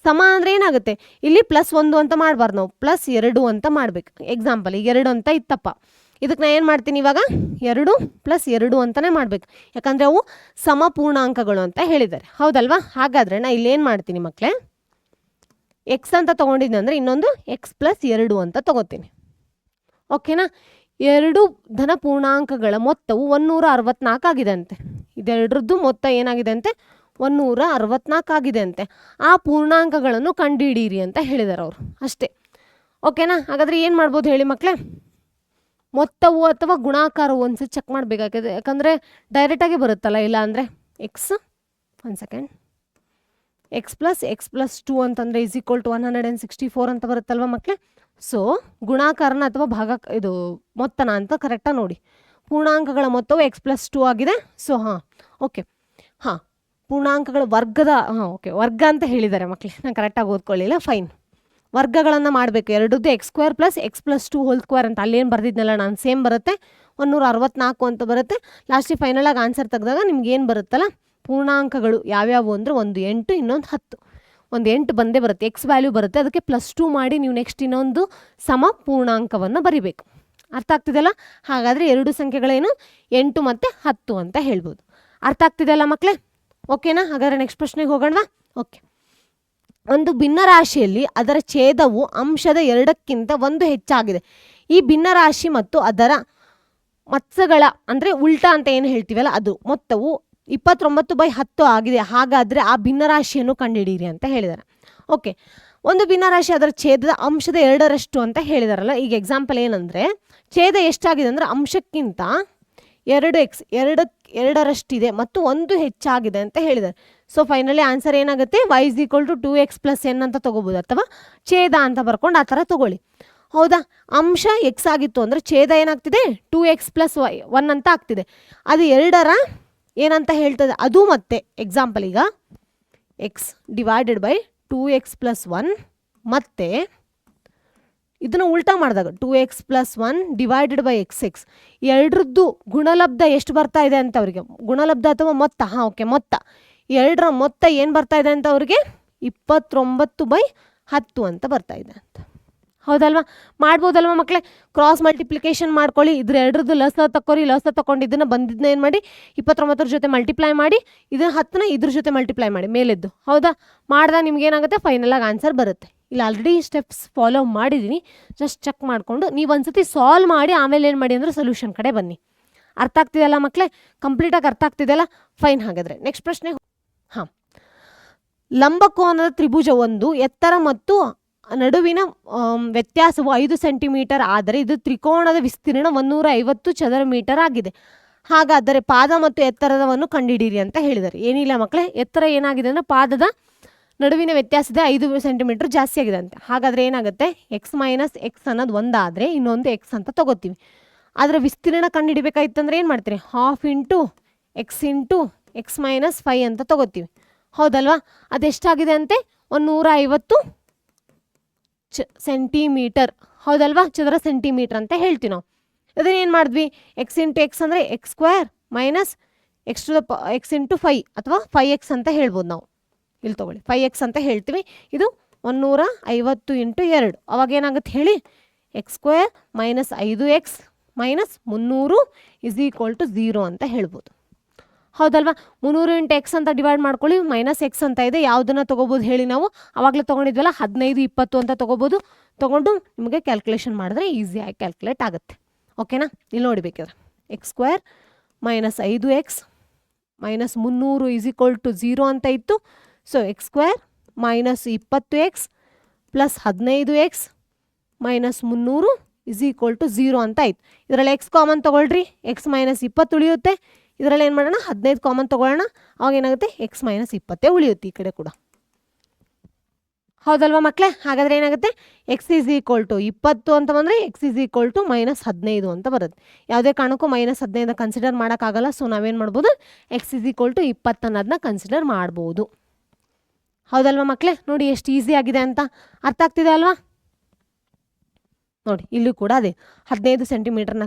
ಸಮ ಅಂದರೆ ಏನಾಗುತ್ತೆ, ಇಲ್ಲಿ +1 ಅಂತ ಮಾಡಬಾರ್ದು, ನಾವು +2 ಅಂತ ಮಾಡಬೇಕು. ಎಕ್ಸಾಂಪಲ್ ಈಗ 2 ಅಂತ ಇತ್ತಪ್ಪ, ಇದಕ್ಕೆ ನಾನು ಏನು ಮಾಡ್ತೀನಿ ಇವಾಗ, 2 + 2 ಅಂತಲೇ ಮಾಡಬೇಕು. ಯಾಕಂದರೆ ಅವು ಸಮಪೂರ್ಣಾಂಕಗಳು ಅಂತ ಹೇಳಿದ್ದಾರೆ, ಹೌದಲ್ವಾ? ಹಾಗಾದರೆ ನಾನು ಇಲ್ಲೇನು ಮಾಡ್ತೀನಿ ಮಕ್ಕಳೇ, ಎಕ್ಸ್ ಅಂತ ತೊಗೊಂಡಿದ್ದೆ ಅಂದರೆ ಇನ್ನೊಂದು ಎಕ್ಸ್ ಪ್ಲಸ್ 2 ಅಂತ ತೊಗೋತೀನಿ. ಓಕೆನಾ? ಎರಡು ಧನ ಪೂರ್ಣಾಂಕಗಳ ಮೊತ್ತವು 164 ಆಗಿದೆ ಅಂತೆ. ಇದೆರಡರದ್ದು ಮೊತ್ತ ಏನಾಗಿದೆ ಅಂತೆ? 164 ಆಗಿದೆ ಅಂತೆ. ಆ ಪೂರ್ಣಾಂಕಗಳನ್ನು ಕಂಡುಹಿಡೀರಿ ಅಂತ ಹೇಳಿದ್ದಾರೆ ಅವರು. ಅಷ್ಟೇ. ಓಕೆನಾ? ಹಾಗಾದರೆ ಏನು ಮಾಡ್ಬೋದು ಹೇಳಿ ಮಕ್ಕಳೇ? ಮೊತ್ತವು ಅಥವಾ ಗುಣಾಕಾರವು ಒಂದ್ಸತಿ ಚೆಕ್ ಮಾಡಬೇಕಾಗಿದೆ. ಯಾಕಂದರೆ ಡೈರೆಕ್ಟಾಗಿ ಬರುತ್ತಲ್ಲ, ಇಲ್ಲ ಅಂದರೆ ಎಕ್ಸ್ 1 ಸೆಕೆಂಡ್ ಎಕ್ಸ್ ಪ್ಲಸ್ 2 ಅಂತಂದರೆ ಈಸ್ ಈಕ್ವಲ್ ಟು 164 ಅಂತ ಬರುತ್ತಲ್ವ ಮಕ್ಕಳೇ? ಸೊ ಗುಣಾಕಾರನ ಅಥವಾ ಇದು ಮೊತ್ತನ ಅಂತ ಕರೆಕ್ಟಾಗಿ ನೋಡಿ. ಪೂರ್ಣಾಂಕಗಳ ಮೊತ್ತವು ಎಕ್ಸ್ ಪ್ಲಸ್ 2 ಆಗಿದೆ. ಸೊ ಓಕೆ ಪೂರ್ಣಾಂಕಗಳ ವರ್ಗದ ಓಕೆ ವರ್ಗ ಅಂತ ಹೇಳಿದ್ದಾರೆ ಮಕ್ಕಳೇ, ನಾನು ಕರೆಕ್ಟಾಗಿ ಓದ್ಕೊಳ್ಳಿಲ್ಲ. ಫೈನ್. ವರ್ಗಗಳನ್ನು ಮಾಡಬೇಕು. ಎರಡದ್ದು x² plus X plus 2 whole square ಅಂತ ಅಲ್ಲೇನು ಬರ್ದಿದ್ನಲ್ಲ ನಾನು, ಸೇಮ್ ಬರುತ್ತೆ. 164 ಅಂತ ಬರುತ್ತೆ. ಲಾಸ್ಟಿಗೆ ಫೈನಲಾಗಿ ಆನ್ಸರ್ ತೆಗೆದಾಗ ನಿಮ್ಗೆ ಏನು ಬರುತ್ತಲ್ಲ, ಪೂರ್ಣಾಂಕಗಳು ಯಾವ್ಯಾವು ಅಂದರೆ ಒಂದು 8 ಇನ್ನೊಂದು 10. ಒಂದು 8 ಬಂದೇ ಬರುತ್ತೆ, ಎಕ್ಸ್ ವ್ಯಾಲ್ಯೂ ಬರುತ್ತೆ. ಅದಕ್ಕೆ +2 ಮಾಡಿ ನೀವು ನೆಕ್ಸ್ಟ್ ಇನ್ನೊಂದು ಸಮ ಪೂರ್ಣಾಂಕವನ್ನು ಬರಿಬೇಕು. ಅರ್ಥ ಆಗ್ತಿದೆಯಲ್ಲ? ಹಾಗಾದರೆ ಎರಡು ಸಂಖ್ಯೆಗಳೇನು? 8 ಮತ್ತು 10 ಅಂತ ಹೇಳ್ಬೋದು. ಅರ್ಥ ಆಗ್ತಿದೆಯಲ್ಲ ಮಕ್ಕಳೇ? ಓಕೆನಾ? ಹಾಗಾದರೆ ನೆಕ್ಸ್ಟ್ ಪ್ರಶ್ನೆಗೆ ಹೋಗೋಣವಾ? ಓಕೆ. ಒಂದು ಭಿನ್ನರಾಶಿಯಲ್ಲಿ ಅದರ ಛೇದವು ಅಂಶದ 2ಕ್ಕಿಂತ 1 ಹೆಚ್ಚಾಗಿದೆ. ಈ ಭಿನ್ನರಾಶಿ ಮತ್ತು ಅದರ ಮತ್ಸಗಳ ಅಂದರೆ ಉಲ್ಟಾ ಅಂತ ಏನು ಹೇಳ್ತೀವಲ್ಲ, ಅದು ಮೊತ್ತವು 29/10 ಆಗಿದೆ. ಹಾಗಾದರೆ ಆ ಭಿನ್ನರಾಶಿಯನ್ನು ಕಂಡುಹಿಡಿಯಿರಿ ಅಂತ ಹೇಳಿದ್ದಾರೆ. ಓಕೆ. ಒಂದು ಭಿನ್ನರಾಶಿ ಅದರ ಛೇದದ ಅಂಶದ 2ರಷ್ಟು ಅಂತ ಹೇಳಿದಾರಲ್ಲ. ಈಗ ಎಕ್ಸಾಂಪಲ್ ಏನಂದರೆ, ಛೇದ ಎಷ್ಟಾಗಿದೆ ಅಂದರೆ ಅಂಶಕ್ಕಿಂತ 2x 2ರಷ್ಟಿದೆ ಮತ್ತು 1 ಹೆಚ್ಚಾಗಿದೆ ಅಂತ ಹೇಳಿದ್ದಾರೆ. ಸೊ ಫೈನಲಿ ಆನ್ಸರ್ ಏನಾಗುತ್ತೆ? y = 2x + n ಅಂತ ತೊಗೋಬೋದು, ಅಥವಾ ಛೇದ ಅಂತ ಬರ್ಕೊಂಡು ಆ ಥರ ತೊಗೊಳ್ಳಿ. ಹೌದಾ? ಅಂಶ ಎಕ್ಸ್ ಆಗಿತ್ತು ಅಂದರೆ ಛೇದ ಏನಾಗ್ತಿದೆ? 2x + 1 ಅಂತ ಆಗ್ತಿದೆ. ಅದು 2ರ ಏನಂತ ಹೇಳ್ತದೆ ಅದು. ಮತ್ತೆ ಎಕ್ಸಾಂಪಲ್ ಈಗ x / 2x + 1 ಮತ್ತು ಇದನ್ನು ಉಲ್ಟಾ ಮಾಡಿದಾಗ 2x + 1 / xx. ಎರಡರದ್ದು ಗುಣಲಬ್ಧ ಎಷ್ಟು ಬರ್ತಾ ಇದೆ ಅಂತ ಅವರಿಗೆ, ಗುಣಲಬ್ಧ ಅಥವಾ ಮೊತ್ತ, ಓಕೆ ಮೊತ್ತ, ಎರಡರ ಮೊತ್ತ ಏನು ಬರ್ತಾ ಇದೆ ಅಂತ ಅವ್ರಿಗೆ 29/10 ಅಂತ ಬರ್ತಾ ಇದೆ ಅಂತ. ಹೌದಲ್ವಾ? ಮಾಡ್ಬೋದಲ್ವ ಮಕ್ಕಳೇ? ಕ್ರಾಸ್ ಮಲ್ಟಿಪ್ಲಿಕೇಶನ್ ಮಾಡ್ಕೊಳ್ಳಿ. ಇದ್ರ ಎರಡರದ್ದು ಲಸ ತಕ್ಕೋರಿ. ಲಸ ತಗೊಂಡು ಇದನ್ನು ಬಂದಿದ್ದನ್ನ ಏನು ಮಾಡಿ 29ರ ಜೊತೆ ಮಲ್ಟಿಪ್ಲೈ ಮಾಡಿ, ಇದನ್ನು 10ನ ಇದ್ರ ಜೊತೆ ಮಲ್ಟಿಪ್ಲೈ ಮಾಡಿ ಮೇಲೆದ್ದು. ಹೌದಾ? ಮಾಡಿದಾಗ ನಿಮ್ಗೆ ಏನಾಗುತ್ತೆ? ಫೈನಲಾಗಿ ಆನ್ಸರ್ ಬರುತ್ತೆ. ಇಲ್ಲ ಆಲ್ರೆಡಿ ಸ್ಟೆಪ್ಸ್ ಫಾಲೋ ಮಾಡಿದ್ದೀನಿ, ಜಸ್ಟ್ ಚೆಕ್ ಮಾಡಿಕೊಂಡು ನೀವು ಒಂದ್ಸತಿ ಸಾಲ್ವ್ ಮಾಡಿ ಆಮೇಲೆ ಏನು ಮಾಡಿ ಅಂದರೆ ಸೊಲ್ಯೂಷನ್ ಕಡೆ ಬನ್ನಿ. ಅರ್ಥ ಆಗ್ತಿದೆಯಲ್ಲ ಮಕ್ಕಳೇ? ಕಂಪ್ಲೀಟಾಗಿ ಅರ್ಥ ಆಗ್ತಿದೆಯಲ್ಲ? ಫೈನ್. ಹಾಗಾದರೆ ನೆಕ್ಸ್ಟ್ ಪ್ರಶ್ನೆ. ಲಂಬಕೋನದ ತ್ರಿಭುಜ ಒಂದು ಎತ್ತರ ಮತ್ತು ನಡುವಿನ ವ್ಯತ್ಯಾಸವು 5 ಸೆಂಟಿಮೀಟರ್ ಆದರೆ ಇದು ತ್ರಿಕೋಣದ ವಿಸ್ತೀರ್ಣ 150 ಚದರ ಮೀಟರ್ ಆಗಿದೆ. ಹಾಗಾದರೆ ಪಾದ ಮತ್ತು ಎತ್ತರವನ್ನು ಕಂಡುಹಿಡಿಯಿರಿ ಅಂತ ಹೇಳಿದ್ದಾರೆ. ಏನಿಲ್ಲ ಮಕ್ಕಳೇ, ಎತ್ತರ ಏನಾಗಿದೆ ಅಂದರೆ ಪಾದದ ನಡುವಿನ ವ್ಯತ್ಯಾಸದ 5 ಸೆಂಟಿಮೀಟರ್ ಜಾಸ್ತಿ ಆಗಿದೆ ಅಂತೆ. ಹಾಗಾದರೆ ಏನಾಗುತ್ತೆ? x - x ಅನ್ನೋದು 1 ಆದರೆ ಇನ್ನೊಂದು x ಅಂತ ತಗೋತೀವಿ. ಆದರೆ ವಿಸ್ತೀರ್ಣ ಕಂಡುಹಿಡಿಬೇಕಾಯ್ತಂದ್ರೆ ಏನು ಮಾಡ್ತೀರಿ? 1/2 × x × x - 5 ಅಂತ ತಗೋತೀವಿ. ಹೌದಲ್ವಾ? ಅದೆಷ್ಟಾಗಿದೆ ಅಂತೆ? 150 ಸೆಂಟಿಮೀಟರ್. ಹೌದಲ್ವಾ? ಚದರ ಸೆಂಟಿಮೀಟರ್ ಅಂತ ಹೇಳ್ತೀವಿ ನಾವು. ಅದನ್ನೇನು ಮಾಡಿದ್ವಿ? x × x ಅಂದರೆ x² - x × 5 ಅಥವಾ 5x ಅಂತ ಹೇಳ್ಬೋದು ನಾವು. ಇಲ್ಲಿ ತೊಗೊಳ್ಳಿ, 5x ಅಂತ ಹೇಳ್ತೀವಿ. ಇದು 150 × 2. ಅವಾಗ ಏನಾಗುತ್ತೆ ಹೇಳಿ? x² - 5x - 300 = 0 ಅಂತ ಹೇಳ್ಬೋದು. ಹೌದಲ್ವಾ? 300 × x ಅಂತ ಡಿವೈಡ್ ಮಾಡ್ಕೊಳ್ಳಿ. -x ಅಂತ ಇದೆ, ಯಾವುದನ್ನು ತೊಗೋಬೋದು ಹೇಳಿ ನಾವು? ಆವಾಗಲೇ ತೊಗೊಂಡಿದ್ವಲ್ಲ 15, 20 ಅಂತ ತೊಗೋಬೋದು. ತೊಗೊಂಡು ನಿಮಗೆ ಕ್ಯಾಲ್ಕುಲೇಷನ್ ಮಾಡಿದ್ರೆ ಈಸಿಯಾಗಿ ಕ್ಯಾಲ್ಕುಲೇಟ್ ಆಗುತ್ತೆ. ಓಕೆನಾ? ಇಲ್ಲಿ ನೋಡಿಬೇಕಿದ್ರೆ x² - 5x - 300 = 0 ಅಂತ ಇತ್ತು. ಸೊ x² - 20x + 15x - 300 = 0 ಅಂತ ಆಯ್ತು. ಇದರಲ್ಲಿ x ಕಾಮನ್ ತೊಗೊಳ್ರಿ, x - 20 ಉಳಿಯುತ್ತೆ. ಇದರಲ್ಲಿ ಏನು ಮಾಡೋಣ? 15 ಕಾಮನ್ ತೊಗೊಳ್ಳೋಣ. ಅವಾಗ ಏನಾಗುತ್ತೆ? x - 20 ಉಳಿಯುತ್ತೆ ಈ ಕಡೆ ಕೂಡ. ಹೌದಲ್ವಾ ಮಕ್ಕಳೇ? ಹಾಗಾದರೆ ಏನಾಗುತ್ತೆ? x = 20 ಅಂತ ಬಂದರೆ x = -15 ಅಂತ ಬರುತ್ತೆ. ಯಾವುದೇ ಕಾರಣಕ್ಕೂ -15 ಕನ್ಸಿಡರ್ ಮಾಡೋಕ್ಕಾಗಲ್ಲ. ಸೊ ನಾವೇನು ಮಾಡ್ಬೋದು? x = 20 ಅನ್ನೋದನ್ನ ಕನ್ಸಿಡರ್ ಮಾಡ್ಬೋದು. ಹೌದಲ್ವಾ ಮಕ್ಕಳೇ? ನೋಡಿ ಎಷ್ಟು ಈಸಿ ಆಗಿದೆ ಅಂತ. ಅರ್ಥ ಆಗ್ತಿದೆ ಅಲ್ವಾ? ನೋಡಿ ಇಲ್ಲೂ ಕೂಡ ಅದೇ 15 ಸೆಂಟಿಮೀಟರ್ನ